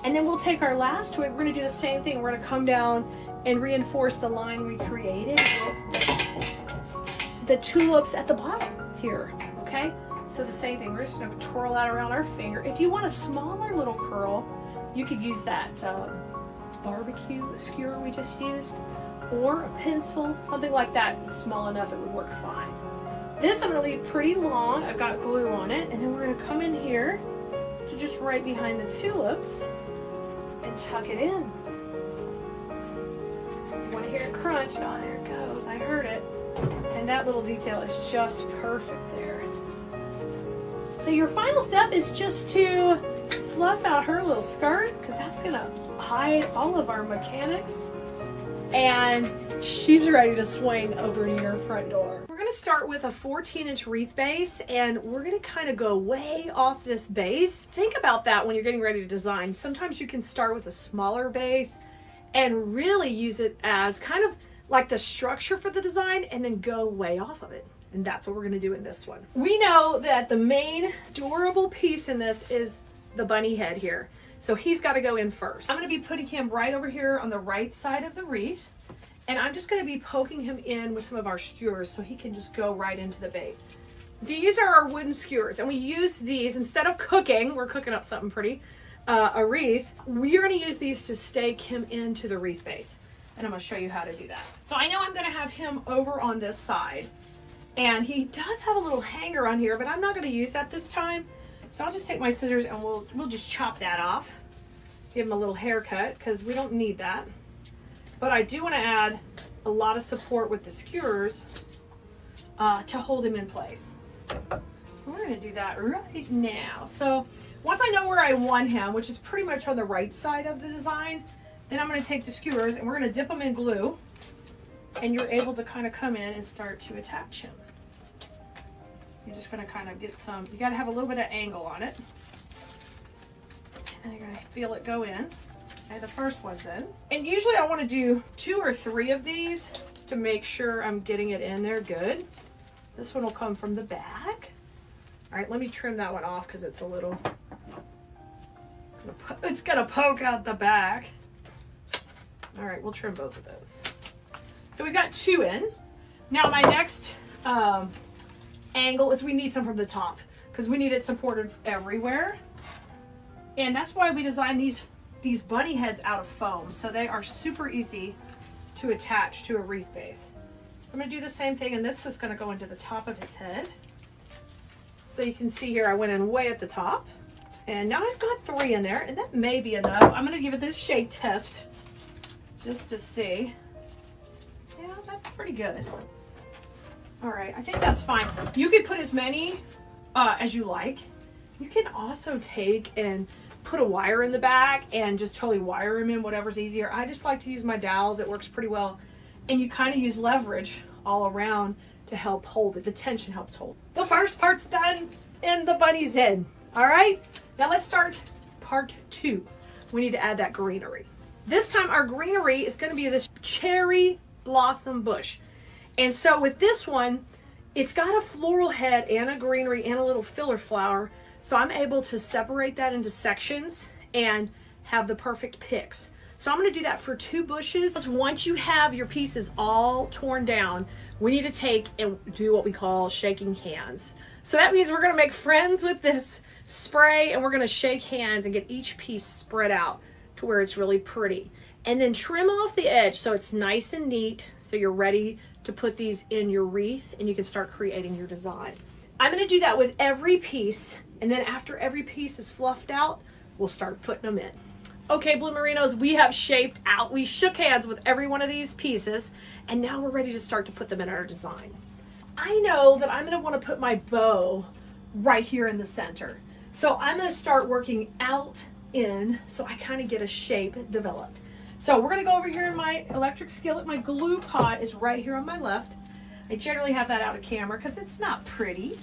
And then we'll take our last twig. We're going to do the same thing. We're going to come down and reinforce the line we created with the tulips at the bottom here. Okay, so the same thing. We're just going to twirl that around our finger. If you want a smaller little curl, you could use that barbecue skewer we just used, or a pencil, something like that. It's small enough it would work fine. This I'm going to leave pretty long. I've got glue on it, and then we're going to come in here to just right behind the tulips and tuck it in. You want to hear it crunch? Oh, there it goes. I heard it. And that little detail is just perfect there. So your final step is just to fluff out her little skirt, because that's going to hide all of our mechanics. And she's ready to swing over to your front door. We're going to start with a 14-inch wreath base, and we're going to kind of go way off this base. Think about that when you're getting ready to design. Sometimes you can start with a smaller base and really use it as kind of like the structure for the design, and then go way off of it. And that's what we're going to do in this one. We know that the main durable piece in this is the bunny head here. So he's got to go in first. I'm going to be putting him right over here on the right side of the wreath. And I'm just going to be poking him in with some of our skewers so he can just go right into the base. These are our wooden skewers, and we use these instead of cooking. We're cooking up something pretty, a wreath. We're going to use these to stake him into the wreath base. And I'm going to show you how to do that. So I know I'm going to have him over on this side. And he does have a little hanger on here, but I'm not going to use that this time. So I'll just take my scissors and we'll just chop that off. Give him a little haircut because we don't need that. But I do want to add a lot of support with the skewers to hold him in place. We're going to do that right now. So once I know where I want him, which is pretty much on the right side of the design, then I'm going to take the skewers and we're going to dip them in glue. And you're able to kind of come in and start to attach him. You're just going to kind of get some, you got to have a little bit of angle on it. And you're going to feel it go in. Okay, the first one's in. And usually I want to do 2 or 3 of these just to make sure I'm getting it in there good. This one will come from the back. All right, let me trim that one off because it's a little, it's going to poke out the back. All right, we'll trim both of those. So we've got 2 in. Now my next angle is we need some from the top because we need it supported everywhere. And that's why we designed these bunny heads out of foam. So they are super easy to attach to a wreath base. I'm gonna do the same thing, and this is gonna go into the top of his head. So you can see here, I went in way at the top. And now I've got 3 in there, and that may be enough. I'm gonna give it this shake test just to see. Yeah, that's pretty good. All right, I think that's fine. You could put as many as you like. You can also take and put a wire in the back and just totally wire them in, whatever's easier. I just like to use my dowels. It works pretty well. And you kind of use leverage all around to help hold it. The tension helps hold. The first part's done in the bunny's head. All right, now let's start part 2. We need to add that greenery. This time our greenery is going to be this cherry blossom bush. And so with this one, it's got a floral head and a greenery and a little filler flower. So I'm able to separate that into sections and have the perfect picks. So I'm going to do that for 2 bushes. Once you have your pieces all torn down, we need to take and do what we call shaking hands. So that means we're going to make friends with this spray, and we're going to shake hands and get each piece spread out to where it's really pretty. And then trim off the edge so it's nice and neat, so you're ready to put these in your wreath and you can start creating your design. I'm going to do that with every piece, and then after every piece is fluffed out, we'll start putting them in. Okay, Blue Merinos, we have shaped out. We shook hands with every one of these pieces, and now we're ready to start to put them in our design. I know that I'm going to want to put my bow right here in the center. So I'm going to start working out in so I kind of get a shape developed. So we're going to go over here in my electric skillet. My glue pot is right here on my left. I generally have that out of camera because it's not pretty.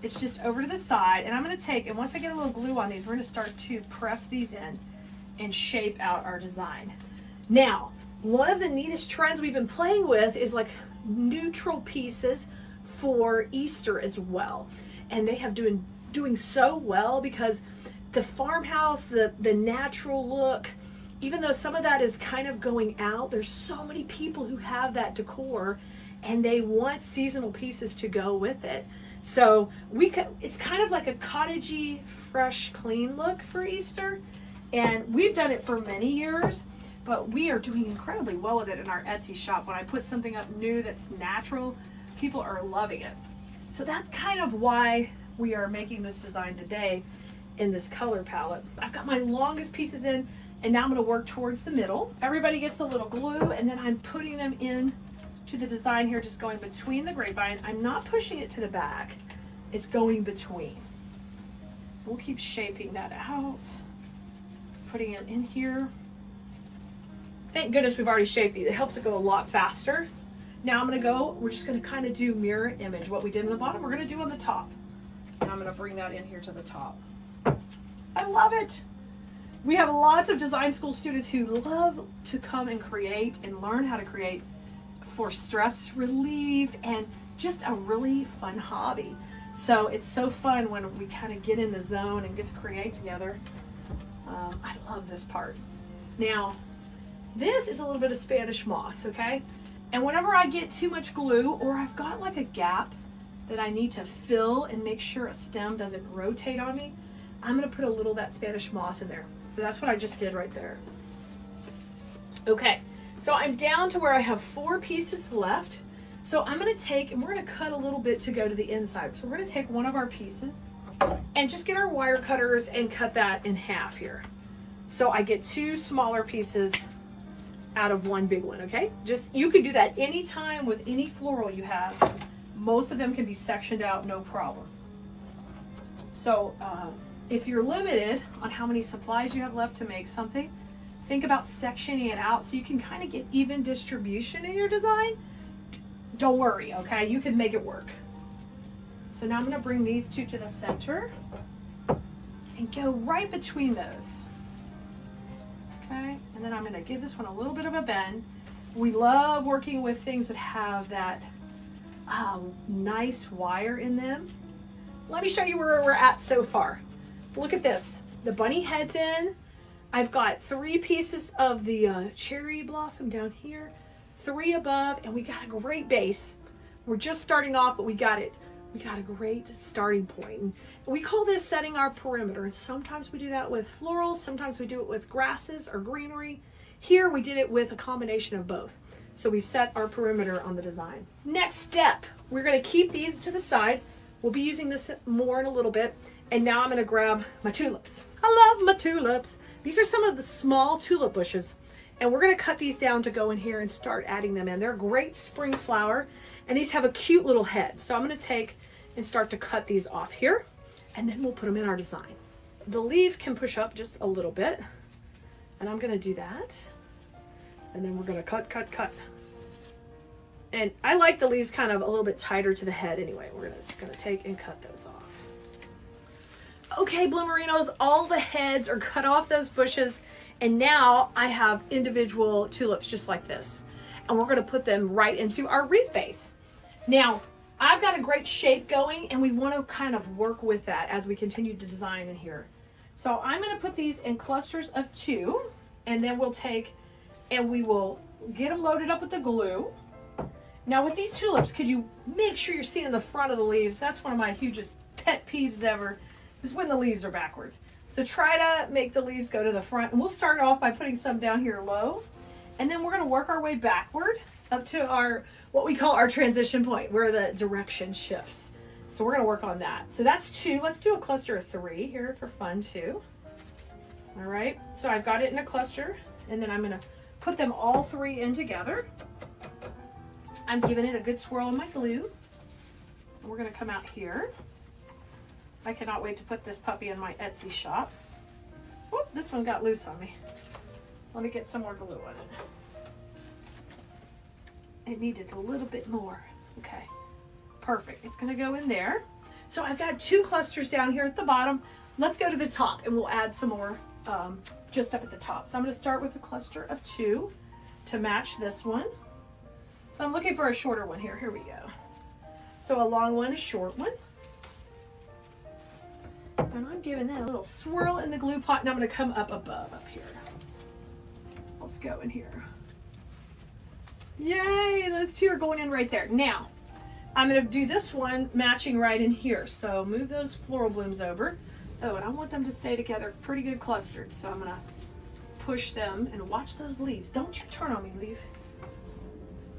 It's just over to the side. And I'm going to take, and once I get a little glue on these, we're going to start to press these in and shape out our design. Now, one of the neatest trends we've been playing with is like neutral pieces for Easter as well. And they have doing so well because the farmhouse, the natural look, even though some of that is kind of going out, there's so many people who have that decor and they want seasonal pieces to go with it. So it's kind of like a cottagey, fresh, clean look for Easter. And we've done it for many years, but we are doing incredibly well with it in our Etsy shop. When I put something up new that's natural, people are loving it. So that's kind of why we are making this design today in this color palette. I've got my longest pieces in, and now I'm going to work towards the middle. Everybody gets a little glue, and then I'm putting them in to the design here, just going between the grapevine. I'm not pushing it to the back. It's going between. We'll keep shaping that out. Putting it in here. Thank goodness we've already shaped these. It helps it go a lot faster. Now we're just gonna kind of do mirror image. What we did in the bottom, we're gonna do on the top. And I'm gonna bring that in here to the top. I love it. We have lots of design school students who love to come and create and learn how to create for stress relief and just a really fun hobby. So it's so fun when we kind of get in the zone and get to create together. I love this part. Now, this is a little bit of Spanish moss, okay? And whenever I get too much glue or I've got like a gap that I need to fill and make sure a stem doesn't rotate on me, I'm gonna put a little of that Spanish moss in there. So that's what I just did right there. Okay, so I'm down to where I have 4 pieces left. So I'm gonna take, and we're gonna cut a little bit to go to the inside. So we're gonna take one of our pieces and just get our wire cutters and cut that in half here. So I get 2 smaller pieces out of 1 big one, okay? You could do that anytime with any floral you have. Most of them can be sectioned out, no problem. So if you're limited on how many supplies you have left to make something, think about sectioning it out so you can kind of get even distribution in your design. Don't worry, okay? You can make it work. So now I'm gonna bring these 2 to the center and go right between those. Okay, and then I'm gonna give this one a little bit of a bend. We love working with things that have that nice wire in them. Let me show you where we're at so far. Look at this, the bunny head's in. I've got 3 pieces of the cherry blossom down here, 3 above, and we got a great base. We're just starting off, but we got it we got a great starting point. And we call this setting our perimeter. And sometimes we do that with florals, sometimes we do it with grasses or greenery. Here we did it with a combination of both. So we set our perimeter on the design. Next step, we're going to keep these to the side. We'll be using this more in a little bit. And now I'm going to grab my tulips. I love my tulips. These are some of the small tulip bushes. And we're going to cut these down to go in here and start adding them in. They're a great spring flower. And these have a cute little head. So I'm going to take and start to cut these off here. And then we'll put them in our design. The leaves can push up just a little bit. And I'm going to do that. And then we're going to cut, cut, cut. And I like the leaves kind of a little bit tighter to the head anyway. We're just going to take and cut those off. Okay, Bloomerinos, all the heads are cut off those bushes. And now I have individual tulips just like this. And we're going to put them right into our wreath base. Now, I've got a great shape going and we want to kind of work with that as we continue to design in here. So I'm going to put these in clusters of 2 and then we'll take and we will get them loaded up with the glue. Now with these tulips, could you make sure you're seeing the front of the leaves? That's one of my hugest pet peeves ever, is when the leaves are backwards. So try to make the leaves go to the front. And we'll start off by putting some down here low. And then we're going to work our way backward up to our, what we call our transition point, where the direction shifts. So we're going to work on that. So that's 2. Let's do a cluster of 3 here for fun too. All right. So I've got it in a cluster and then I'm going to put them all 3 in together. I'm giving it a good swirl in my glue. And we're going to come out here. I cannot wait to put this puppy in my Etsy shop. Whoop, this one got loose on me. Let me get some more glue on it. It needed a little bit more. Okay, perfect. It's going to go in there. So I've got 2 clusters down here at the bottom. Let's go to the top and we'll add some more just up at the top. So I'm going to start with a cluster of 2 to match this one. So I'm looking for a shorter one here. Here we go. So a long one, a short one. And I'm giving that a little swirl in the glue pot and I'm going to come up above up here. Let's go in here. Yay, those 2 are going in right there. Now, I'm going to do this one matching right in here. So move those floral blooms over. Oh, and I want them to stay together pretty good clustered. So I'm going to push them and watch those leaves. Don't you turn on me, leaf.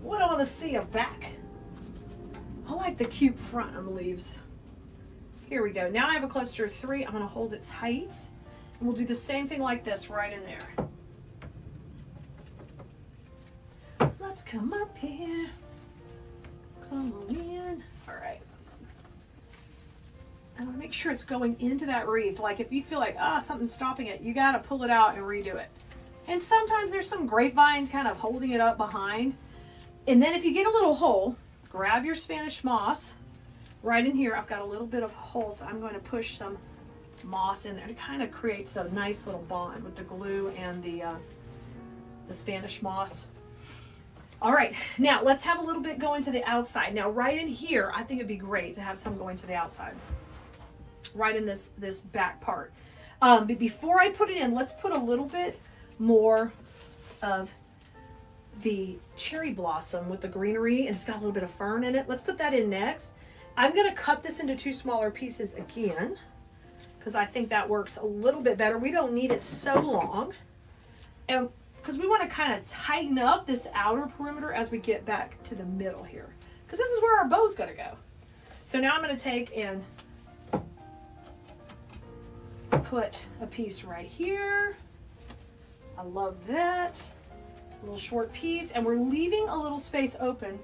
What I want to see a back. I like the cute front on the leaves. Here we go. Now I have a cluster of 3. I'm going to hold it tight. And we'll do the same thing like this right in there. Let's come up here. Come on in. All right. And I'll make sure it's going into that wreath. Like if you feel like, something's stopping it, you got to pull it out and redo it. And sometimes there's some grapevines kind of holding it up behind. And then if you get a little hole, grab your Spanish moss. Right in here, I've got a little bit of hole, so I'm going to push some moss in there. It kind of creates a nice little bond with the glue and the Spanish moss. All right, now let's have a little bit going to the outside. Now right in here, I think it'd be great to have some going to the outside. Right in this back part. But before I put it in, let's put a little bit more of the cherry blossom with the greenery, and it's got a little bit of fern in it. Let's put that in next. I'm going to cut this into 2 smaller pieces again because I think that works a little bit better. We don't need it so long, and because we want to kind of tighten up this outer perimeter as we get back to the middle here, because this is where our bow's going to go. So now I'm going to take and put a piece right here. I love that. A little short piece, and we're leaving a little space open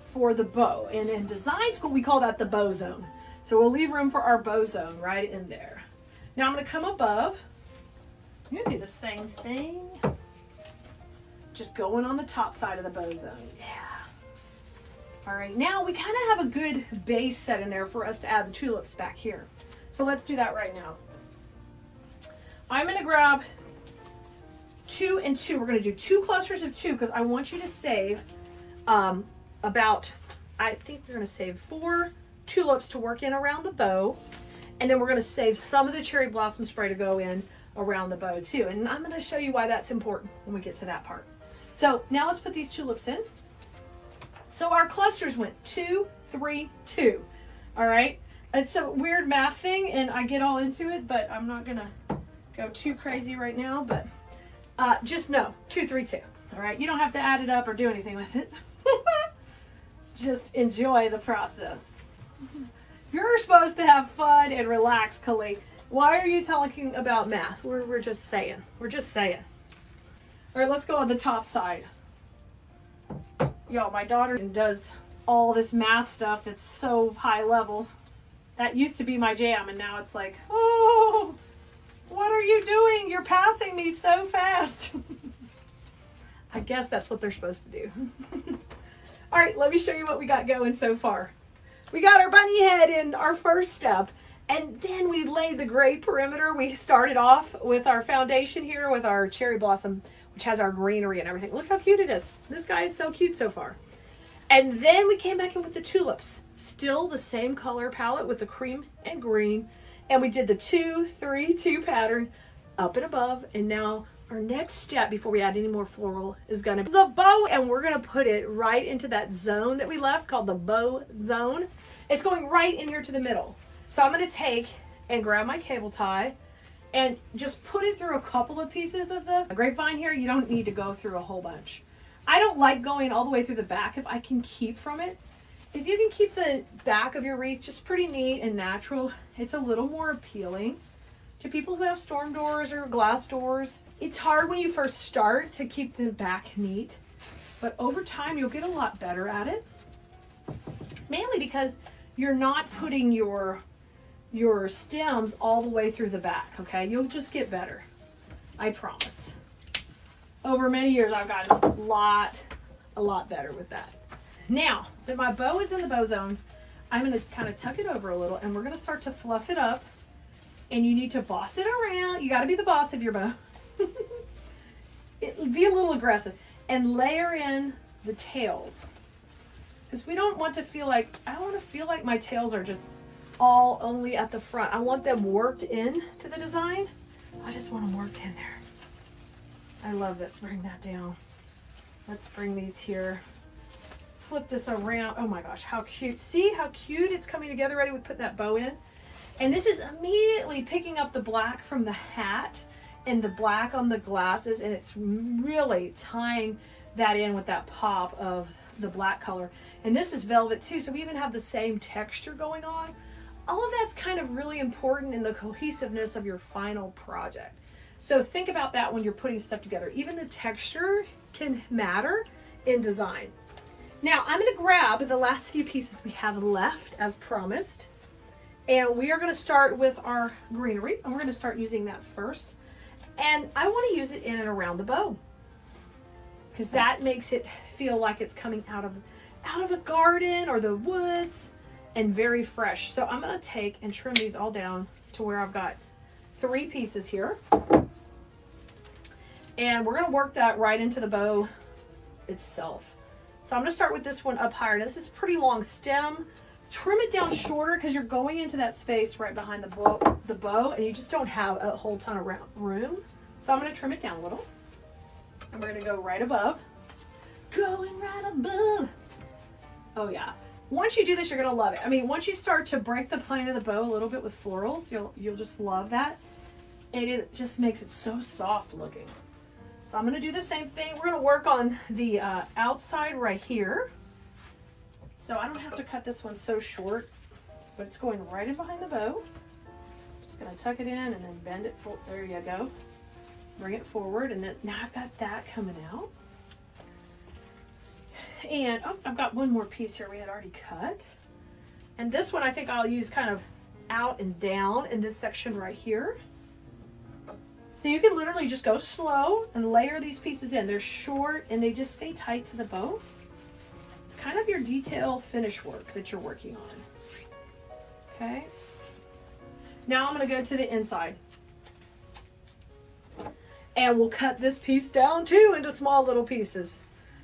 for the bow. And in design school, we call that the bow zone. So we'll leave room for our bow zone right in there. Now I'm going to come above. I'm going to do the same thing. Just going on the top side of the bow zone. Yeah. All right, now we kind of have a good base set in there for us to add the tulips back here. So let's do that right now. I'm going to grab 2 and 2. We're going to do 2 clusters of 2 because I want you to save about, I think we're going to save 4 tulips to work in around the bow. And then we're going to save some of the cherry blossom spray to go in around the bow too. And I'm going to show you why that's important when we get to that part. So now let's put these tulips in. So our clusters went 2, 3, 2. All right. It's a weird math thing, and I get all into it, but I'm not gonna go too crazy right now. But just know 2, 3, 2. All right. You don't have to add it up or do anything with it. Just enjoy the process. You're supposed to have fun and relax, Keleas. Why are you talking about math? We're just saying. We're just saying. All right, let's go on the top side. Y'all, my daughter does all this math stuff that's so high level. That used to be my jam, and now it's like, oh, what are you doing? You're passing me so fast. I guess that's what they're supposed to do. All right, let me show you what we got going so far. We got our bunny head in our first step, and then we laid the gray perimeter. We started off with our foundation here with our cherry blossom, which has our greenery and everything. Look how cute it is. This guy is so cute so far. And then we came back in with the tulips. Still the same color palette with the cream and green. And we did the 2, 3, 2 pattern up and above. And now our next step before we add any more floral is gonna be the bow. And we're gonna put it right into that zone that we left called the bow zone. It's going right in here to the middle. So I'm gonna take and grab my cable tie and just put it through a couple of pieces of the grapevine here. You don't need to go through a whole bunch. I don't like going all the way through the back if I can keep from it. If you can keep the back of your wreath just pretty neat and natural, it's a little more appealing to people who have storm doors or glass doors. It's hard when you first start to keep the back neat, but over time you'll get a lot better at it. Mainly because you're not putting your stems all the way through the back, okay? You'll just get better, I promise. Over many years, I've gotten a lot better with that. Now that my bow is in the bow zone, I'm gonna kind of tuck it over a little, and we're gonna start to fluff it up, and you need to boss it around. You gotta be the boss of your bow. Be a little aggressive, and layer in the tails. Because we don't want to feel like, I don't want to feel like my tails are just all only at the front. I want them worked in to the design. I just want them worked in there. I love this. Bring that down. Let's bring these here. Flip this around. Oh my gosh, how cute. See how cute it's coming together ready with putting that bow in? And this is immediately picking up the black from the hat and the black on the glasses, and it's really tying that in with that pop of the black color. And this is velvet too, so we even have the same texture going on. All of that's kind of really important in the cohesiveness of your final project. So think about that when you're putting stuff together. Even the texture can matter in design. Now I'm going to grab the last few pieces we have left as promised. And we are going to start with our greenery. And we're going to start using that first. And I want to use it in and around the bow, because that makes it feel like it's coming out of a garden or the woods and very fresh. So I'm going to take and trim these all down to where I've got 3 pieces here. And we're going to work that right into the bow itself. So I'm going to start with this one up higher. This is a pretty long stem. Trim it down shorter because you're going into that space right behind the bow, and you just don't have a whole ton of room. So I'm going to trim it down a little. And we're going to go right above. Going right above. Oh yeah. Once you do this, you're going to love it. I mean, once you start to break the plane of the bow a little bit with florals, you'll just love that. And it just makes it so soft looking. So I'm going to do the same thing. We're going to work on the outside right here. So I don't have to cut this one so short, but it's going right in behind the bow. Just going to tuck it in and then bend it. There you go. Bring it forward, and then now I've got that coming out. And oh, I've got one more piece here we had already cut. And this one I think I'll use kind of out and down in this section right here. So you can literally just go slow and layer these pieces in. They're short and they just stay tight to the bow. It's kind of your detail finish work that you're working on. Okay. Now I'm going to go to the inside. And we'll cut this piece down too into small little pieces.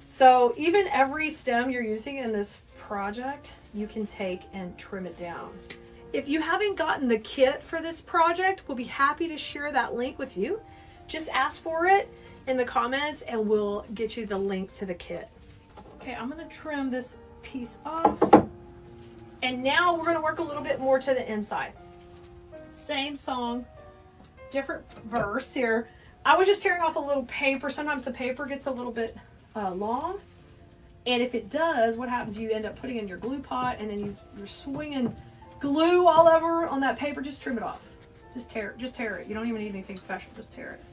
So even every stem you're using in this project, you can take and trim it down. If you haven't gotten the kit for this project, we'll be happy to share that link with you. Just ask for it in the comments and we'll get you the link to the kit. Okay, I'm going to trim this piece off. And now we're going to work a little bit more to the inside. Same song, different verse here. I was just tearing off a little paper. Sometimes the paper gets a little bit long. And if it does, what happens? You end up putting in your glue pot, and then you're swinging glue all over on that paper. Just trim it off. Just tear it. Just tear it. You don't even need anything special. Just tear it.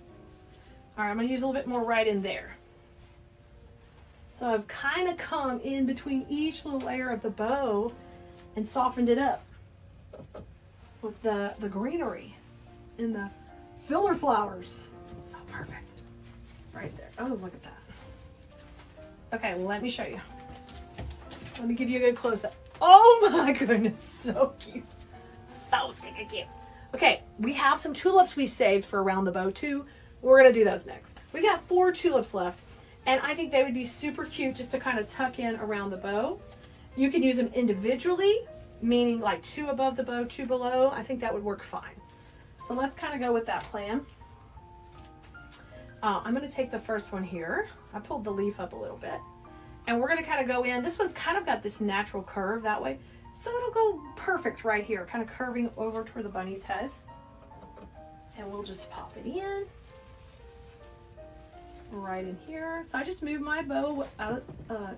All right, I'm going to use a little bit more right in there. So I've kind of come in between each little layer of the bow and softened it up with the greenery and the filler flowers. So perfect. Right there. Oh, look at that. Okay, well, let me show you. Let me give you a good close-up. Oh my goodness, so cute. So stinking cute. Okay, we have some tulips we saved for around the bow too. We're gonna do those next. We got 4 tulips left, and I think they would be super cute just to kind of tuck in around the bow. You can use them individually, meaning like 2 above the bow, 2 below. I think that would work fine. So let's kind of go with that plan. I'm going to take the first one here. I pulled the leaf up a little bit. And we're going to kind of go in. This one's kind of got this natural curve that way. So it'll go perfect right here, kind of curving over toward the bunny's head. And we'll just pop it in. Right in here. So I just move my bow out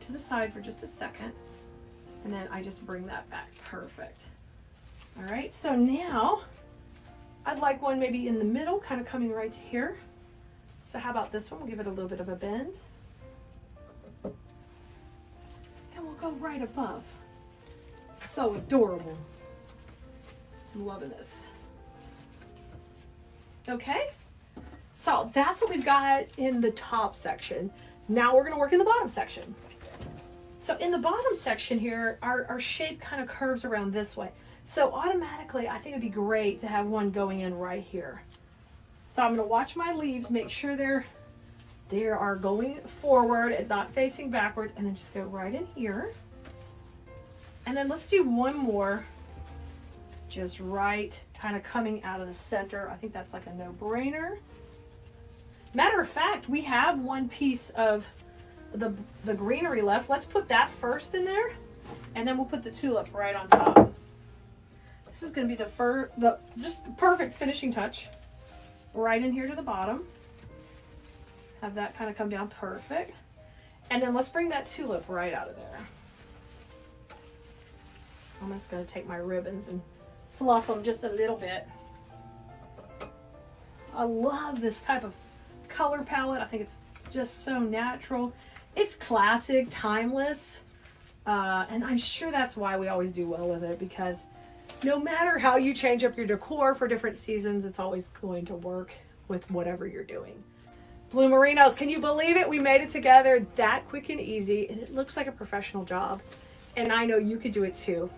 to the side for just a second. And then I just bring that back. Perfect. All right, so now I'd like one maybe in the middle, kind of coming right here. So how about this one? We'll give it a little bit of a bend. And we'll go right above. So adorable. I'm loving this. Okay, so that's what we've got in the top section. Now we're gonna work in the bottom section. So in the bottom section here, our shape kind of curves around this way. So automatically, I think it'd be great to have one going in right here. So I'm gonna watch my leaves, make sure they are going forward and not facing backwards, and then just go right in here. And then let's do one more, just right, kind of coming out of the center. I think that's like a no-brainer. Matter of fact, we have one piece of the greenery left. Let's put that first in there, and then we'll put the tulip right on top. This is going to be just the perfect finishing touch. Right in here to the bottom. Have that kind of come down perfect. And then let's bring that tulip right out of there. I'm just going to take my ribbons and fluff them just a little bit. I love this type of color palette. I think it's just so natural. It's classic, timeless, and I'm sure that's why we always do well with it, because no matter how you change up your decor for different seasons, it's always going to work with whatever you're doing. Blue Merinos, can you believe it? We made it together that quick and easy, and it looks like a professional job. And I know you could do it too.